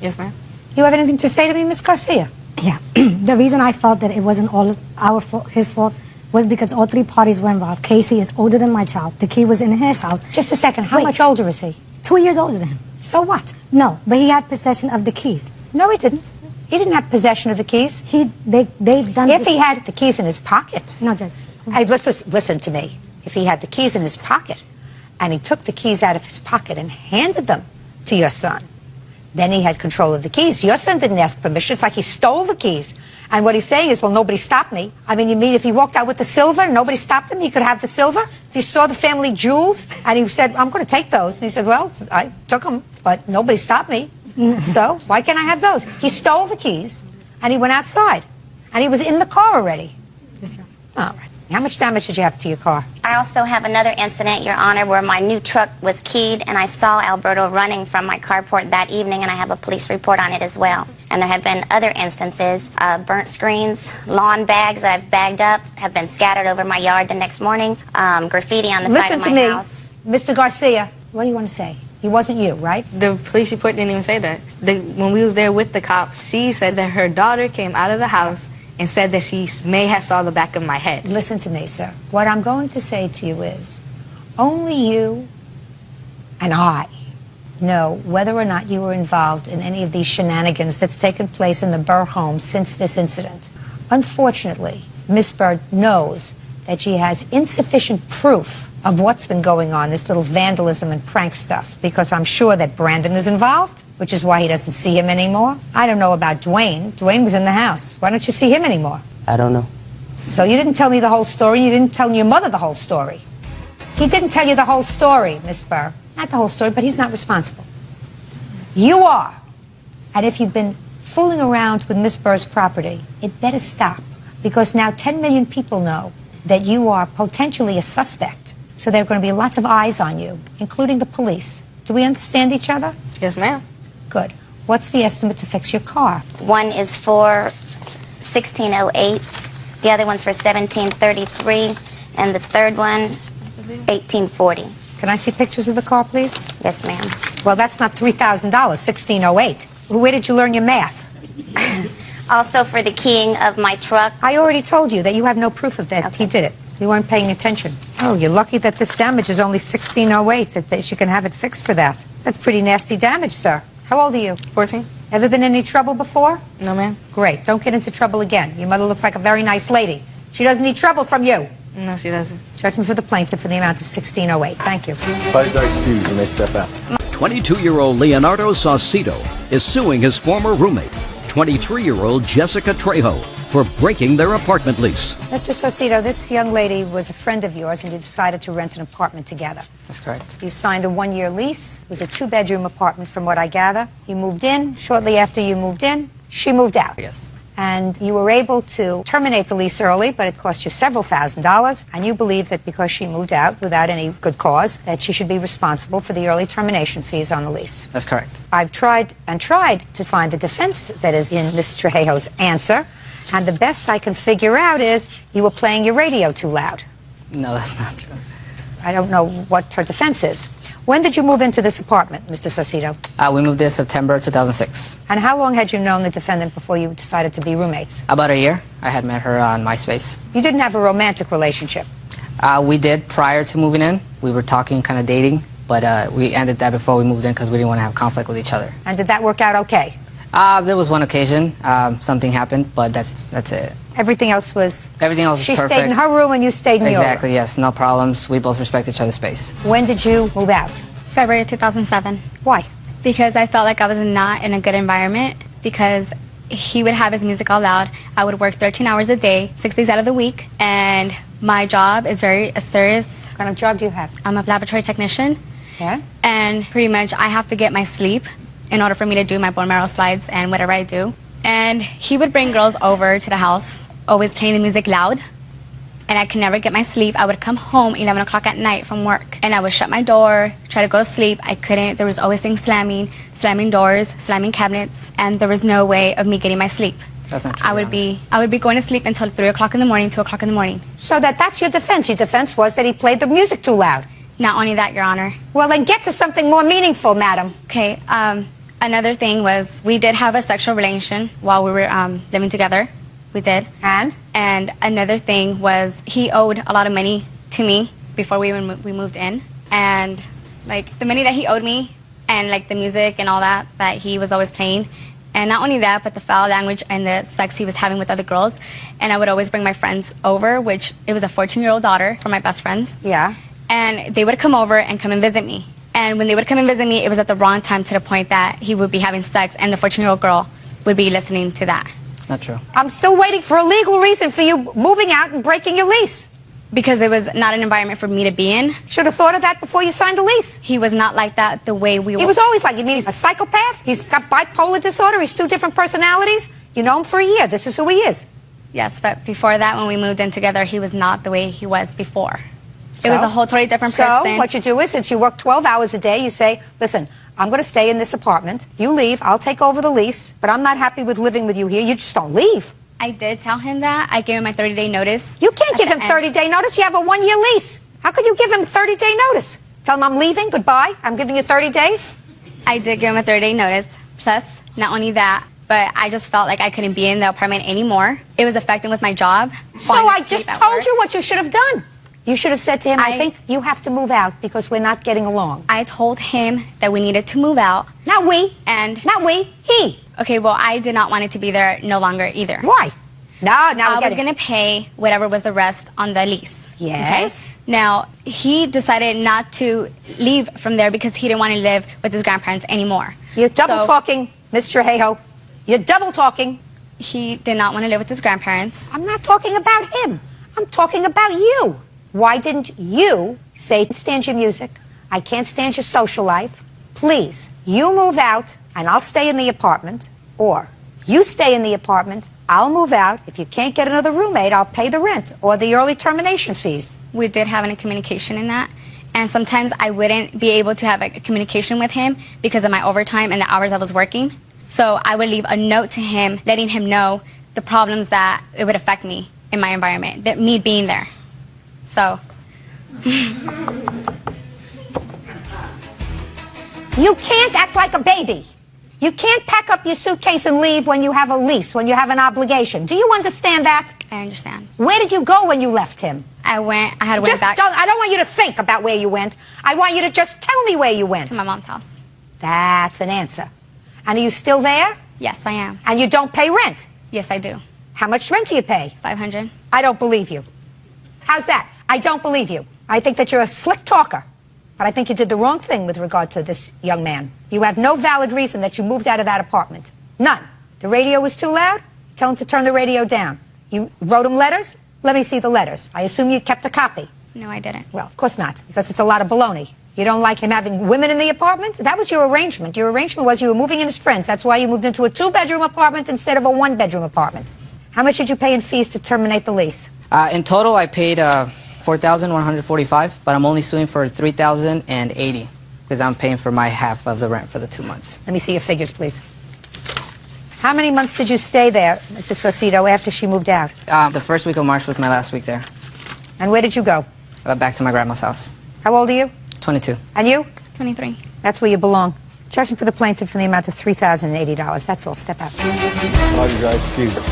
O: Yes, ma'am.
B: You have anything to say to me, Miss Garcia?
W: Yeah. The reason I felt that it wasn't all our fault, his fault, was because all three parties were involved. Casey is older than my child. The key was in his house.
B: Just a second. How much older is he?
W: 2 years older than him.
B: So what?
W: No, but he had possession of the keys.
B: No, he didn't. He didn't have possession of the keys.
W: They've done.
B: If he had the keys in his pocket.
W: No, Judge.
B: Hey, listen to me. If he had the keys in his pocket, and he took the keys out of his pocket and handed them to your son, then he had control of the keys. Your son didn't ask permission. It's like he stole the keys. And what he's saying is, well, nobody stopped me. I mean, you mean if he walked out with the silver, nobody stopped him, he could have the silver? If he saw the family jewels, and he said, I'm going to take those. And he said, well, I took them, but nobody stopped me. So why can't I have those? He stole the keys, and he went outside. And he was in the car already.
W: Yes, sir.
B: All right. How much damage did you have to your car?
J: I also have another incident, Your Honor, where my new truck was keyed and I saw Alberto running from my carport that evening, and I have a police report on it as well. And there have been other instances, burnt screens, lawn bags that I've bagged up have been scattered over my yard the next morning, graffiti on the side of my house.
B: Mr. Garcia, what do you want to say? It wasn't you, right?
O: The police report didn't even say that. When we was there with the cops, she said that her daughter came out of the house and said that she may have saw the back of my head.
B: Listen to me, sir. What I'm going to say to you is, only you and I know whether or not you were involved in any of these shenanigans that's taken place in the Burr home since this incident. Unfortunately, Miss Burr knows that she has insufficient proof of what's been going on, this little vandalism and prank stuff, because I'm sure that Brandon is involved, which is why he doesn't see him anymore. I don't know about Dwayne. Dwayne was in the house. Why don't you see him anymore?
F: I don't know.
B: So you didn't tell me the whole story. You didn't tell your mother the whole story. He didn't tell you the whole story, Miss Burr. Not the whole story, but he's not responsible. You are. And if you've been fooling around with Miss Burr's property, it better stop, because now 10 million people know that you are potentially a suspect. So there are going to be lots of eyes on you, including the police. Do we understand each other?
O: Yes, ma'am.
B: Good. What's the estimate to fix your car?
J: One is for $1,608, the other one's for $1,733, and the third one, $1,840.
B: Can I see pictures of the car, please?
J: Yes, ma'am.
B: Well, that's not $3,000, $1,608. Where did you learn your math?
J: Also for the keying of my truck.
B: I already told you that you have no proof of that. Okay. He did it. You weren't paying attention. Oh, you're lucky that this damage is only $1,608, that you can have it fixed for that. That's pretty nasty damage, sir. How old are you?
O: 14.
B: Ever been in any trouble before?
O: No, ma'am.
B: Great. Don't get into trouble again. Your mother looks like a very nice lady. She doesn't need trouble from you.
O: No, she doesn't.
B: Judgment for the plaintiff for the amount of $1,608. Thank you.
P: Parties are excused. You may step out.
A: 22-year-old Leonardo Saucedo is suing his former roommate, 23-year-old Jessica Trejo, for breaking their apartment lease.
B: Mr. Saucedo, this young lady was a friend of yours and you decided to rent an apartment together.
E: That's correct.
B: You signed a one-year lease. It was a two-bedroom apartment from what I gather. You moved in. Shortly after you moved in, she moved out.
E: Yes.
B: And you were able to terminate the lease early, but it cost you several $1,000s. And you believe that because she moved out without any good cause, that she should be responsible for the early termination fees on the lease.
E: That's correct.
B: I've tried to find the defense that is in Ms. Trejo's answer. And the best I can figure out is you were playing your radio too loud.
E: No, that's not true.
B: I don't know what her defense is. When did you move into this apartment, Mr. Saucedo?
E: We moved in September 2006.
B: And how long had you known the defendant before you decided to be roommates?
E: About a year. I had met her on MySpace.
B: You didn't have a romantic relationship?
E: We did prior to moving in. We were talking, kind of dating, but we ended that before we moved in because we didn't want to have conflict with each other.
B: And did that work out okay?
E: There was one occasion. Something happened, but that's it.
B: Everything else was...
E: Everything else was
B: she
E: perfect.
B: Stayed in her room and you stayed in yours?
E: Exactly, yes. No problems. We both respect each other's space.
B: When did you move out?
K: February 2007.
B: Why?
K: Because I felt like I was not in a good environment because he would have his music all loud. I would work 13 hours a day, 6 days out of the week, and my job is very serious.
B: What kind of job do you have?
K: I'm a laboratory technician.
B: Yeah?
K: And pretty much I have to get my sleep in order for me to do my bone marrow slides and whatever I do. And he would bring girls over to the house, always playing the music loud. And I could never get my sleep. I would come home 11 o'clock at night from work. And I would shut my door, try to go to sleep. I couldn't. There was always things slamming doors, slamming cabinets. And there was no way of me getting my sleep.
E: That's not true.
K: I would be going to sleep until 3 o'clock in the morning, 2 o'clock in the morning.
B: So that's your defense. Your defense was that he played the music too loud.
K: Not only that, Your Honor.
B: Well, then get to something more meaningful, madam.
K: Okay, another thing was we did have a sexual relation while we were living together. We did.
B: And?
K: And another thing was he owed a lot of money to me before we moved in. And, like, the money that he owed me and, like, the music and all that he was always playing. And not only that, but the foul language and the sex he was having with other girls. And I would always bring my friends over, which it was a 14-year-old daughter from my best friends.
B: Yeah.
K: And they would come over and come and visit me. And when they would come and visit me, it was at the wrong time to the point that he would be having sex and the 14-year-old girl would be listening to that.
E: It's not true.
B: I'm still waiting for a legal reason for you moving out and breaking your lease.
K: Because it was not an environment for me to be in.
B: Should have thought of that before you signed the lease.
K: He was not like that the way we were.
B: He was always like, you mean he's a psychopath? He's got bipolar disorder? He's two different personalities? You know him for a year. This is who he is.
K: Yes, but before that, when we moved in together, he was not the way he was before.
B: So?
K: It was a whole totally different person.
B: So what you do is, since you work 12 hours a day, you say, listen, I'm going to stay in this apartment. You leave. I'll take over the lease. But I'm not happy with living with you here. You just don't leave.
K: I did tell him that. I gave him my 30-day notice.
B: You can't give him 30-day notice. You have a one-year lease. How could you give him 30-day notice? Tell him I'm leaving. Goodbye. I'm giving you 30 days.
K: I did give him a 30-day notice. Plus, not only that, but I just felt like I couldn't be in the apartment anymore. It was affecting with my job.
B: So I just told you what you should have done. You should have said to him, I think you have to move out because we're not getting along.
K: I told him that we needed to move out.
B: Not we.
K: And
B: not we. He.
K: Okay, well, I did not want it to be there no longer either.
B: Why? No, now
K: I was going to pay whatever was the rest on the lease.
B: Yes.
K: Okay? Now, he decided not to leave from there because he didn't want to live with his grandparents anymore.
B: You're double talking, Ms. Trejo. You're double talking.
K: He did not want to live with his grandparents.
B: I'm not talking about him. I'm talking about you. Why didn't you say, I can't stand your music, I can't stand your social life, please, you move out and I'll stay in the apartment, or you stay in the apartment, I'll move out. If you can't get another roommate, I'll pay the rent or the early termination fees.
K: We did have a communication in that. And sometimes I wouldn't be able to have a communication with him because of my overtime and the hours I was working. So I would leave a note to him, letting him know the problems that it would affect me in my environment, that me being there. So.
B: You can't act like a baby. You can't pack up your suitcase and leave when you have a lease, when you have an obligation. Do you understand that?
K: I understand.
B: Where did you go when you left him?
K: I had went back.
B: I don't want you to think about where you went. I want you to just tell me where you went.
K: To my mom's house.
B: That's an answer. And are you still there?
K: Yes, I am.
B: And you don't pay rent?
K: Yes, I do.
B: How much rent do you pay?
K: $500.
B: I don't believe you. How's that? I don't believe you. I think that you're a slick talker. But I think you did the wrong thing with regard to this young man. You have no valid reason that you moved out of that apartment. None. The radio was too loud? Tell him to turn the radio down. You wrote him letters? Let me see the letters. I assume you kept a copy.
K: No, I didn't.
B: Well, of course not, because it's a lot of baloney. You don't like him having women in the apartment? That was your arrangement. Your arrangement was you were moving in as friends. That's why you moved into a 2-bedroom apartment instead of a 1-bedroom apartment. How much did you pay in fees to terminate the lease?
G: In total, I paid $4,145, but I'm only suing for $3,080 because I'm paying for my half of the rent for the 2 months.
B: Let me see your figures, please. How many months did you stay there, Mr. Saucedo, after she moved out?
G: The first week of March was my last week there.
B: And where did you go?
G: Back to my grandma's house.
B: How old are you?
G: 22.
B: And you?
K: 23.
B: That's where you belong. Judging for the plaintiff in the amount of $3,080. That's all. Step out.
P: Claudia, excuse me.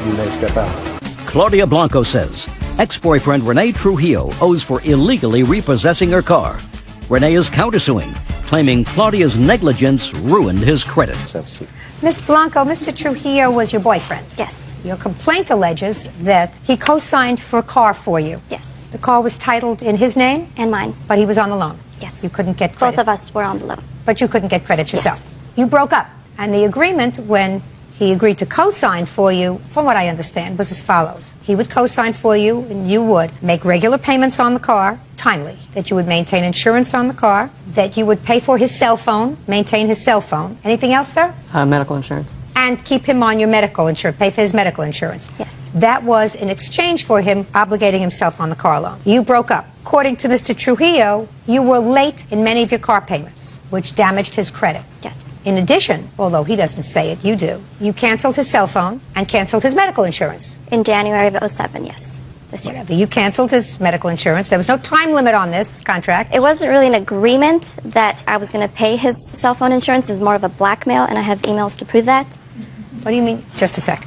P: You may step out.
A: Claudia Blanco says ex-boyfriend Rene Trujillo owes for illegally repossessing her car. Rene is countersuing, claiming Claudia's negligence ruined his credit.
B: Miss Blanco, Mr. Trujillo was your boyfriend.
J: Yes.
B: Your complaint alleges that he co-signed for a car for you.
J: Yes.
B: The car was titled in his name?
J: And mine.
B: But he was on the loan?
J: Yes.
B: You couldn't get credit?
J: Both of us were on the loan.
B: But you couldn't get credit yourself?
J: Yes.
B: You broke up. And the agreement, when he agreed to co-sign for you, from what I understand, was as follows. He would co-sign for you, and you would make regular payments on the car, timely, that you would maintain insurance on the car, that you would pay for his cell phone, maintain his cell phone. Anything else, sir?
G: Medical insurance.
B: And keep him on your medical insurance, pay for his medical insurance.
J: Yes.
B: That was in exchange for him obligating himself on the car loan. You broke up. According to Mr. Trujillo, you were late in many of your car payments, which damaged his credit.
J: Yes.
B: In addition, although he doesn't say it, you do, you canceled his cell phone and canceled his medical insurance.
J: In January of 2007, yes. This year.
B: Whatever. You canceled his medical insurance. There was no time limit on this contract.
J: It wasn't really an agreement that I was going to pay his cell phone insurance. It was more of a blackmail, and I have emails to prove that.
B: What do you mean? Just a sec.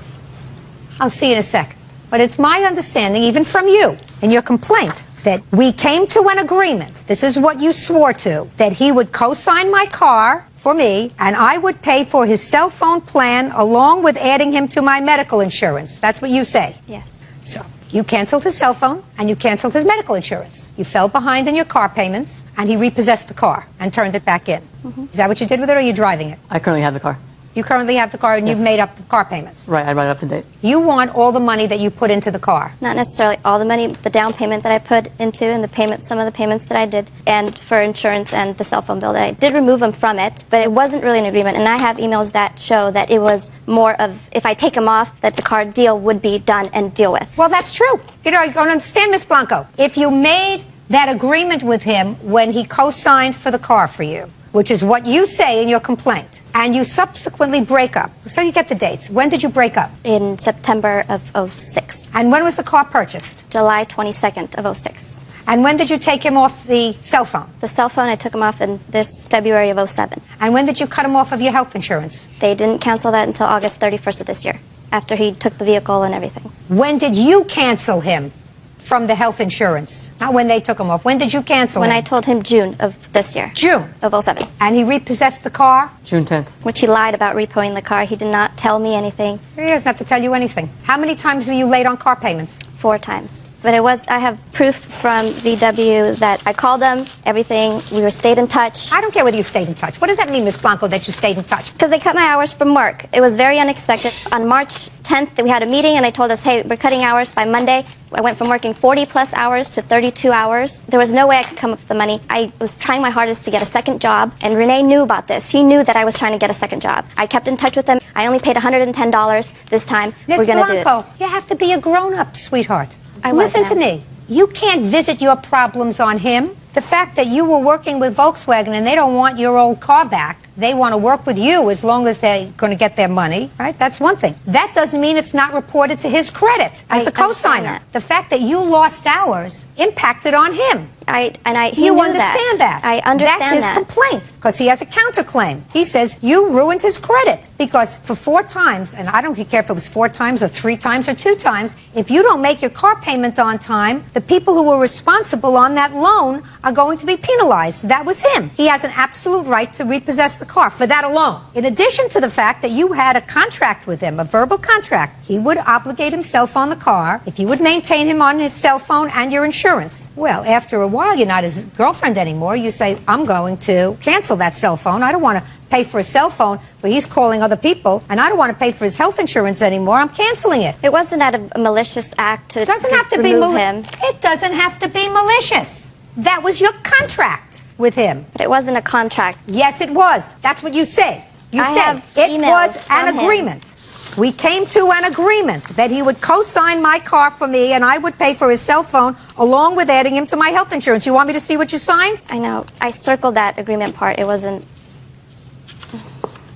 B: I'll see you in a sec. But it's my understanding, even from you, in your complaint, that we came to an agreement, this is what you swore to, that he would co-sign my car for me, and I would pay for his cell phone plan along with adding him to my medical insurance. That's what you say?
J: Yes.
B: So, you canceled his cell phone, and you canceled his medical insurance. You fell behind in your car payments, and he repossessed the car and turned it back in. Is that what you did with it, or are you driving it?
G: I currently have the car.
B: You currently have the car, and
G: Yes.
B: you've made up car payments.
G: Right, I brought it up to date.
B: You want all the money that you put into the car.
J: Not necessarily all the money, the down payment that I put into and the payments, some of the payments that I did, and for insurance and the cell phone bill that I did remove them from it, but it wasn't really an agreement. And I have emails that show that it was more of, if I take him off, that the car deal would be done and deal with.
B: Well, that's true. You know, you don't understand, Miss Blanco. If you made that agreement with him when he co-signed for the car for you, which is what you say in your complaint, and you subsequently break up. So you get the dates. When did you break up?
J: In September of 2006.
B: And when was the car purchased?
J: July 22nd of 2006.
B: And when did you take him off the cell phone?
J: The cell phone, I took him off in this February of 2007.
B: And when did you cut him off of your health insurance?
J: They didn't cancel that until August 31st of this year, after he took the vehicle and everything.
B: When did you cancel him from the health insurance? Not when they took him off. When did you cancel him?
J: When I told him June of this year.
B: June?
J: Of 2007.
B: And he repossessed the car?
G: June 10th.
J: Which he lied about repoing the car. He did not tell me anything.
B: He doesn't have to tell you anything. How many times were you late on car payments?
J: 4 times. But I have proof from VW that I called them, everything, we stayed in touch.
B: I don't care whether you stayed in touch. What does that mean, Miss Blanco, that you stayed in touch?
J: Because they cut my hours from work. It was very unexpected. On March 10th, we had a meeting and they told us, hey, we're cutting hours by Monday. I went from working 40 plus hours to 32 hours. There was no way I could come up with the money. I was trying my hardest to get a second job, and Rene knew about this. He knew that I was trying to get a second job. I kept in touch with him. I only paid $110 this time.
B: Miss
J: We're going to do it.
B: Blanco, you have to be a grown-up, sweetheart.
J: I was
B: Listen to
J: now.
B: me. You can't visit your problems on him. The fact that you were working with Volkswagen and they don't want your old car back, they want to work with you as long as they're going to get their money, right? That's one thing. That doesn't mean it's not reported to his credit as the co-signer. The fact that you lost hours impacted on him.
J: He
B: you
J: knew
B: understand that.
J: I understand
B: That's his
J: that.
B: complaint, because he has a counterclaim. He says you ruined his credit because for 4 times, and I don't care if it was 4 times or 3 times or 2 times, if you don't make your car payment on time, the people who were responsible on that loan are going to be penalized. That was him. He has an absolute right to repossess the car for that alone. In addition to the fact that you had a contract with him, a verbal contract, he would obligate himself on the car if you would maintain him on his cell phone and your insurance. Well, after a while, you're not his girlfriend anymore. You say, I'm going to cancel that cell phone. I don't want to pay for his cell phone, but he's calling other people, and I don't want to pay for his health insurance anymore. I'm canceling it.
C: It wasn't out of a malicious act to
B: It doesn't have to be
C: remove him.
B: It doesn't have to be malicious. That was your contract with him.
C: But it wasn't a contract.
B: Yes, it was. That's what you said. You
C: I
B: said
C: have
B: it
C: emails
B: was an
C: from him.
B: agreement. We came to an agreement that he would co-sign my car for me and I would pay for his cell phone along with adding him to my health insurance. You want me to see what you signed?
C: I know. I circled that agreement part. It wasn't...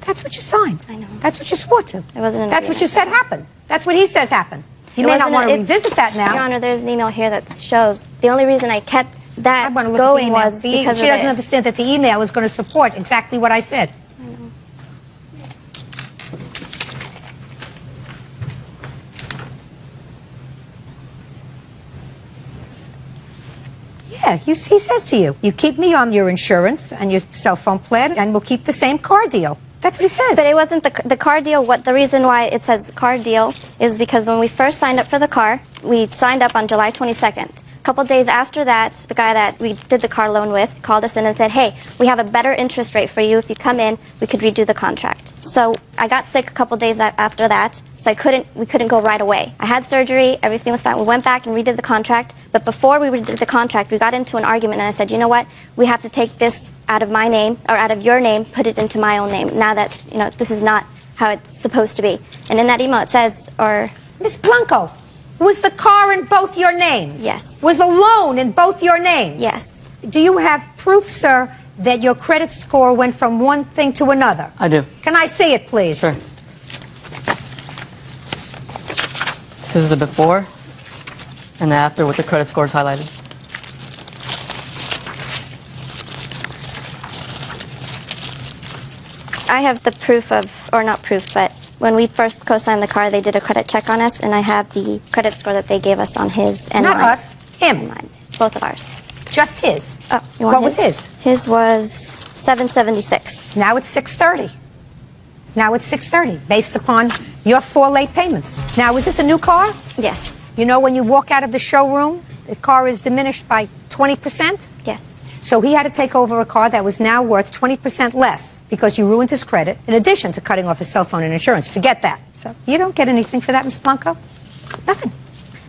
B: That's what you signed.
C: I know.
B: That's what you swore to.
C: It wasn't an
B: That's what you
C: agreement.
B: said happened. That's what he says happened. You
C: It
B: may not
C: wasn't
B: want to
C: it's-
B: revisit that now.
C: Your Honor, there's an email here that shows the only reason I kept that
B: I want to look at the
C: going
B: email.
C: was because
B: She
C: of
B: doesn't
C: this.
B: understand that the email is going to support exactly what I said. Yeah, he says to you, you keep me on your insurance and your cell phone plan, and we'll keep the same car deal. That's what he says.
C: But it wasn't the car deal. The reason why it says car deal is because when we first signed up for the car, we signed up on July 22nd. A couple days after that, the guy that we did the car loan with called us in and said, hey, we have a better interest rate for you. If you come in, we could redo the contract. So I got sick a couple days after that, so we couldn't go right away. I had surgery, everything was fine. We went back and redid the contract, but before we redid the contract, we got into an argument, and I said, you know what, we have to take this out of my name, or out of your name, put it into my own name, now that, this is not how it's supposed to be. And in that email it says,
B: Miss Blanco, was the car in both your names?
C: Yes.
B: Was the loan in both your names?
C: Yes.
B: Do you have proof, sir, that your credit score went from one thing to another?
G: I do.
B: Can I see it, please?
G: Sure. This is the before and the after with the credit scores highlighted.
C: I have the proof of, or not proof, but when we first co-signed the car, they did a credit check on us, and I have the credit score that they gave us on his and
B: Not
C: mine.
B: us, him.
C: And mine. Both of ours.
B: Just his.
C: Oh, you want
B: What was his?
C: His was 776.
B: Now it's 630. Now it's 630, based upon your 4 late payments. Now, is this a new car?
C: Yes.
B: You know, when you walk out of the showroom, the car is diminished by 20%?
C: Yes.
B: So he had to take over a car that was now worth 20% less because you ruined his credit, in addition to cutting off his cell phone and insurance. Forget that. So you don't get anything for that, Ms. Blanco? Nothing.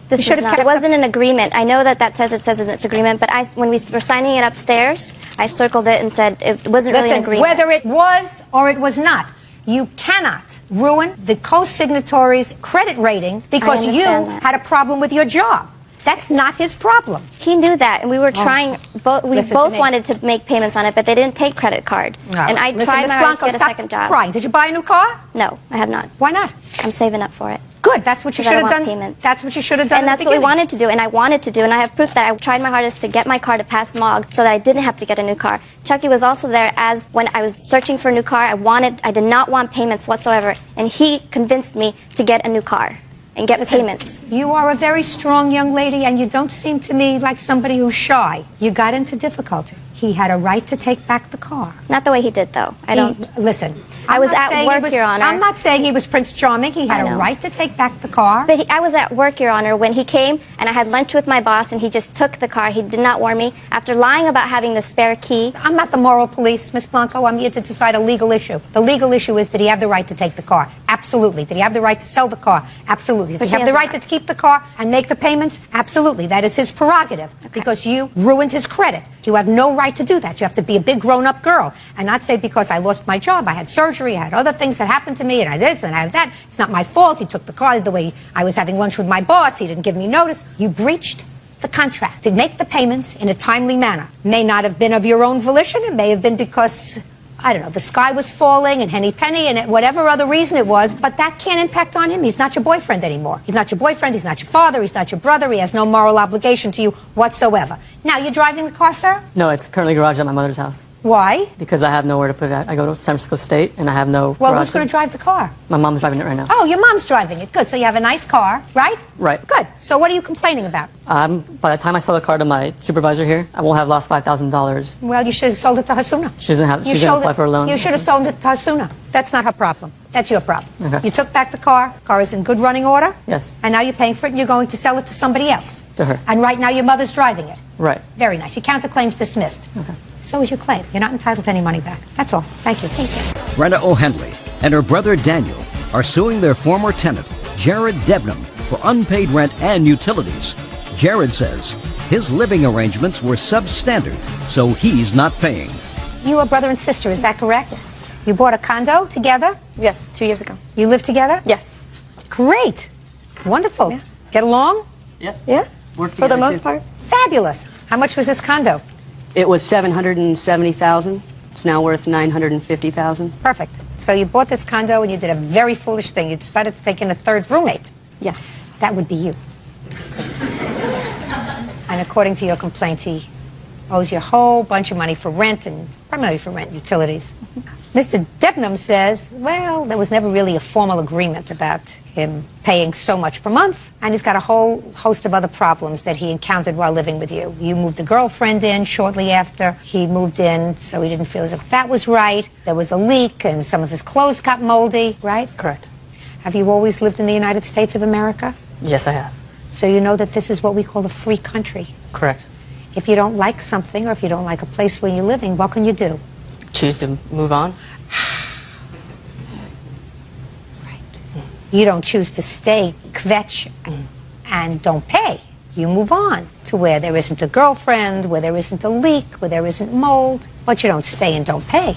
C: This
B: should
C: is
B: have
C: not,
B: kept
C: it wasn't an agreement. I know that says it says it's agreement, but when we were signing it upstairs, I circled it and said it wasn't really an agreement.
B: Whether it was or it was not, you cannot ruin the co-signatory's credit rating because you had a problem with your job. That's not his problem.
C: He knew that, and we were trying. We
B: Listen to
C: both
B: me.
C: wanted to make payments on it, but they didn't take credit card. And I
B: Listen,
C: tried
B: Ms.
C: my hardest to
B: Blanco,
C: get a
B: stop
C: second job.
B: crying. Did you buy a new car?
C: No, I have not.
B: Why not?
C: I'm saving up for it.
B: Good. That's what you
C: Because I
B: should have
C: want
B: done.
C: payments.
B: That's what you should have done.
C: And
B: at
C: that's
B: the
C: what we
B: beginning.
C: wanted to do, and I wanted to do, and I have proof that I tried my hardest to get my car to pass MOG so that I didn't have to get a new car. Chucky was also there as when I was searching for a new car. I did not want payments whatsoever, and he convinced me to get a new car and get payments.
B: You are a very strong young lady, and you don't seem to me like somebody who's shy. You got into difficulty. He had a right to take back the car.
C: Not the way he did, though.
B: Listen.
C: I was at work, Your Honor.
B: I'm not saying he was Prince Charming. He had
C: I
B: a
C: know.
B: right to take back the car.
C: But I was at work, Your Honor, when he came, and I had lunch with my boss, and he just took the car. He did not warn me. After lying about having the spare key.
B: I'm not the moral police, Miss Blanco. I'm here to decide a legal issue. The legal issue is, did he have the right to take the car? Absolutely. Did he have the right to sell the car? Absolutely. Does
C: But
B: he
C: he
B: have the
C: has
B: right
C: not.
B: to keep the car and make the payments? Absolutely. That is his prerogative because you ruined his credit. You have no right to do that. You have to be a big grown-up girl and not say because I lost my job, I had surgery, I had other things that happened to me, and I this and I had that. It's not my fault. He took the car the way I was having lunch with my boss. He didn't give me notice. You breached the contract to make the payments in a timely manner. May not have been of your own volition. It may have been because, I don't know, the sky was falling and henny penny and whatever other reason it was, but that can't impact on him. He's not your boyfriend anymore. He's not your boyfriend. He's not your father. He's not your brother. He has no moral obligation to you whatsoever. Now, you're driving the car, sir?
G: No, it's currently garaged at my mother's house.
B: Why?
G: Because I have nowhere to put it at. I go to San Francisco State, and I have no
B: Well,
G: garage
B: who's going to drive the car?
G: My mom's driving it right now.
B: Oh, your mom's driving it. Good. So you have a nice car, right?
G: Right.
B: Good. So what are you complaining about?
G: By the time I sell the car to my supervisor here, I will have lost $5,000.
B: Well, you should have sold it to Hasuna.
G: She's going to apply for a loan.
B: You should have sold it to Hasuna. That's not her problem. That's your problem.
H: Okay.
B: You took back the car. Car is in good running order.
H: Yes.
B: And now you're paying for it and you're going to sell it to somebody else.
H: To her.
B: And right now your mother's driving it.
H: Right.
B: Very nice. Your counterclaim's dismissed.
H: Okay.
B: So is your claim. You're not entitled to any money back. That's all. Thank you.
A: Brenda O'Henley and her brother Daniel are suing their former tenant, Jared Debnam, for unpaid rent and utilities. Jared says his living arrangements were substandard, so he's not paying.
B: You are brother and sister, is that correct? Yes. You bought a condo together?
M: Yes, 2 years ago.
B: You live together?
M: Yes.
B: Great. Wonderful.
M: Yeah.
B: Get along?
M: Yeah.
L: Work
M: For the
L: together,
M: most
L: too.
M: part.
B: Fabulous. How much was this condo?
L: It was $770,000. It's now worth $950,000.
B: Perfect. So you bought this condo and you did a very foolish thing. You decided to take in a third roommate.
M: Yes.
B: That would be you. And according to your complaint, he owes you a whole bunch of money for rent and primarily for rent and utilities. Mr. Debnam says, well, there was never really a formal agreement about him paying so much per month, and he's got a whole host of other problems that he encountered while living with you. You moved a girlfriend in shortly after he moved in, so he didn't feel as if that was right. There was a leak, and some of his clothes got moldy, right?
H: Correct.
B: Have you always lived in the United States of America?
H: Yes, I have.
B: So you know that this is what we call a free country.
H: Correct.
B: If you don't like something or if you don't like a place where you're living, what can you do?
H: Choose to move on.
B: You don't choose to stay, kvetch, and don't pay. You move on to where there isn't a girlfriend, where there isn't a leak, where there isn't mold, but you don't stay and don't pay.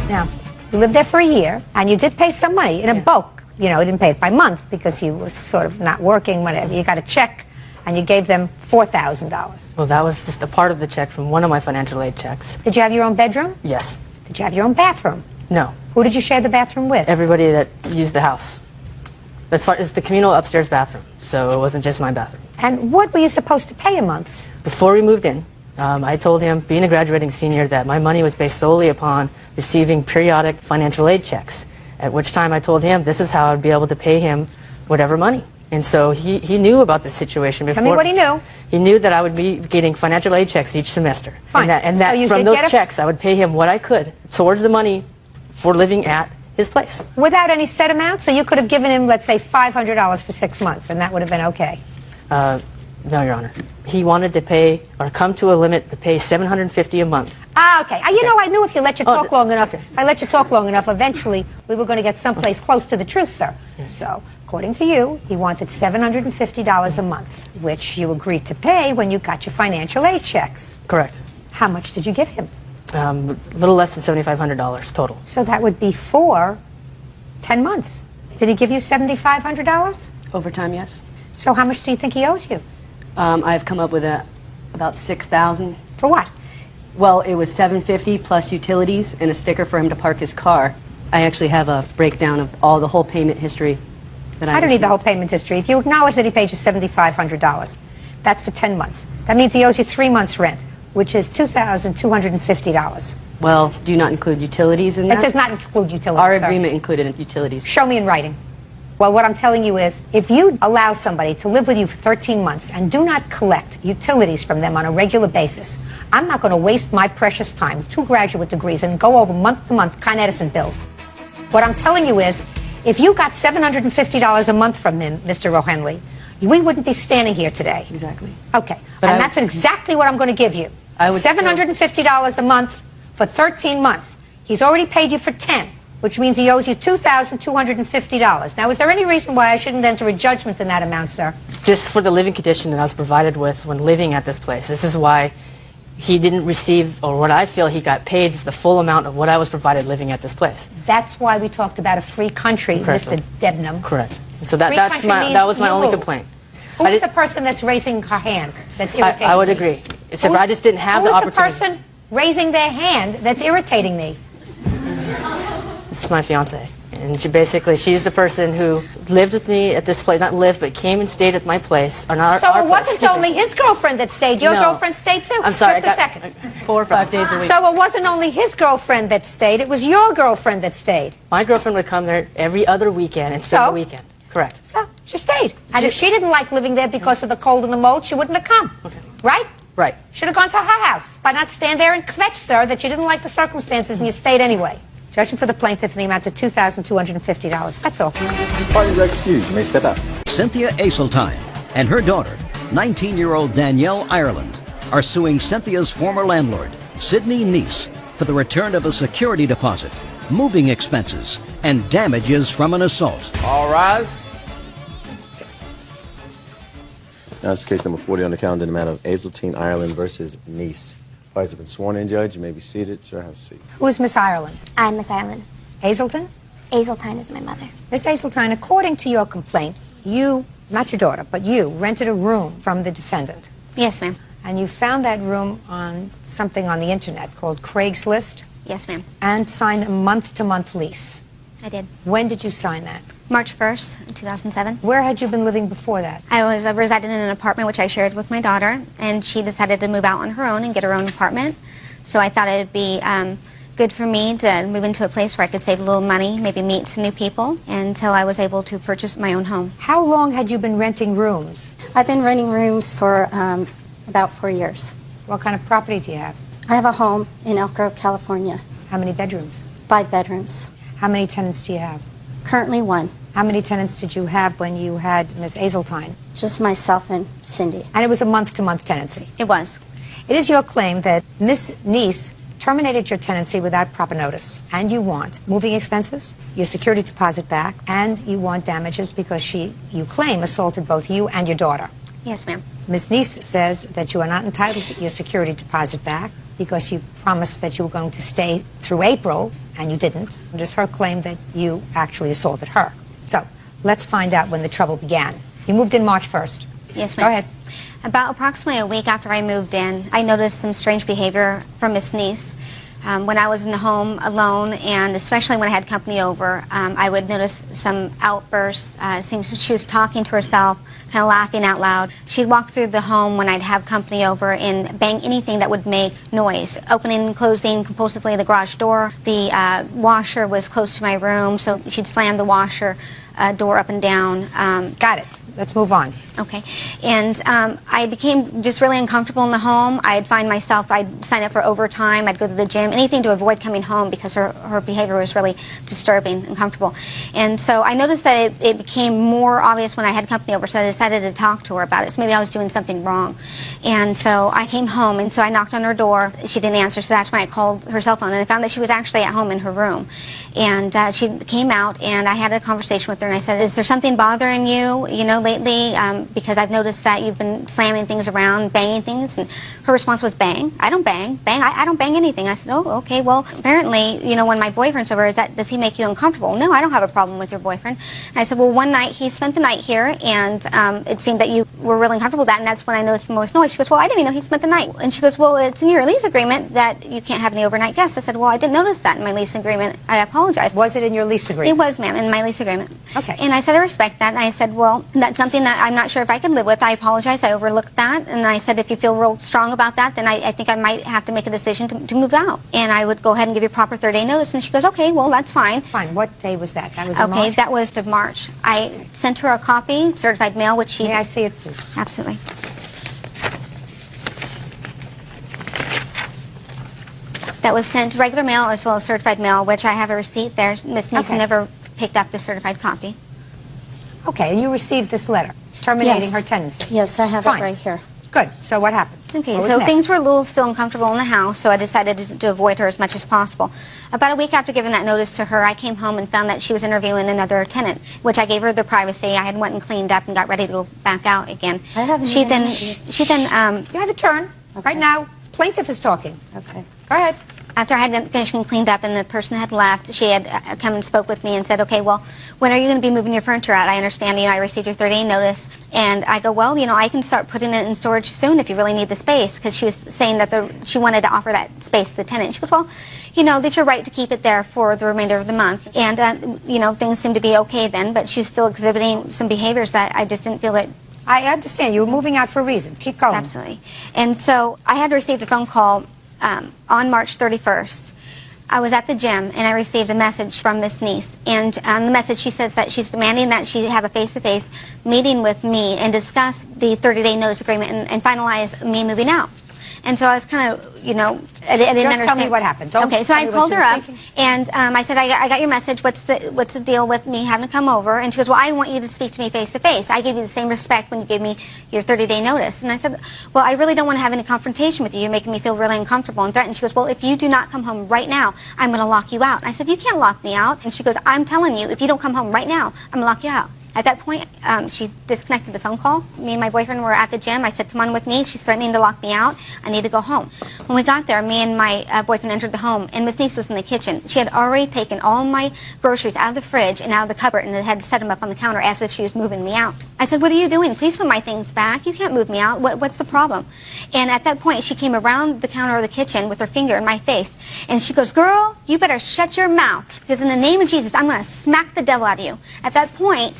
B: Now, you lived there for a year, and you did pay some money in a bulk. You know, you didn't pay it by month because you were sort of not working, whatever. You got a check, and you gave them $4,000.
H: Well, that was just a part of the check from one of my financial aid checks.
B: Did you have your own bedroom?
H: Yes.
B: Did you have your own bathroom?
H: No.
B: Who did you share the bathroom with?
H: Everybody that used the house. As far as the communal upstairs bathroom, so it wasn't just my bathroom.
B: And what were you supposed to pay a month?
H: Before we moved in, I told him, being a graduating senior, that my money was based solely upon receiving periodic financial aid checks, at which time I told him this is how I'd be able to pay him whatever money. And so he knew about the situation before.
B: Tell me what he knew.
H: He knew that I would be getting financial aid checks each semester.
B: Fine.
H: And that
B: So you
H: from
B: did
H: those
B: get a-
H: checks, I would pay him what I could towards the money for living at his place.
B: Without any set amount? So you could have given him, let's say, $500 for 6 months, and that would have been okay.
H: No, Your Honor. He wanted to pay, or come to a limit to pay $750 a month.
B: Ah, okay. You know, I knew if you let you talk long enough, if I let you talk long enough, eventually we were going to get someplace close to the truth, sir. So, according to you, he wanted $750 a month, which you agreed to pay when you got your financial aid checks.
H: Correct.
B: How much did you give him?
H: A little less than $7,500 total.
B: So that would be for 10 months. Did he give you $7,500?
L: Overtime, yes.
B: So how much do you think he owes you?
L: I've come up with about $6,000.
B: For what?
L: Well, it was $750 plus utilities and a sticker for him to park his car. I actually have a breakdown of all the whole payment history that I
B: don't need
L: received.
B: the whole payment history. If you acknowledge that he paid you $7,500, that's for 10 months. That means he owes you 3 months' rent, which is $2,250.
L: Well, do you not include utilities in that?
B: It does not include utilities,
L: Our
B: sir.
L: agreement included utilities.
B: Show me in writing. Well, what I'm telling you is, if you allow somebody to live with you for 13 months and do not collect utilities from them on a regular basis, I'm not going to waste my precious time, 2 graduate degrees, and go over month-to-month Con Edison bills. What I'm telling you is, if you got $750 a month from him, Mr. O'Henley, we wouldn't be standing here today.
L: Exactly.
B: Okay.
L: But
B: And that's exactly what I'm going to give you.
L: I would
B: $750 a month for 13 months. He's already paid you for 10. Which means he owes you $2,250. Now, is there any reason why I shouldn't enter a judgment in that amount, sir?
H: Just for the living condition that I was provided with when living at this place. This is why he didn't receive, or what I feel he got paid the full amount of what I was provided living at this place.
B: That's why we talked about a free country,
H: Correct.
B: Mr. Debnam.
H: Correct. And so
B: Free
H: that
B: country
H: was my
B: means
H: only
B: you.
H: complaint.
B: Who's the person that's raising her hand that's irritating
H: I would
B: me?
H: agree. It's if I just didn't have the
B: Who's
H: opportunity.
B: the person raising their hand that's irritating me?
H: This is my fiance, and she's the person who lived with me at this place, not lived, but came and stayed at my place, or not
B: So
H: our
B: it
H: place,
B: wasn't
H: excuse me.
B: only his girlfriend that stayed. Your
H: No.
B: girlfriend stayed too.
H: I'm sorry,
B: Just a second.
L: 4 or 5 days a week.
B: So it wasn't only his girlfriend that stayed. It was your girlfriend that stayed.
H: My girlfriend would come there every other weekend and spend
B: So?
H: the weekend. Correct.
B: So she stayed. And if she didn't like living there because of the cold and the mold, she wouldn't have come. Right?
H: Right.
B: Should have gone to her house. By not stand there and kvetch, sir, that you didn't like the circumstances and you stayed anyway. Judgment for the plaintiff in the amount of $2,250. That's all.
P: Parties are excused. You may step out.
A: Cynthia Aseltine and her daughter, 19-year-old Danielle Ireland, are suing Cynthia's former landlord, Sidney Neese, for the return of a security deposit, moving expenses, and damages from an assault.
P: All rise. Now this is case number 40 on the calendar in the matter of Aseltine Ireland versus Nice. Parties have been sworn in, Judge. You may be seated. Sir, have a seat.
B: Who is Miss Ireland?
J: I'm Miss Ireland.
B: Aseltine?
J: Aseltine is my mother.
B: Miss Aseltine, according to your complaint, you, not your daughter, but you, rented a room from the defendant.
J: Yes, ma'am.
B: And you found that room on something on the internet called Craigslist?
J: Yes, ma'am.
B: And signed a month-to-month lease.
J: I did.
B: When did you sign that?
J: March 1st, 2007.
B: Where had you been living before that?
J: I was residing in an apartment which I shared with my daughter, and she decided to move out on her own and get her own apartment. So I thought it would be good for me to move into a place where I could save a little money, maybe meet some new people, until I was able to purchase my own home.
B: How long had you been renting rooms?
T: I've been renting rooms for about 4 years.
B: What kind of property do you have?
T: I have a home in Elk Grove, California.
B: How many bedrooms?
T: 5 bedrooms.
B: How many tenants do you have?
T: Currently 1.
B: How many tenants did you have when you had Miss Aseltine?
T: Just myself and Cindy.
B: And it was a month-to-month tenancy?
J: It was.
B: It is your claim that Miss Neese terminated your tenancy without proper notice, and you want moving expenses, your security deposit back, and you want damages because you claim, assaulted both you and your daughter.
J: Yes, ma'am.
B: Ms. Neese says that you are not entitled to your security deposit back because you promised that you were going to stay through April, and you didn't. It is her claim that you actually assaulted her. So let's find out when the trouble began. You moved in March 1st.
J: Yes, ma'am.
B: Go ahead.
J: About approximately a week after I moved in, I noticed some strange behavior from Miss Neese. When I was in the home alone, and especially when I had company over, I would notice some outbursts. It seems she was talking to herself, kind of laughing out loud. She'd walk through the home when I'd have company over and bang anything that would make noise, opening and closing compulsively the garage door. The washer was close to my room, so she'd slam the washer door up and down.
B: Got it. Let's move on.
J: Okay. And I became just really uncomfortable in the home. I'd find myself, I'd sign up for overtime, I'd go to the gym, anything to avoid coming home because her behavior was really disturbing, uncomfortable. And so I noticed that it became more obvious when I had company over, so I decided to talk to her about it. So maybe I was doing something wrong. And so I came home, and so I knocked on her door. She didn't answer, so that's when I called her cell phone, and I found that she was actually at home in her room. And she came out, and I had a conversation with her, and I said, is there something bothering you, lately? Because I've noticed that you've been slamming things around, banging things. And her response was, bang? I don't bang. Bang? I don't bang anything. I said, oh, okay. Well, apparently, when my boyfriend's over, does he make you uncomfortable? No, I don't have a problem with your boyfriend. And I said, well, one night he spent the night here, and it seemed that you were really uncomfortable with that, and that's when I noticed the most noise. She goes, well, I didn't even know he spent the night. And she goes, well, it's in your lease agreement that you can't have any overnight guests. I said, well, I didn't notice that in my lease agreement. I apologize.
B: Was it in your lease agreement?
J: It was, ma'am, in my lease agreement.
B: Okay.
J: And I said, I respect that. And I said, well, that's something that I'm not sure if I can live with. I apologize. I overlooked that. And I said, if you feel real strong about that, then I think I might have to make a decision to move out. And I would go ahead and give you a proper 30-day notice. And she goes, okay, well, that's fine.
B: Fine. What day was that? That was in
J: okay,
B: March?
J: that was of March. I sent her a copy, certified mail, which she...
B: May I see it, please?
J: Absolutely. That was sent regular mail as well as certified mail, which I have a receipt there. Ms. Neese never picked up the certified copy.
B: Okay, and you received this letter terminating
T: Yes.
B: her tenancy.
T: Yes, I have
B: Fine.
T: it right here.
B: Good. So what happened?
J: Okay,
B: What was
J: so
B: next?
J: things were a little still uncomfortable in the house, so I decided to avoid her as much as possible. About a week after giving that notice to her, I came home and found that she was interviewing another tenant, which I gave her the privacy. I had went and cleaned up and got ready to go back out again.
T: I haven't
J: She
T: even
J: then,
B: you have a turn. Right now, plaintiff is talking.
T: Okay.
B: Go ahead.
J: After I had finished and cleaned up and the person had left, she had come and spoke with me and said, okay, well, when are you going to be moving your furniture out? I understand, I received your 30-day notice. And I go, well, I can start putting it in storage soon if you really need the space, because she was saying that she wanted to offer that space to the tenant. She goes, well, that's your right to keep it there for the remainder of the month. And, things seemed to be okay then, but she's still exhibiting some behaviors that I just didn't feel it.
B: I understand. You were moving out for a reason. Keep going.
J: Absolutely. And so I had received a phone call on March 31st. I was at the gym, and I received a message from Miss Neese. And the message, she says that she's demanding that she have a face-to-face meeting with me and discuss the 30-day notice agreement and finalize me moving out.
M: And so I was kind of, you know, I didn't
B: Just
M: understand.
B: tell me what happened. Don't
M: okay, so
B: tell
M: I
B: me what
M: called
B: you
M: her
B: were
M: up,
B: thinking.
M: and I said, I got your message. What's the deal with me having to come over? And she goes, well, I want you to speak to me face to face. I gave you the same respect when you gave me your 30-day notice. And I said, well, I really don't want to have any confrontation with you. You're making me feel really uncomfortable and threatened. She goes, well, if you do not come home right now, I'm going to lock you out. And I said, you can't lock me out. And she goes, I'm telling you, if you don't come home right now, I'm going to lock you out. At that point, she disconnected the phone call. Me and my boyfriend were at the gym. I said, come on with me. She's threatening to lock me out. I need to go home. When we got there, me and my boyfriend entered the home, and Miss Niece was in the kitchen. She had already taken all my groceries out of the fridge and out of the cupboard and had set them up on the counter as if she was moving me out. I said, what are you doing? Please put my things back. You can't move me out. What's the problem? And at that point, she came around the counter of the kitchen with her finger in my face, and she goes, girl, you better shut your mouth, because in the name of Jesus, I'm going to smack the devil out of you. At that point,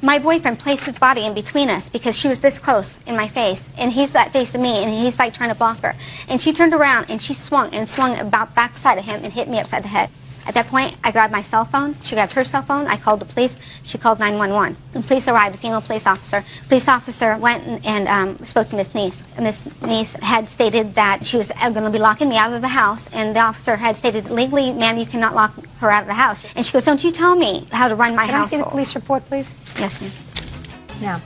M: my boyfriend placed his body in between us because she was this close in my face, and he's that face to me, and he's like trying to block her. And she turned around, and she swung about backside of him and hit me upside the head. At that point, I grabbed my cell phone. She grabbed her cell phone. I called the police. She called 911. The police arrived, a female police officer. Police officer went and spoke to Miss Niece. Miss Niece had stated that she was going to be locking me out of the house, and the officer had stated, legally, ma'am, you cannot lock her out of the house. And she goes, don't you tell me how to run my
B: Can
M: household.
B: I see the police report, please?
M: Yes, ma'am.
B: Now,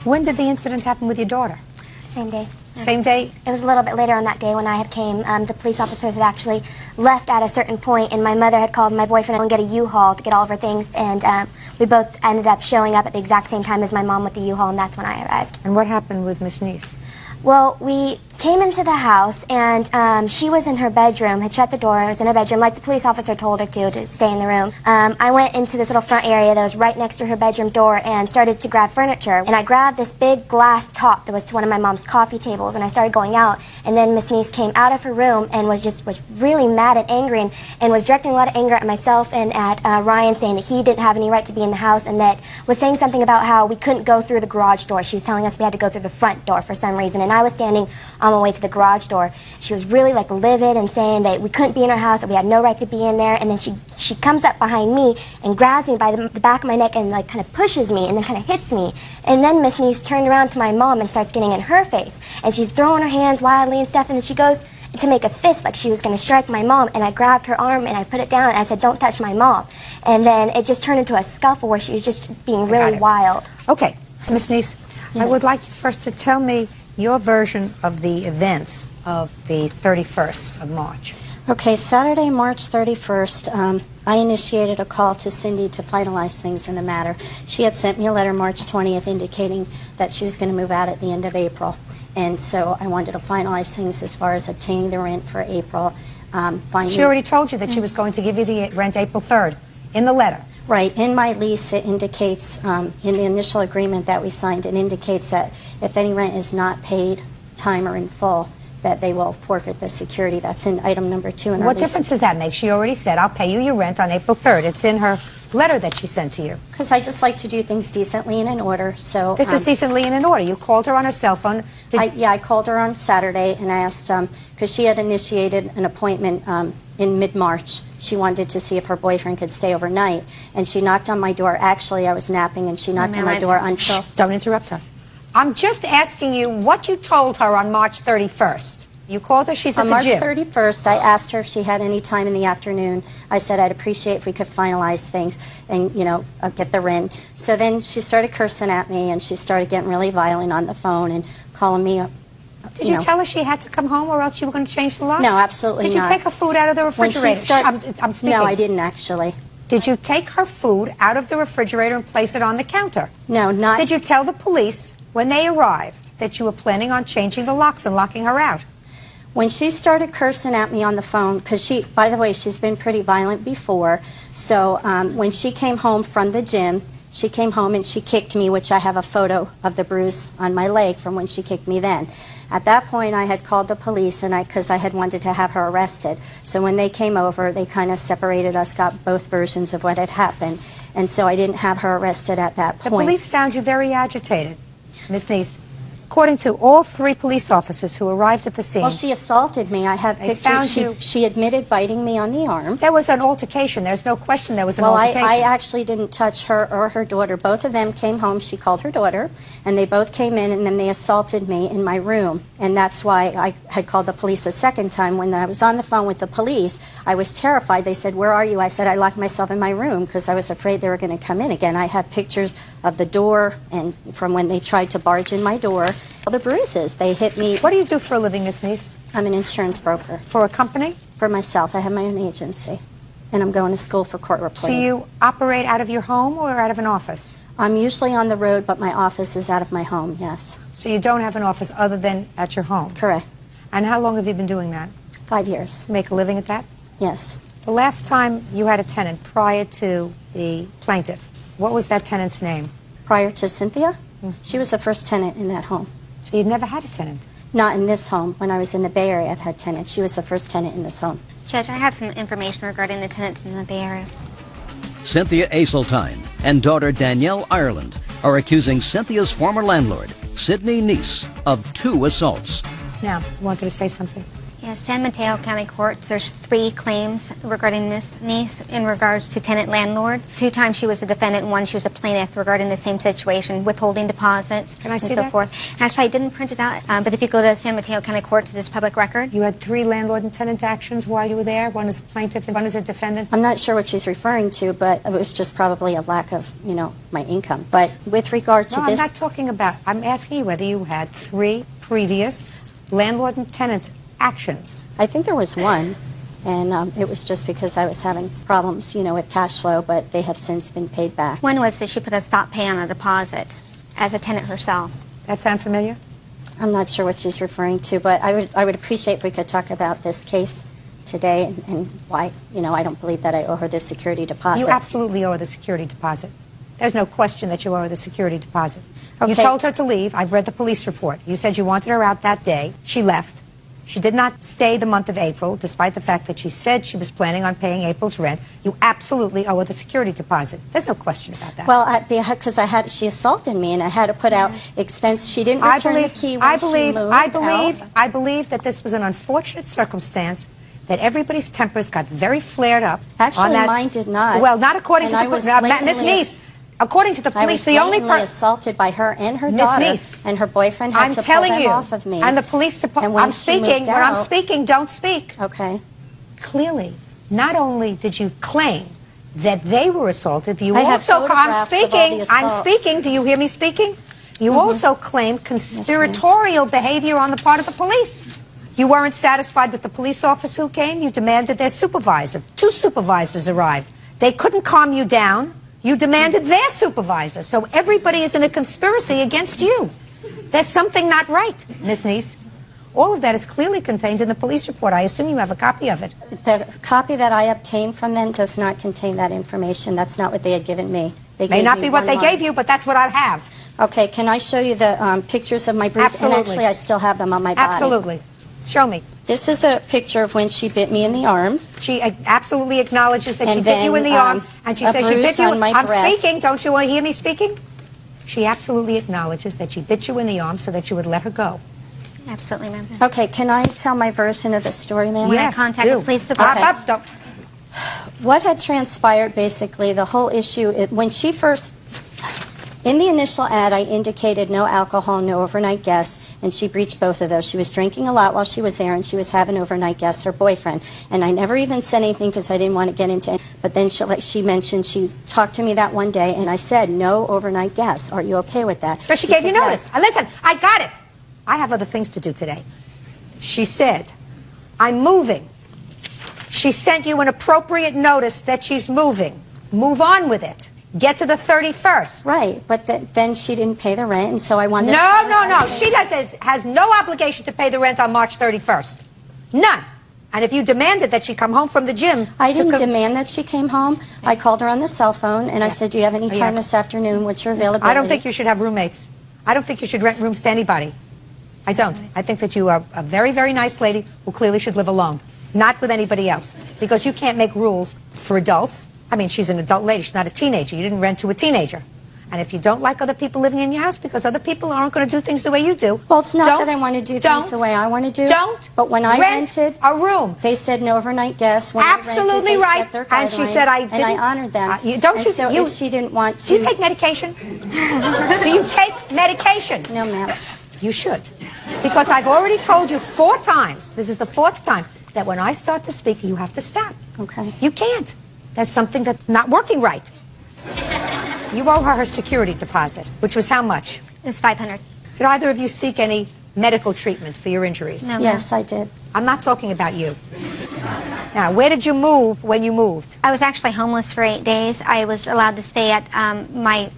B: when did the incident happen with your daughter?
J: Same day.
B: Same day?
J: It was a little bit later on that day when I had came. The police officers had actually left at a certain point, and my mother had called my boyfriend and get a U-Haul to get all of her things, and we both ended up showing up at the exact same time as my mom with the U-Haul, and that's when I arrived.
B: And what happened with Miss Niece?
J: Well, we came into the house, and she was in her bedroom, had shut the door, was in her bedroom, like the police officer told her to stay in the room. I went into this little front area that was right next to her bedroom door and started to grab furniture. And I grabbed this big glass top that was to one of my mom's coffee tables, and I started going out. And then Miss Niece came out of her room and was really mad and angry, and was directing a lot of anger at myself and at Ryan, saying that he didn't have any right to be in the house, and that was saying something about how we couldn't go through the garage door. She was telling us we had to go through the front door for some reason, and I was standing on my way to the garage door. She was really like livid and saying that we couldn't be in our house, that we had no right to be in there, and then she comes up behind me and grabs me by the back of my neck and like kind of pushes me and then kind of hits me. And then Miss Niece turned around to my mom and starts getting in her face, and she's throwing her hands wildly and stuff, and then she goes to make a fist like she was going to strike my mom, and I grabbed her arm and I put it down and I said, don't touch my mom. And then it just turned into a scuffle where she was just being really wild.
B: Okay, Miss Niece, I
J: Yes.
B: would like you first to tell me your version of the events of the 31st of March.
Q: Okay, Saturday, March 31st, I initiated a call to Cindy to finalize things in the matter. She had sent me a letter March 20th indicating that she was going to move out at the end of April. And so I wanted to finalize things as far as obtaining the rent for April.
B: She already told you that she was going to give you the rent April 3rd in the letter.
Q: Right. In my lease, it indicates, in the initial agreement that we signed, it indicates that if any rent is not paid time or in full, that they will forfeit the security. That's in item number 2 in our
B: What
Q: lease.
B: difference does that make? She already said, I'll pay you your rent on April 3rd. It's in her letter that she sent to you.
Q: Because I just like to do things decently and in order. So
B: This is decently and in order. You called her on her cell phone.
Q: I called her on Saturday and I asked, because she had initiated an appointment in mid-March. She wanted to see if her boyfriend could stay overnight. And she knocked on my door. Actually, I was napping, and she knocked on my door until...
B: Don't interrupt her. I'm just asking you what you told her on March 31st. You called her, she's at
Q: On
B: the
Q: March
B: gym.
Q: 31st, I asked her if she had any time in the afternoon. I said I'd appreciate if we could finalize things and, get the rent. So then she started cursing at me, and she started getting really violent on the phone and calling me up.
B: Did you tell her she had to come home or else you were going to change the locks?
Q: No, absolutely
B: Did you
Q: not.
B: take her food out of the
Q: When she
B: refrigerator? I'm speaking.
Q: No, I didn't actually.
B: Did you take her food out of the refrigerator and place it on the counter?
Q: No, not...
B: Did you tell the police when they arrived that you were planning on changing the locks and locking her out?
Q: When she started cursing at me on the phone, because by the way, she's been pretty violent before, so when she came home from the gym, she came home and she kicked me, which I have a photo of the bruise on my leg from when she kicked me then. At that point, I had called the police because I had wanted to have her arrested. So when they came over, they kind of separated us, got both versions of what had happened, and so I didn't have her arrested at that point.
B: The police found you very agitated, Miss Niece. According to all 3 police officers who arrived at the scene.
Q: Well, she assaulted me. I have
B: They
Q: pictures.
B: found you.
Q: She admitted biting me on the arm.
B: There was an altercation. There's no question there was an
Q: Well,
B: altercation.
Q: I actually didn't touch her or her daughter. Both of them came home. She called her daughter, and they both came in, and then they assaulted me in my room. And that's why I had called the police a second time. When I was on the phone with the police, I was terrified. They said, "Where are you?" I said, "I locked myself in my room because I was afraid they were going to come in again." I have pictures of the door and from when they tried to barge in my door. All the bruises. They hit me.
B: What do you do for a living, Miss Neese?
Q: I'm an insurance broker.
B: For a company?
Q: For myself. I have my own agency. And I'm going to school for court
B: So
Q: reporting.
B: you operate out of your home or out of an office?
Q: I'm usually on the road, but my office is out of my home, yes.
B: So you don't have an office other than at your home?
Q: Correct.
B: And how long have you been doing that?
Q: 5 years.
B: Make a living at that?
Q: Yes.
B: The last time you had a tenant prior to the plaintiff, what was that tenant's name?
Q: Prior to Cynthia? She was the first tenant in that home.
B: So you'd never had a tenant?
Q: Not in this home. When I was in the Bay Area, I've had tenants. She was the first tenant in this home.
M: Judge, I have some information regarding the tenants in the Bay Area.
A: Cynthia Aseltine and daughter Danielle Ireland are accusing Cynthia's former landlord, Sidney Neese, of 2 assaults.
B: Now, you wanted to say something?
M: Yes, San Mateo County Courts, there's 3 claims regarding Miss Neese in regards to tenant-landlord. 2 times she was a defendant and 1 she was a plaintiff regarding the same situation, withholding deposits.
B: Can I
M: and
B: see
M: so
B: that?
M: forth. Actually, I didn't print it out, but if you go to San Mateo County Courts, it is public record.
B: You had 3 landlord and tenant actions while you were there? One as a plaintiff and 1 as a defendant?
Q: I'm not sure what she's referring to, but it was just probably a lack of, my income. But with regard to
B: No,
Q: this...
B: I'm not talking about, I'm asking you whether you had 3 previous landlord and tenant actions.
Q: I think there was 1, and it was just because I was having problems, with cash flow, but they have since been paid back.
M: One was that she put a stop pay on a deposit as a tenant herself.
B: That sound familiar?
Q: I'm not sure what she's referring to, but I would appreciate if we could talk about this case today and why, I don't believe that I owe her the security deposit.
B: You absolutely owe her the security deposit. There's no question that you owe her the security deposit.
Q: Okay.
B: You told her to leave. I've read the police report. You said you wanted her out that day. She left. She did not stay the month of April, despite the fact that she said she was planning on paying April's rent. You absolutely owe her the security deposit. There's no question about that.
Q: Well, because she assaulted me, and I had to put out expense. She didn't return the key when she moved out.
B: I believe that this was an unfortunate circumstance, that everybody's tempers got very flared up.
Q: Actually,
B: on that.
Q: mine did not.
B: Well, not according
Q: And
B: to the Miss Neese. According to the police, the only
Q: person assaulted by her and her
B: Miss
Q: daughter,
B: Neese,
Q: and her boyfriend had to pull them off of me.
B: And the police department.
Q: when
B: I'm
Q: she
B: speaking.
Q: moved
B: When I'm
Q: out-
B: speaking, don't speak.
Q: Okay.
B: Clearly, not only did you claim that they were assaultive, you
Q: I have
B: also. I'm
Q: photographs of all
B: speaking.
Q: the
B: I'm
Q: assaults.
B: speaking. Do you hear me speaking? You also claim conspiratorial behavior on the part of the police. You weren't satisfied with the police officer who came. You demanded their supervisor. 2 supervisors arrived. They couldn't calm you down. You demanded their supervisor. So everybody is in a conspiracy against you. There's something not right, Miss Neese. All of that is clearly contained in the police report. I assume you have a copy of it.
Q: The copy that I obtained from them does not contain that information. That's not what they had given me. They
B: May
Q: gave
B: not
Q: me
B: be what
Q: one
B: they
Q: line.
B: gave you, but that's what I have.
Q: Okay, can I show you the pictures of my bruises?
B: Absolutely.
Q: And actually, I still have them on my body.
B: Absolutely. Show me.
Q: This is a picture of when she bit me in the arm.
B: She absolutely acknowledges that
Q: And
B: she bit you in the
Q: then,
B: arm, and she
Q: a
B: says she bit
Q: bruise
B: you.
Q: on my
B: I'm
Q: breast.
B: speaking. Don't you want to hear me speaking? She absolutely acknowledges that she bit you in the arm so that you would let her go.
M: Absolutely, ma'am.
Q: Okay, can I tell my version of the story, ma'am?
M: When I contact the police department.
Q: Okay. What had transpired, basically, the whole issue, when she first, in the initial ad, I indicated no alcohol, no overnight guests, and she breached both of those. She was drinking a lot while she was there, and she was having overnight guests, her boyfriend. And I never even said anything because I didn't want to get into it. But then she mentioned, she talked to me that one day, and I said, no overnight guests. Are you okay with that?
B: So she gave you
Q: said,
B: notice.
Q: yes.
B: Listen, I got it. I have other things to do today. She said, I'm moving. She sent you an appropriate notice that she's moving. Move on with it. Get to the 31st.
Q: Right, but then she didn't pay the rent, and so I wanted
B: No. She has no obligation to pay the rent on March 31st. None. And if you demanded that she come home from the gym...
Q: I didn't demand that she came home. I called her on the cell phone, and I said, do you have any time this afternoon? What's your availability?
B: I don't think you should have roommates. I don't think you should rent rooms to anybody. I don't. I think that you are a very, very nice lady who clearly should live alone, not with anybody else, because you can't make rules for adults. I mean, she's an adult lady. She's not a teenager. You didn't rent to a teenager. And if you don't like other people living in your house because other people aren't going to do things the way you do,
Q: Well, it's not that I want to do things the way I want to do.
B: Don't.
Q: But when I
B: rent
Q: rented
B: a room.
Q: they said no overnight guests. When
B: Absolutely
Q: I rented, they
B: right.
Q: set their
B: And she
Q: guidelines,
B: said I
Q: and
B: didn't.
Q: I honored them. So if she didn't want to.
B: Do you take medication? Do you take medication?
Q: No, ma'am.
B: You should. Because I've already told you 4 times, this is the 4th time, that when I start to speak, you have to stop.
Q: Okay.
B: You can't. That's something that's not working right. You owe her security deposit, which was how much?
M: It's $500.
B: Did either of you seek any medical treatment for your injuries?
M: No,
Q: Yes, I did.
B: I'm not talking about you. Now, where did you move when you moved?
M: I was actually homeless for 8 days. I was allowed to stay at my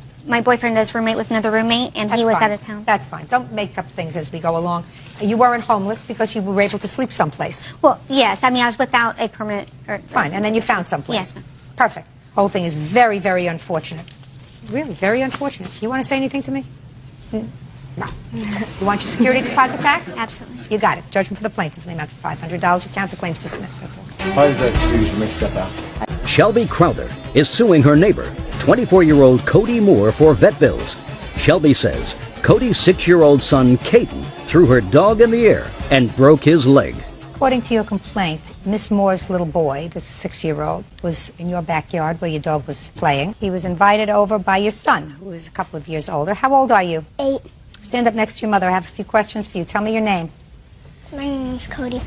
M: boyfriend is roommate with another roommate, and he was
B: fine.
M: out of town.
B: That's fine. Don't make up things as we go along. You weren't homeless because you were able to sleep someplace.
M: Well, yes. I mean, I was without a permanent.
B: Fine, and then you found someplace.
M: Yes, ma'am.
B: Perfect. Whole thing is very, very unfortunate. Really, very unfortunate. You want to say anything to me? No. You want your security deposit back?
M: Absolutely.
B: You got it. Judgment for the plaintiff in the amount of $500. Your counterclaim's dismissed. That's all.
P: How does that excuse you may step out?
A: Shelby Crowther is suing her neighbor, 24-year-old Cody Moore, for vet bills. Shelby says Cody's 6-year-old son, Caden, threw her dog in the air and broke his leg.
B: According to your complaint, Miss Moore's little boy, this 6-year-old, was in your backyard where your dog was playing. He was invited over by your son, who is a couple of years older. How old are you?
I: 8.
B: Stand up next to your mother. I have a few questions for you. Tell me your name.
I: My name's Cody.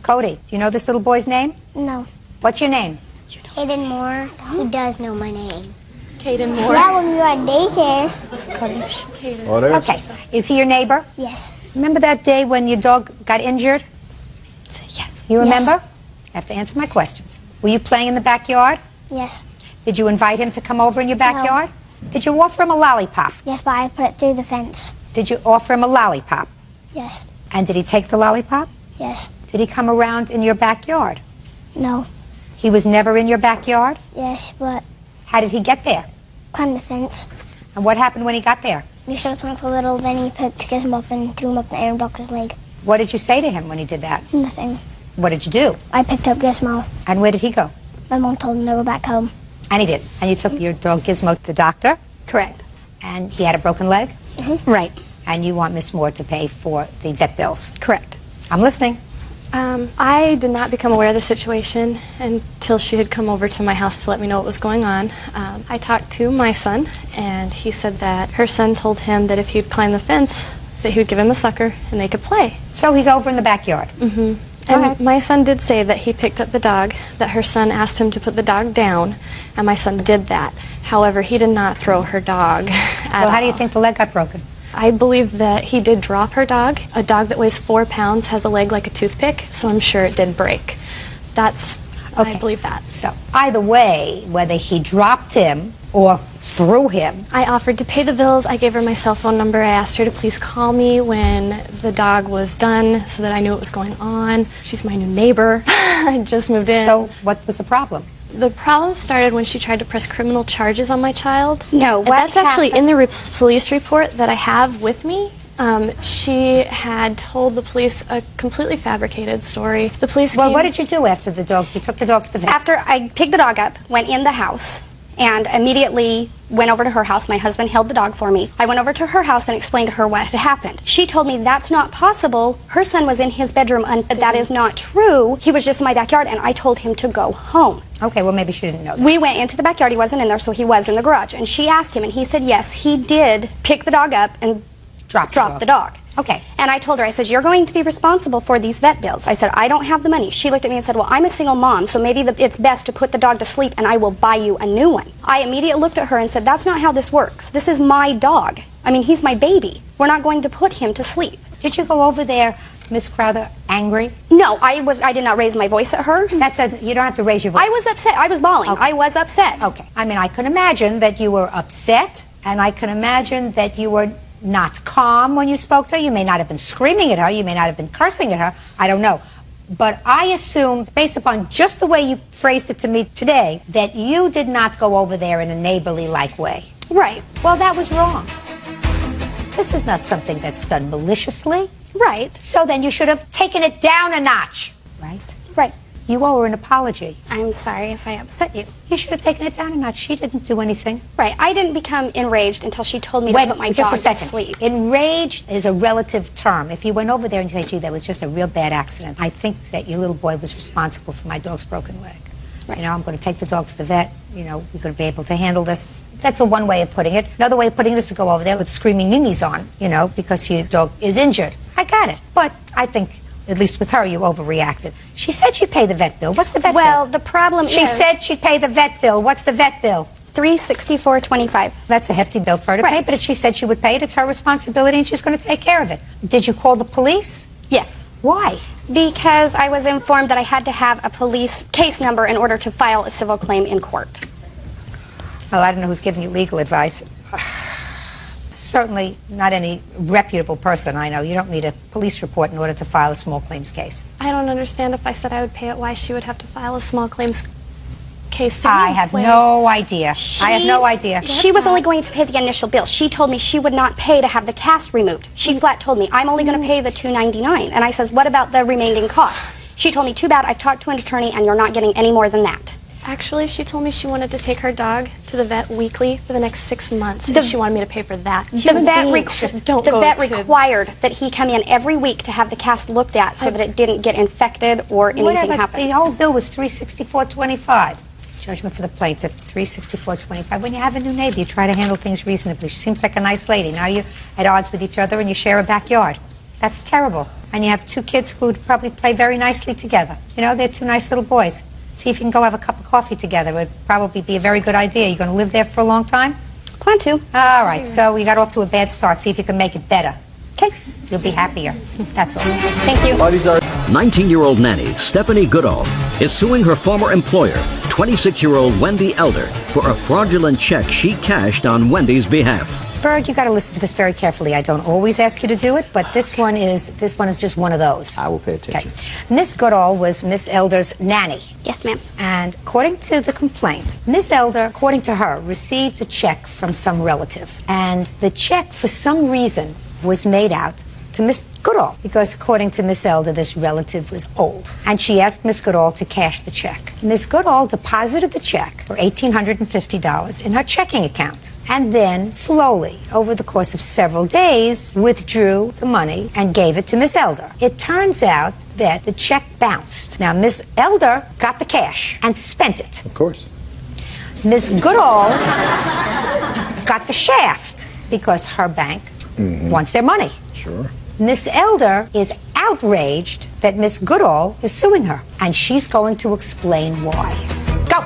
B: Cody, do you know this little boy's name?
I: No.
B: What's your name?
I: Caden Moore. He does know my name.
O: Caden Moore.
I: Yeah, when we were at daycare.
P: Oh, there.
B: Okay. Is he your neighbor?
I: Yes.
B: Remember that day when your dog got injured? Say yes. You remember?
I: Yes.
B: You have to answer my questions. Were you playing in the backyard?
I: Yes.
B: Did you invite him to come over in your backyard? Did you offer him a lollipop?
I: Yes, but I put it through the fence.
B: Did you offer him a lollipop?
I: Yes.
B: And did he take the lollipop?
I: Yes.
B: Did he come around in your backyard?
I: No.
B: He was never in your backyard?
I: Yes, but
B: How did he get there?
I: climb the fence.
B: And what happened when he got there?
I: We started playing for a little, then he picked him up and threw him up in the air and broke his leg.
B: What did you say to him when he did that?
I: Nothing.
B: What did you do?
I: I picked up Gizmo.
B: And where did he go?
I: My mom told him to go back home.
B: And he did. And you took your dog Gizmo to the doctor?
T: Correct.
B: And he had a broken leg?
T: Right.
B: And you want Miss Moore to pay for the vet bills?
T: Correct.
B: I'm listening.
R: I did not become aware of the situation until she had come over to my house to let me know what was going on. I talked to my son, and he said that her son told him that if he'd climb the fence, that he would give him a sucker and they could play.
B: So he's over in the backyard?
R: Mm-hmm. And my son did say that he picked up the dog, that her son asked him to put the dog down, and my son did that. However, he did not throw her dog at
B: Well, how do you
R: all.
B: think the leg got broken?
R: I believe that he did drop her dog. A dog that weighs 4 pounds has a leg like a toothpick, so I'm sure it did break. That's, I believe that.
B: So either way, whether he dropped him or threw him.
R: I offered to pay the bills. I gave her my cell phone number. I asked her to please call me when the dog was done so that I knew what was going on. She's my new neighbor. I just moved in.
B: So what was the problem?
R: The problem started when she tried to press criminal charges on my child.
T: No,
R: And
T: what
R: that's actually
T: happened-
R: in the police report that I have with me. She had told the police a completely fabricated story. The police
B: Well,
R: came-
B: what did you do after the dog? You took the dog to the vet.
T: After I picked the dog up, went in the house, and immediately went over to her house. My husband held the dog for me. I went over to her house and explained to her what had happened. She told me that's not possible. Her son was in his bedroom, and that is not true. He was just in my backyard, and I told him to go home.
B: Okay, well, maybe she didn't know that.
T: We went into the backyard. He wasn't in there, so he was in the garage. And she asked him, and he said yes, he did pick the dog up and drop the dog.
B: Okay.
T: And I told her, I said, you're going to be responsible for these vet bills. I said, I don't have the money. She looked at me and said, well, I'm a single mom, so maybe it's best to put the dog to sleep and I will buy you a new one. I immediately looked at her and said, that's not how this works. This is my dog. I mean, he's my baby. We're not going to put him to sleep.
B: Did you go over there, Miss Crowther, angry?
T: No, I did not raise my voice at her.
B: You don't have to raise your voice.
T: I was upset. I was bawling.
B: Okay.
T: I was upset.
B: Okay. I mean, I can imagine that you were upset, and I can imagine that you were not calm when you spoke to her. You may not have been screaming at her. You may not have been cursing at her. I don't know. But I assume, based upon just the way you phrased it to me today, that you did not go over there in a neighborly-like way.
T: Right.
B: Well, that was wrong. This is not something that's done maliciously.
T: Right.
B: So then you should have taken it down a notch. Right?
T: Right.
B: You owe her an apology.
S: I'm sorry if I upset you.
B: You should have taken it down a notch. She didn't do anything.
S: Right. I didn't become enraged until she told me to put my
B: just
S: dog
B: a second.
S: to sleep.
B: Enraged is a relative term. If you went over there and you say, gee, that was just a real bad accident, I think that your little boy was responsible for my dog's broken leg. Right. You know, I'm going to take the dog to the vet. You know, we're going to be able to handle this. That's one way of putting it. Another way of putting it is to go over there with screaming mimis on, you know, because your dog is injured. I got it. But I think, at least with her, you overreacted. She said she'd pay the vet bill. What's the vet bill?
S: Well, the problem is...
B: She said she'd pay the vet bill. What's the vet bill?
S: $364.25.
B: That's a hefty bill for her to pay, but if she said she would pay it, it's her responsibility and she's going to take care of it. Did you call the police?
S: Yes.
B: Why?
S: Because I was informed that I had to have a police case number in order to file a civil claim in court.
B: Well, I don't know who's giving you legal advice. Certainly not any reputable person I know. You don't need a police report in order to file a small claims case.
R: I don't understand if I said I would pay it, why she would have to file a small claims case.
B: I have no idea. I have no idea.
S: She was only going to pay the initial bill. She told me she would not pay to have the cast removed. She flat told me, I'm only going to pay the $299. And I says, what about the remaining costs? She told me, too bad, I've talked to an attorney and you're not getting any more than that.
R: Actually, she told me she wanted to take her dog to the vet weekly for the next 6 months, and she wanted me to pay for that.
S: The vet required that he come in every week to have the cast looked at so that it didn't get infected or anything happen.
B: The whole bill was $364.25. Judgment for the plaintiff, $364.25. When you have a new neighbor, you try to handle things reasonably. She seems like a nice lady. Now you're at odds with each other and you share a backyard. That's terrible. And you have two kids who would probably play very nicely together. You know, they're two nice little boys. See if you can go have a cup of coffee together. It would probably be a very good idea. You're going to live there for a long time?
S: Plan to.
B: All right, so we got off to a bad start. See if you can make it better.
S: Okay.
B: You'll be happier. That's all.
S: Thank you.
A: 19-year-old nanny Stephanie Goodall is suing her former employer, 26-year-old Wendy Elder, for a fraudulent check she cashed on Wendy's behalf.
B: Berg, you got to listen to this very carefully. I don't always ask you to do it, but this one is just one of those.
P: I will pay attention.
B: Okay. Miss Goodall was Miss Elder's nanny.
S: Yes, ma'am.
B: And according to the complaint, Miss Elder, according to her, received a check from some relative. And the check, for some reason, was made out to Miss Goodall, because according to Miss Elder, this relative was old. And she asked Miss Goodall to cash the check. Miss Goodall deposited the check for $1,850 in her checking account. And then, slowly, over the course of several days, withdrew the money and gave it to Miss Elder. It turns out that the check bounced. Now, Miss Elder got the cash and spent it.
P: Of course.
B: Miss Goodall got the shaft because her bank wants their money.
P: Sure.
B: Miss Elder is outraged that Miss Goodall is suing her, and she's going to explain why. Go!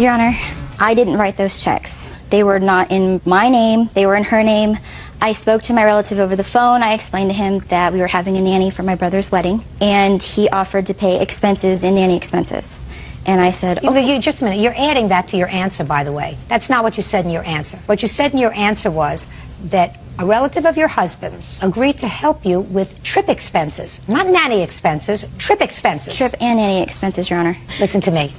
J: Your Honor, I didn't write those checks. They were not in my name, they were in her name. I spoke to my relative over the phone. I explained to him that we were having a nanny for my brother's wedding, and he offered to pay expenses and nanny expenses. And I said,
B: okay. Just a minute, you're adding that to your answer, by the way. That's not what you said in your answer. What you said in your answer was that a relative of your husband's agreed to help you with trip expenses, not nanny expenses, trip expenses.
J: Trip and nanny expenses, Your Honor.
B: Listen to me.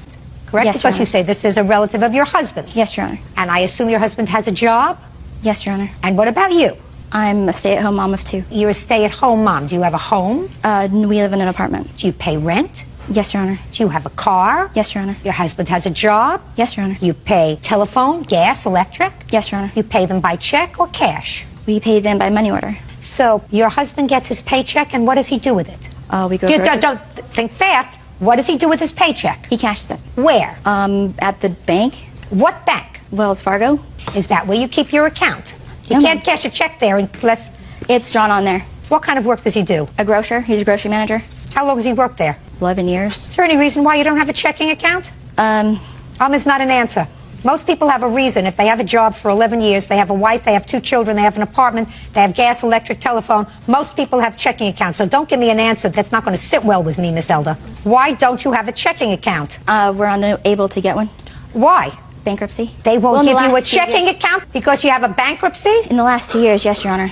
B: Correct?
J: Yes,
B: because
J: Your
B: you say this is a relative of your husband's.
J: Yes, Your Honor.
B: And I assume your husband has a job?
J: Yes, Your Honor.
B: And what about you?
J: I'm a stay-at-home mom of two.
B: You're a stay-at-home mom. Do you have a home?
J: We live in an apartment.
B: Do you pay rent?
J: Yes, Your Honor.
B: Do you have a car?
J: Yes, Your Honor.
B: Your husband has a job?
J: Yes, Your Honor.
B: You pay telephone, gas, electric?
J: Yes, Your Honor.
B: You pay them by check or cash?
J: We pay them by money order.
B: So your husband gets his paycheck, and what does he do with it?
J: We go.
B: Don't think fast. What does he do with his paycheck?
J: He cashes it.
B: Where?
J: At the bank.
B: What bank?
J: Wells Fargo.
B: Is that where you keep your account? You can't cash a check there unless...
J: It's drawn on there.
B: What kind of work does he do?
J: A grocer. He's a grocery manager.
B: How long has he worked there?
J: 11 years.
B: Is there any reason why you don't have a checking account? Is not an answer. Most people have a reason. If they have a job for 11 years, they have a wife, they have 2 children, they have an apartment, they have gas, electric, telephone. Most people have checking accounts. So don't give me an answer that's not going to sit well with me, Miss Elder. Why don't you have a checking account?
J: We're unable to get one.
B: Why?
J: Bankruptcy.
B: They won't give you a checking account because you have a bankruptcy?
J: In the last 2 years, yes, Your Honor.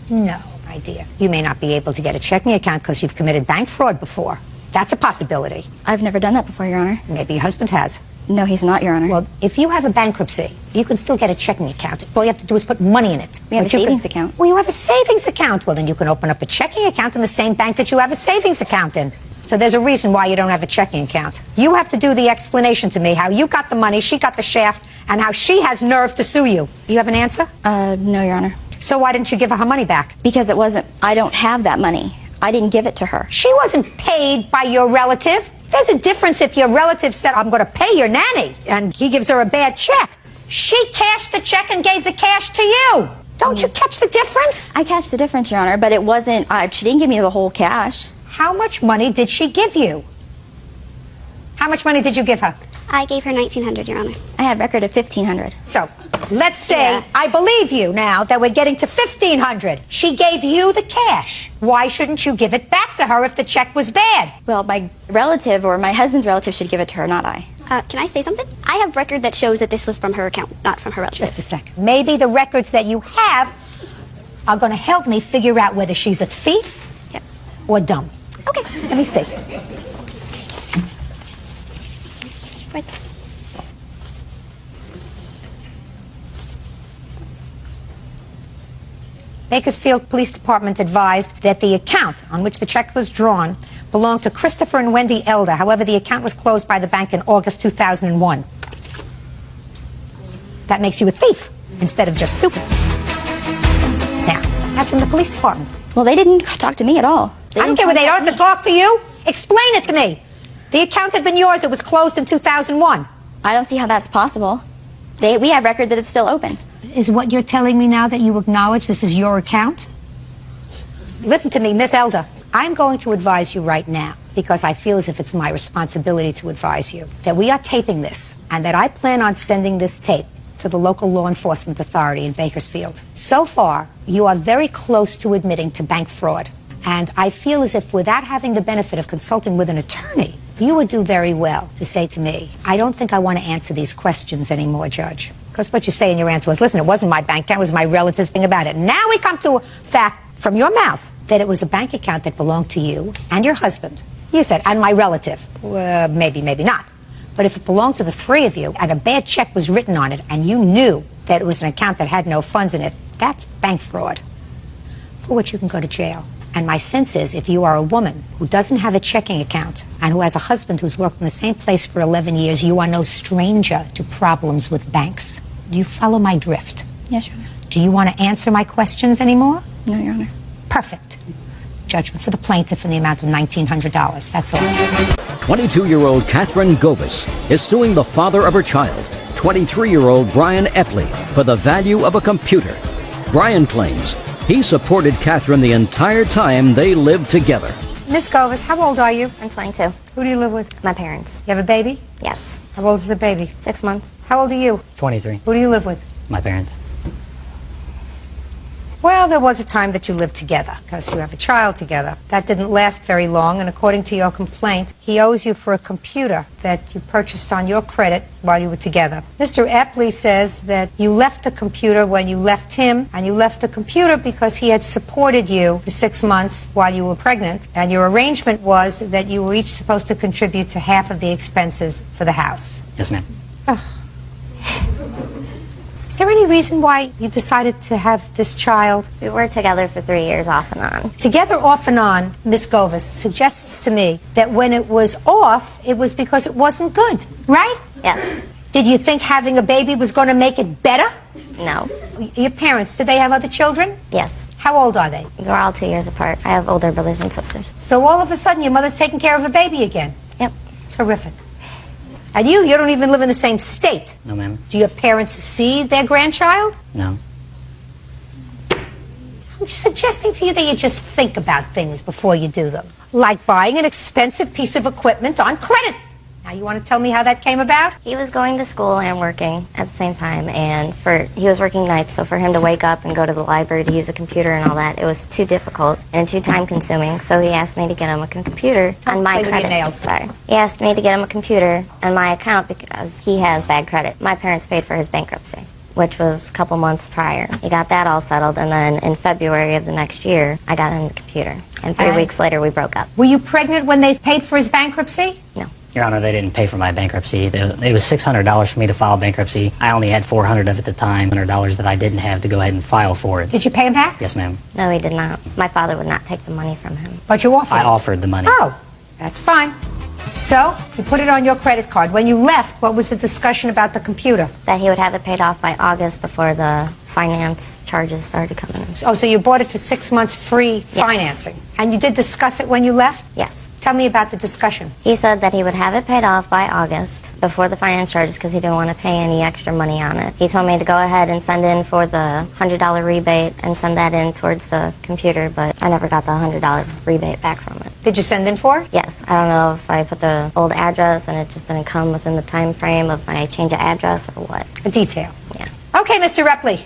B: No, my dear. You may not be able to get a checking account because you've committed bank fraud before. That's a possibility.
J: I've never done that before, Your Honor.
B: Maybe your husband has.
D: No, he's not, Your Honor.
B: Well, if you have a bankruptcy, you can still get a checking account. All you have to do is put money in it.
D: We have
B: But
D: a
B: you
D: savings account.
B: Well, you have a savings account. Well, then you can open up a checking account in the same bank that you have a savings account in. So there's a reason why you don't have a checking account. You have to do the explanation to me how you got the money, she got the shaft, and how she has nerve to sue you. You have an answer?
D: No, Your Honor.
B: So why didn't you give her money back?
D: Because I don't have that money. I didn't give it to her.
B: She wasn't paid by your relative. There's a difference if your relative said, I'm going to pay your nanny, and he gives her a bad check. She cashed the check and gave the cash to you. Don't you catch the difference?
D: I catch the difference, Your Honor, but it wasn't, she didn't give me the whole cash.
B: How much money did she give you? How much money did you give her?
S: I gave her $1,900, Your Honor.
D: I have record of $1,500.
B: So, let's say I believe you now that we're getting to $1,500. She gave you the cash. Why shouldn't you give it back to her if the check was bad?
D: Well, my relative or my husband's relative should give it to her, not I.
S: Can I say something? I have record that shows that this was from her account, not from her relative.
B: Just a second. Maybe the records that you have are going to help me figure out whether she's a thief or dumb.
S: Okay.
B: Let me see.
S: Right.
B: Bakersfield Police Department advised that the account on which the check was drawn belonged to Christopher and Wendy Elder. However, the account was closed by the bank in August 2001. That makes you a thief instead of just stupid. Now, that's from the police department.
D: Well, they didn't talk to me at all.
B: I don't care whether they don't have to talk to you. Explain it to me. The account had been yours. It was closed in 2001.
D: I don't see how that's possible. We have record that it's still open.
B: Is what you're telling me now that you acknowledge this is your account? Listen to me, Miss Elder. I'm going to advise you right now, because I feel as if it's my responsibility to advise you, that we are taping this, and that I plan on sending this tape to the local law enforcement authority in Bakersfield. So far, you are very close to admitting to bank fraud. And I feel as if without having the benefit of consulting with an attorney, you would do very well to say to me, I don't think I want to answer these questions anymore, Judge. Because what you say in your answer was, listen, it wasn't my bank account, it was my relative's thing about it. Now we come to a fact from your mouth that it was a bank account that belonged to you and your husband. You said, and my relative. Maybe, maybe not. But if it belonged to the three of you and a bad check was written on it and you knew that it was an account that had no funds in it, that's bank fraud, for which you can go to jail. And my sense is, if you are a woman who doesn't have a checking account and who has a husband who's worked in the same place for 11 years, you are no stranger to problems with banks. Do you follow my drift?
D: Yes, Your Honor.
B: Do you want to answer my questions anymore?
D: No, Your Honor.
B: Perfect. Judgment for the plaintiff in the amount of $1,900. That's all.
A: 22-year-old Catherine Govis is suing the father of her child, 23-year-old Brian Epley, for the value of a computer. Brian claims he supported Catherine the entire time they lived together.
B: Miss Govis, how old are you?
C: I'm 22.
B: Who do you live with?
C: My parents.
B: You have a baby?
C: Yes.
B: How old is the baby?
C: 6 months.
B: How old are you?
U: 23.
B: Who do you live with?
U: My parents.
B: Well, there was a time that you lived together, because you have a child together. That didn't last very long, and according to your complaint, he owes you for a computer that you purchased on your credit while you were together. Mr. Epley says that you left the computer when you left him, and you left the computer because he had supported you for 6 months while you were pregnant, and your arrangement was that you were each supposed to contribute to half of the expenses for the house.
U: Yes, ma'am.
B: Oh. Is there any reason why you decided to have this child?
C: We were together for 3 years off and on.
B: Together off and on, Miss Govis suggests to me that when it was off, it was because it wasn't good, right?
C: Yes.
B: Did you think having a baby was going to make it better?
C: No.
B: Your parents, did they have other children?
C: Yes.
B: How old are they?
C: We're all 2 years apart. I have older brothers and sisters.
B: So all of a sudden, your mother's taking care of a baby again?
C: Yep.
B: Terrific. And you don't even live in the same state.
U: No, ma'am.
B: Do your parents see their grandchild?
U: No.
B: I'm suggesting to you that you just think about things before you do them. Like buying an expensive piece of equipment on credit. Now, you want to tell me how that came about?
C: He was going to school and working at the same time, and he was working nights, so for him to wake up and go to the library to use a computer and all that, it was too difficult and too time-consuming, so he asked me to get him a computer on my
B: play with
C: credit.
B: your nails.
C: Sorry. He asked me to get him a computer on my account because he has bad credit. My parents paid for his bankruptcy, which was a couple months prior. He got that all settled, and then in February of the next year, I got him the computer. And 3 weeks later, we broke up.
B: Were you pregnant when they paid for his bankruptcy?
C: No.
N: Your Honor, they didn't pay for my bankruptcy. It was $600 for me to file bankruptcy. I only had $400 of it at the time, $100 that I didn't have to go ahead and file for it.
B: Did you pay him back?
N: Yes, ma'am.
C: No, he did not. My father would not take the money from him.
B: But you offered
N: I
B: it.
N: offered the money.
B: Oh, that's fine. So, you put it on your credit card. When you left, what was the discussion about the computer?
C: That he would have it paid off by August before the finance charges started coming in.
B: Oh, so you bought it for 6 months free financing. And you did discuss it when you left?
C: Yes.
B: Tell me about the discussion.
C: He said that he would have it paid off by August before the finance charges because he didn't want to pay any extra money on it. He told me to go ahead and send in for the $100 rebate and send that in towards the computer, but I never got the $100 rebate back from it.
B: Did you send in for it?
C: Yes. I don't know if I put the old address and it just didn't come within the time frame of my change of address or what.
B: A detail.
C: Yeah.
B: Okay, Mr. Repley.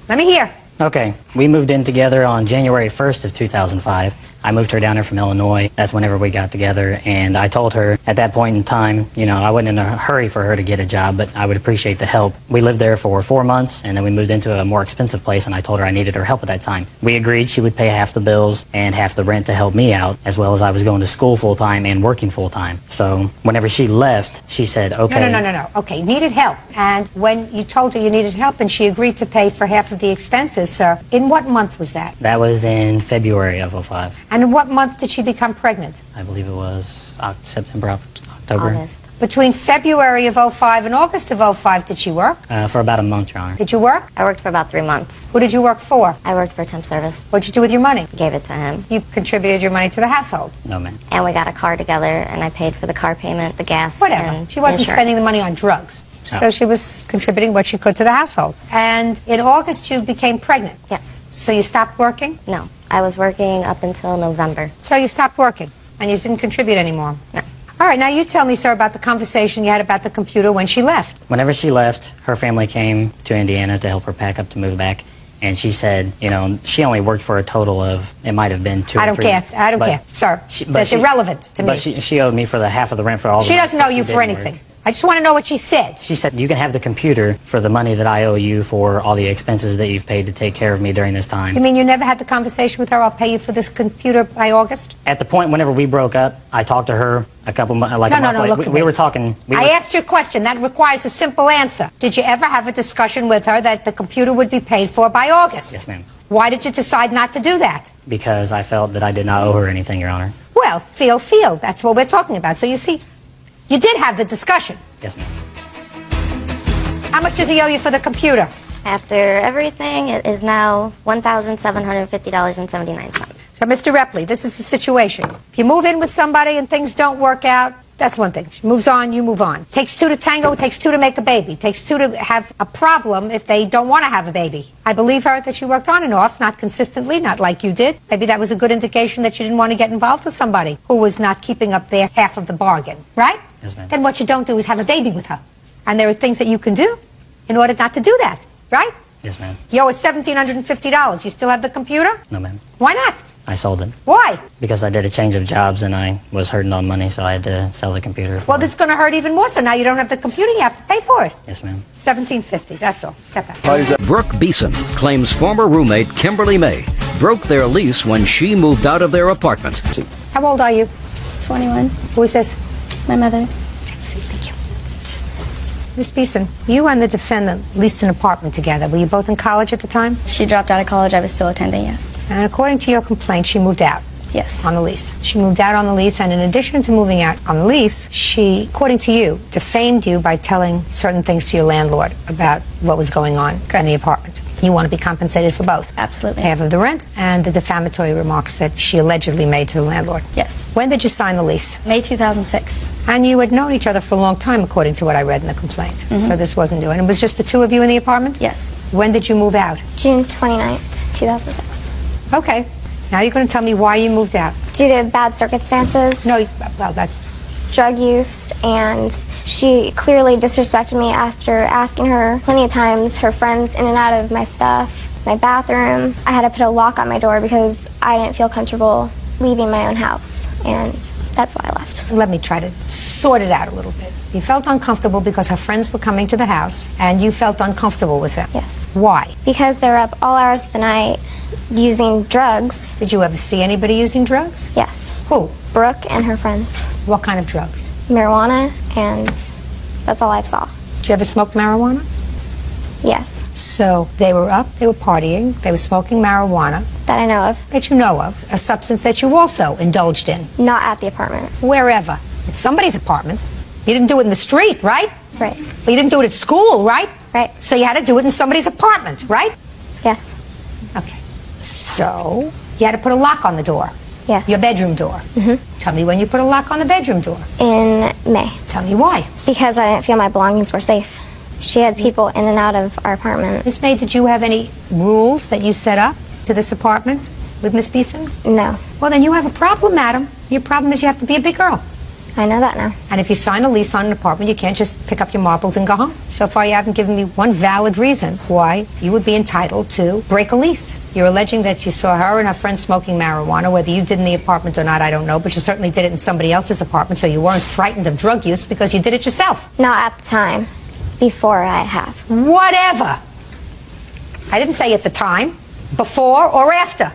B: Let me hear.
N: Okay, we moved in together on January 1st of 2005. I moved her down here from Illinois. That's whenever we got together, and I told her at that point in time, you know, I wasn't in a hurry for her to get a job, but I would appreciate the help. We lived there for 4 months, and then we moved into a more expensive place, and I told her I needed her help at that time. We agreed she would pay half the bills and half the rent to help me out, as well as I was going to school full-time and working full-time. So whenever she left, she said, okay.
B: No. Okay, you needed help. And when you told her you needed help and she agreed to pay for half of the expenses, sir, in what month was that?
N: That was in February of 05.
B: And in what month did she become pregnant?
N: I believe it was September, October.
C: August.
B: Between February of 05 and August of 05, did she work?
N: For about a month, Your Honor.
B: Did you work?
C: I worked for about 3 months.
B: Who did you work for?
C: I worked for temp service.
B: What'd you do with your money?
C: Gave it to him.
B: You contributed your money to the household?
N: No, ma'am.
C: And we got a car together, and I paid for the car payment, the gas,
B: Whatever.
C: and
B: She wasn't
C: insurance.
B: spending the money on drugs.
N: Oh.
B: So she was contributing what she could to the household. And in August, you became pregnant.
C: Yes.
B: So you stopped working?
C: No. I was working up until November.
B: So you stopped working, and you didn't contribute anymore?
C: No.
B: All right, now you tell me, sir, about the conversation you had about the computer when she left.
N: Whenever she left, her family came to Indiana to help her pack up to move back. And she said, you know, she only worked for a total of, it might have been 2 or 3.
B: I don't care, sir. That's irrelevant to me.
N: But she owed me for the half of the rent for all the
B: She
N: months
B: doesn't owe
N: that
B: you
N: she
B: for
N: didn't
B: anything.
N: work.
B: I just want to know what she said.
N: She said, you can have the computer for the money that I owe you for all the expenses that you've paid to take care of me during this time.
B: You mean you never had the conversation with her, I'll pay you for this computer by August?
N: At the point whenever we broke up, I talked to her a couple months, like
B: No,
N: a month
B: no,
N: later.
B: look at
N: We
B: me.
N: were talking.
B: I asked you a question. That requires a simple answer. Did you ever have a discussion with her that the computer would be paid for by August?
N: Yes, ma'am.
B: Why did you decide not to do that?
N: Because I felt that I did not owe her anything, Your Honor.
B: Well, feel. That's what we're talking about. So you see, you did have the discussion.
N: Yes, ma'am.
B: How much does he owe you for the computer?
C: After everything, it is now $1,750.79.
B: So, Mr. Repley, this is the situation. If you move in with somebody and things don't work out, that's one thing. She moves on, you move on. Takes 2 to tango, it takes 2 to make a baby. Takes 2 to have a problem if they don't want to have a baby. I believe her that she worked on and off, not consistently, not like you did. Maybe that was a good indication that you didn't want to get involved with somebody who was not keeping up their half of the bargain, right?
N: Yes, ma'am.
B: Then what you don't do is have a baby with her. And there are things that you can do in order not to do that, right?
N: Yes, ma'am.
B: You owe us $1,750. You still have the computer?
N: No, ma'am.
B: Why not?
N: I sold it.
B: Why?
N: Because I did a change of jobs and I was hurting on money, so I had to sell the computer.
B: Well, this is going to hurt even more. So now you don't have the computer, you have to pay for it.
N: Yes, ma'am.
B: $1,750. That's all. Step back.
A: Brooke Beeson claims former roommate Kimberly May broke their lease when she moved out of their apartment.
B: How old are you?
R: 21.
B: Who is this?
R: My mother.
B: Let's see. Thank you. Miss Beeson, you and the defendant leased an apartment together. Were you both in college at the time?
R: She dropped out of college. I was still attending, yes.
B: And according to your complaint, she moved out.
R: Yes.
B: On the lease. She moved out on the lease, and in addition to moving out on the lease, she, according to you, defamed you by telling certain things to your landlord about what was going on in the apartment. You want to be compensated for both.
R: Absolutely.
B: Half of the rent and the defamatory remarks that she allegedly made to the landlord.
R: Yes.
B: When did you sign the lease?
R: May 2006.
B: And you had known each other for a long time, according to what I read in the complaint. So this wasn't new. And it was just the two of you in the apartment?
R: Yes.
B: When did you move out?
I: June 29th, 2006.
B: Okay. Now you're going to tell me why you moved out.
I: Due to bad circumstances.
B: No, well, that's...
I: Drug use, and she clearly disrespected me after asking her plenty of times, her friends in and out of my stuff, my bathroom. I had to put a lock on my door because I didn't feel comfortable leaving my own house, and that's why I left.
B: Let me try to sort it out a little bit. You felt uncomfortable because her friends were coming to the house, and you felt uncomfortable with them.
I: Yes.
B: Why?
I: Because they were up all hours of the night using drugs.
B: Did you ever see anybody using drugs?
I: Yes.
B: Who?
I: Brooke and her friends.
B: What kind of drugs?
I: Marijuana, and that's all I saw.
B: Did you ever smoke marijuana?
I: Yes.
B: So they were up, they were partying, they were smoking marijuana.
I: That I know of.
B: That you know of. A substance that you also indulged in.
I: Not at the apartment.
B: Wherever. It's somebody's apartment. You didn't do it in the street, right?
I: Right.
B: But you didn't do it at school, right?
I: Right.
B: So you had to do it in somebody's apartment, right?
I: Yes.
B: Okay. So you had to put a lock on the door.
I: Yes.
B: Your bedroom door.
I: Mm-hmm.
B: Tell me when you put a lock on the bedroom door.
I: In May.
B: Tell me why.
I: Because I didn't feel my belongings were safe. She had people in and out of our apartment.
B: Miss May, did you have any rules that you set up to this apartment with Miss Beeson?
I: No.
B: Well, then you have a problem, madam. Your problem is you have to be a big girl.
I: I know that now.
B: And if you sign a lease on an apartment, you can't just pick up your marbles and go home. So far, you haven't given me one valid reason why you would be entitled to break a lease. You're alleging that you saw her and her friend smoking marijuana. Whether you did in the apartment or not, I don't know, but you certainly did it in somebody else's apartment, so you weren't frightened of drug use because you did it yourself.
I: Not at the time. Before I have.
B: Whatever. I didn't say at the time, before or after.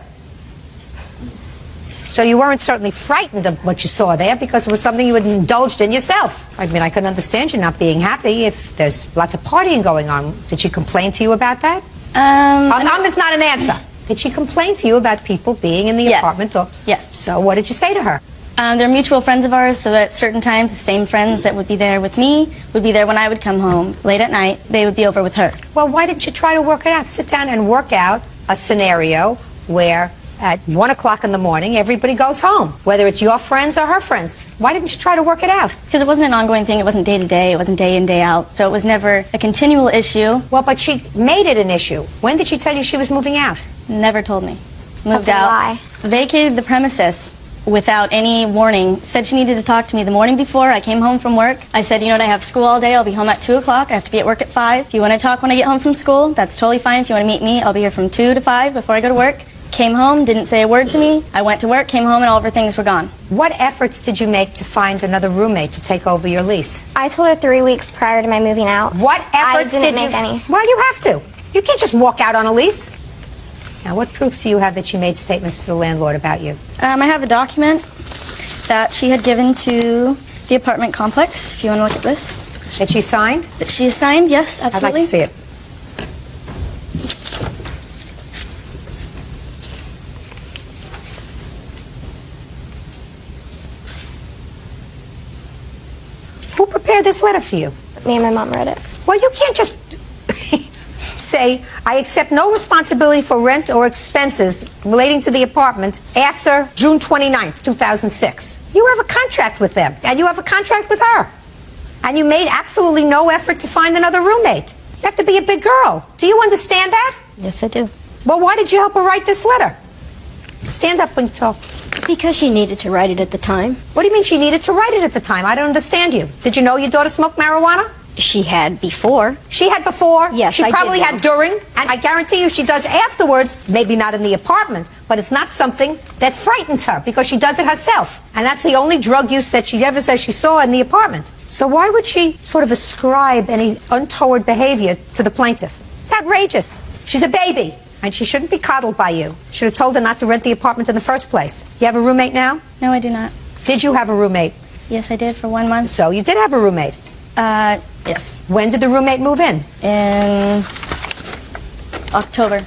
B: So you weren't certainly frightened of what you saw there because it was something you had indulged in yourself. I mean, I can understand you not being happy if there's lots of partying going on. Did she complain to you about that? Is not an answer. Did she complain to you about people being in the apartment? Or,
D: yes.
B: So what did you say to her?
D: They're mutual friends of ours, so at certain times, the same friends that would be there with me would be there when I would come home. Late at night, they would be over with her.
B: Well, why didn't you try to work it out? Sit down and work out a scenario where at 1 o'clock in the morning, everybody goes home, whether it's your friends or her friends. Why didn't you try to work it out?
D: Because it wasn't an ongoing thing. It wasn't day to day. It wasn't day in, day out. So it was never a continual issue.
B: Well, but she made it an issue. When did she tell you she was moving out?
D: Never told me. Moved
I: That's a
D: out.
I: lie.
D: Vacated the premises without any warning. Said she needed to talk to me the morning before I came home from work. I said, you know what, I have school all day. I'll be home at 2 o'clock. I have to be at work at 5. If you want to talk when I get home from school, that's totally fine. If you want to meet me, I'll be here from 2 to 5 before I go to work. Came home, didn't say a word to me. I went to work, came home, and all of her things were gone.
B: What efforts did you make to find another roommate to take over your lease?
I: I told her 3 weeks prior to my moving out.
B: What efforts
I: I didn't
B: did you
I: make any.
B: Well, you have to. You can't just walk out on a lease. Now, what proof do you have that she made statements to the landlord about you?
D: I have a document that she had given to the apartment complex, if you want to look at this.
B: That she signed?
D: That she has signed, yes, absolutely.
B: I'd like to see it. Who prepared this letter for you?
I: Me and my mom read it.
B: Well, you can't just say, I accept no responsibility for rent or expenses relating to the apartment after June 29th, 2006. You have a contract with them, and you have a contract with her. And you made absolutely no effort to find another roommate. You have to be a big girl. Do you understand that?
D: Yes, I do.
B: Well, why did you help her write this letter? Stand up when you talk.
Q: Because she needed to write it at the time.
B: What do you mean she needed to write it at the time? I don't understand you. Did you know your daughter smoked marijuana?
Q: She had before.
B: She had before?
Q: Yes,
B: She
Q: I did
B: probably
Q: know.
B: had during, and I guarantee you she does afterwards, maybe not in the apartment, but it's not something that frightens her because she does it herself. And that's the only drug use that she ever says she saw in the apartment. So why would she sort of ascribe any untoward behavior to the plaintiff? It's outrageous. She's a baby, and she shouldn't be coddled by you. Should have told her not to rent the apartment in the first place. You have a roommate now?
D: No, I do not.
B: Did you have a roommate?
D: Yes, I did for 1 month.
B: So you did have a roommate?
D: Yes.
B: When did the roommate move in?
D: In October.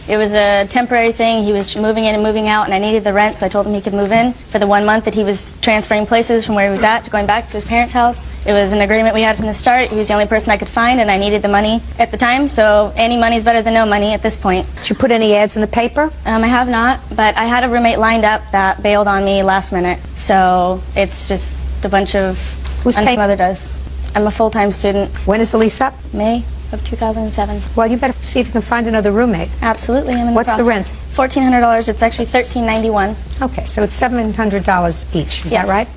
D: It was a temporary thing. He was moving in and moving out, and I needed the rent, so I told him he could move in for the 1 month that he was transferring places from where he was at to going back to his parents' house. It was an agreement we had from the start. He was the only person I could find, and I needed the money at the time, so any money's better than no money at this point.
B: Did you put any ads in the paper?
D: I have not, but I had a roommate lined up that bailed on me last minute, so it's just a bunch of...
B: Who's paying?
D: Mother does. I'm a full-time student.
B: When is the lease up?
D: May of 2007.
B: Well, you better see if you can find another roommate.
D: Absolutely, I'm in
B: What's
D: the
B: the
D: process.
B: rent?
D: $1,400. It's actually $1,391.
B: Okay, so it's $700 each. Is
D: Yes.
B: that right?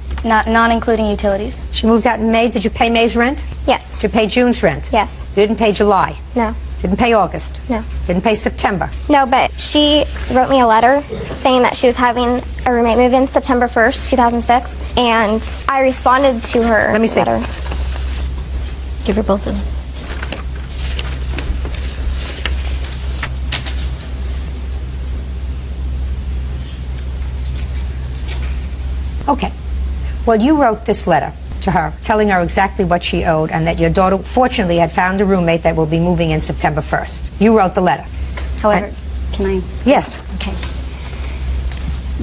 D: Not including utilities.
B: She moved out in May. Did you pay May's rent?
I: Yes.
B: Did you pay June's rent?
I: Yes.
B: You didn't pay July?
I: No.
B: Didn't pay August?
I: No.
B: Didn't pay September?
I: No, but she wrote me a letter saying that she was having a roommate move in September 1st, 2006, and I responded to her
B: Let me see.
I: letter.
M: Give her both of them.
B: Okay. Well, you wrote this letter to her, telling her exactly what she owed and that your daughter, fortunately, had found a roommate that will be moving in September 1st. You wrote the letter.
J: However, can I?
B: Yes.
J: Okay.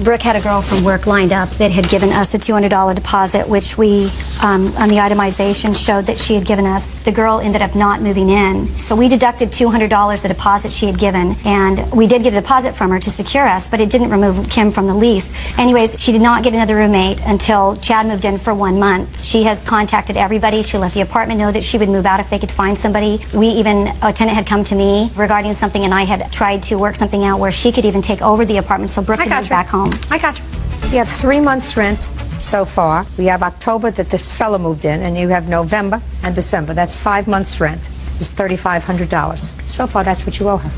J: Brooke had a girl from work lined up that had given us a $200 deposit, which we, on the itemization, showed that she had given us. The girl ended up not moving in. So we deducted $200, the deposit she had given, and we did get a deposit from her to secure us, but it didn't remove Kim from the lease. Anyways, she did not get another roommate until Chad moved in for 1 month. She has contacted everybody. She let the apartment know that she would move out if they could find somebody. A tenant had come to me regarding something, and I had tried to work something out where she could even take over the apartment so Brooke could move back home.
B: I got you. You have 3 months' rent so far. We have October that this fellow moved in, and you have November and December. That's 5 months' rent. It's $3,500. So far, that's what you owe her.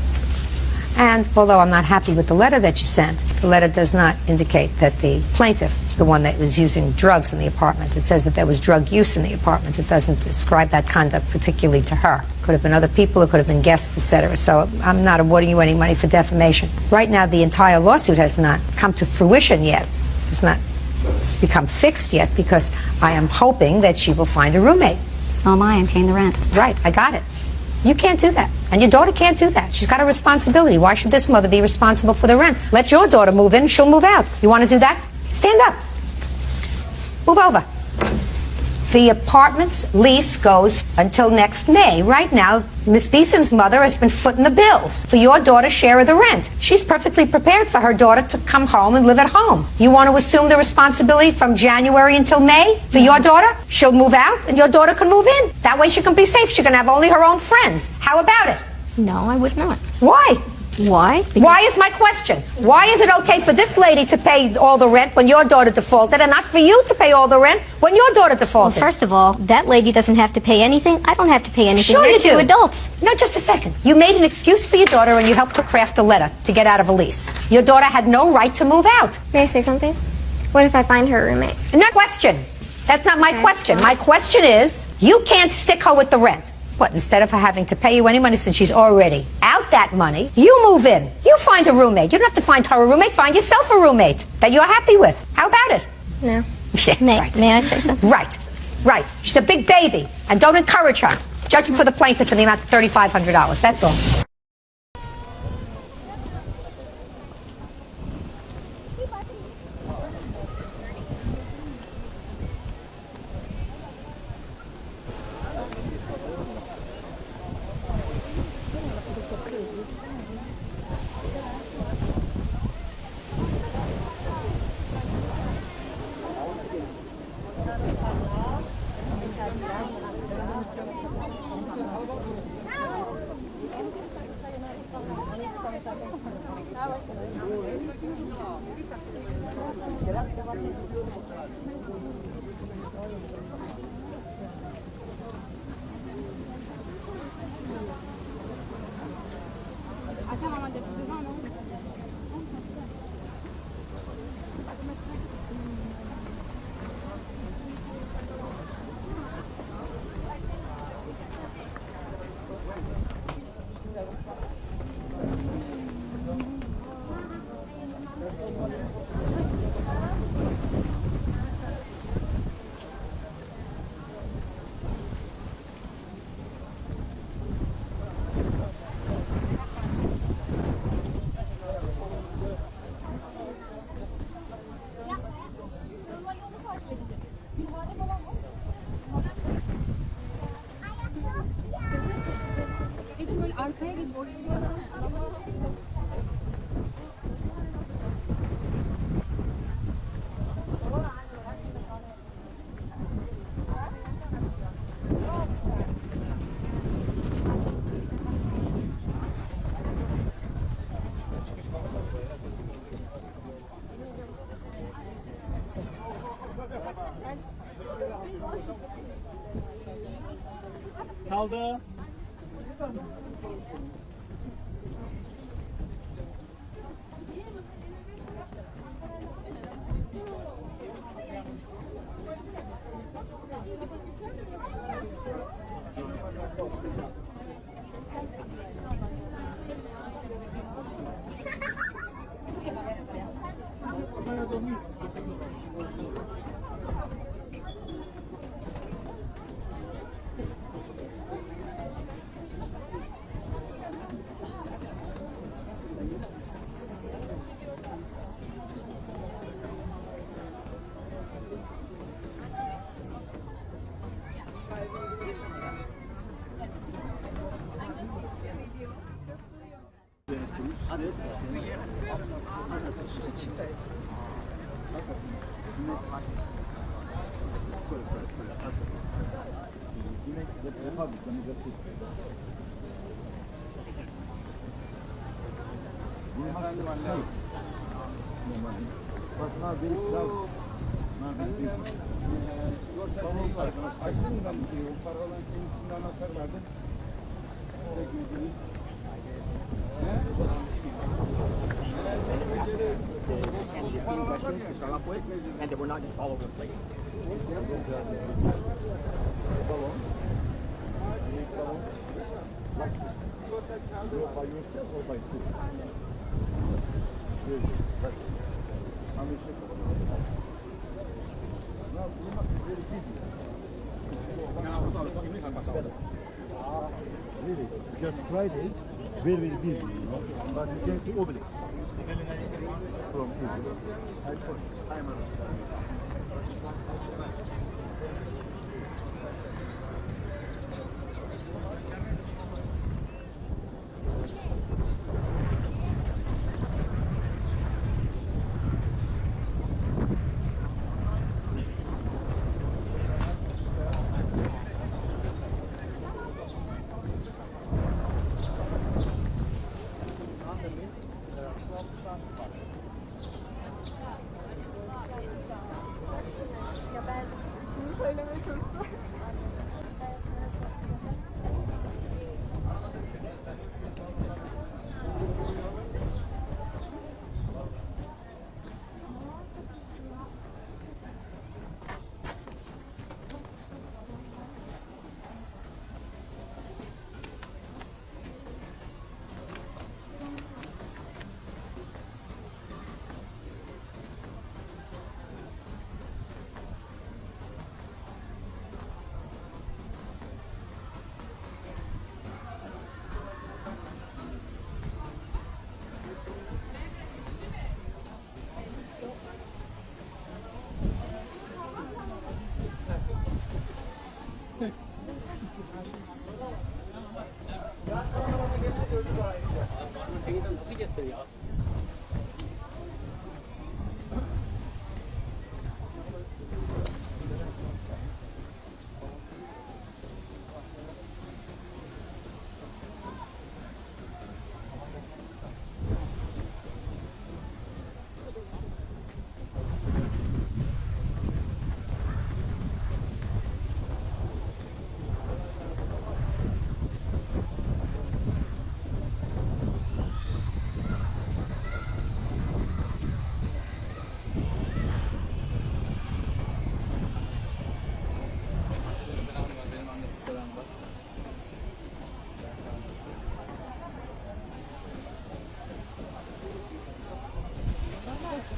B: And although I'm not happy with the letter that you sent, the letter does not indicate that the plaintiff is the one that was using drugs in the apartment. It says that there was drug use in the apartment. It doesn't describe that conduct particularly to her. Could have been other people, it could have been guests, etc. So I'm not awarding you any money for defamation. Right now, the entire lawsuit has not come to fruition yet. It's not become fixed yet because I am hoping that she will find a roommate.
J: So am I. I'm paying the rent.
B: Right, I got it. You can't do that. And your daughter can't do that. She's got a responsibility. Why should this mother be responsible for the rent? Let your daughter move in, she'll move out. You want to do that? Stand up. Move over. The apartment's lease goes until next May. Right now, Miss Beeson's mother has been footing the bills for your daughter's share of the rent. She's perfectly prepared for her daughter to come home and live at home. You want to assume the responsibility from January until May for your daughter? She'll move out and your daughter can move in. That way she can be safe. She can have only her own friends. How about it?
M: No, I would not.
B: Why?
M: Why?
B: Why is my question. Why is it okay for this lady to pay all the rent when your daughter defaulted and not for you to pay all the rent when your daughter defaulted?
M: Well, first of all, that lady doesn't have to pay anything. I don't have to pay anything.
B: Sure
M: They're
B: you do.
M: two adults.
B: No, just a second. You made an excuse for your daughter and you helped her craft a letter to get out of a lease. Your daughter had no right to move out.
I: May I say something? What if I find her roommate?
B: No question. That's not my question. My question is, you can't stick her with the rent. What, instead of her having to pay you any money since she's already out that money, you move in. You find a roommate. You don't have to find her a roommate. Find yourself a roommate that you're happy with. How about it?
I: No.
B: Yeah,
M: May I say something?
B: Right. Right. She's a big baby. And don't encourage her. Judgment for the plaintiff in the amount of $3,500. That's all.
U: Çaldı.
F: Questions to start off with, and that we're not just all over the place.
U: Really, just Friday, very busy, you know. But you can see Obelix from here.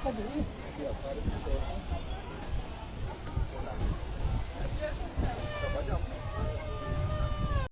V: Hadi.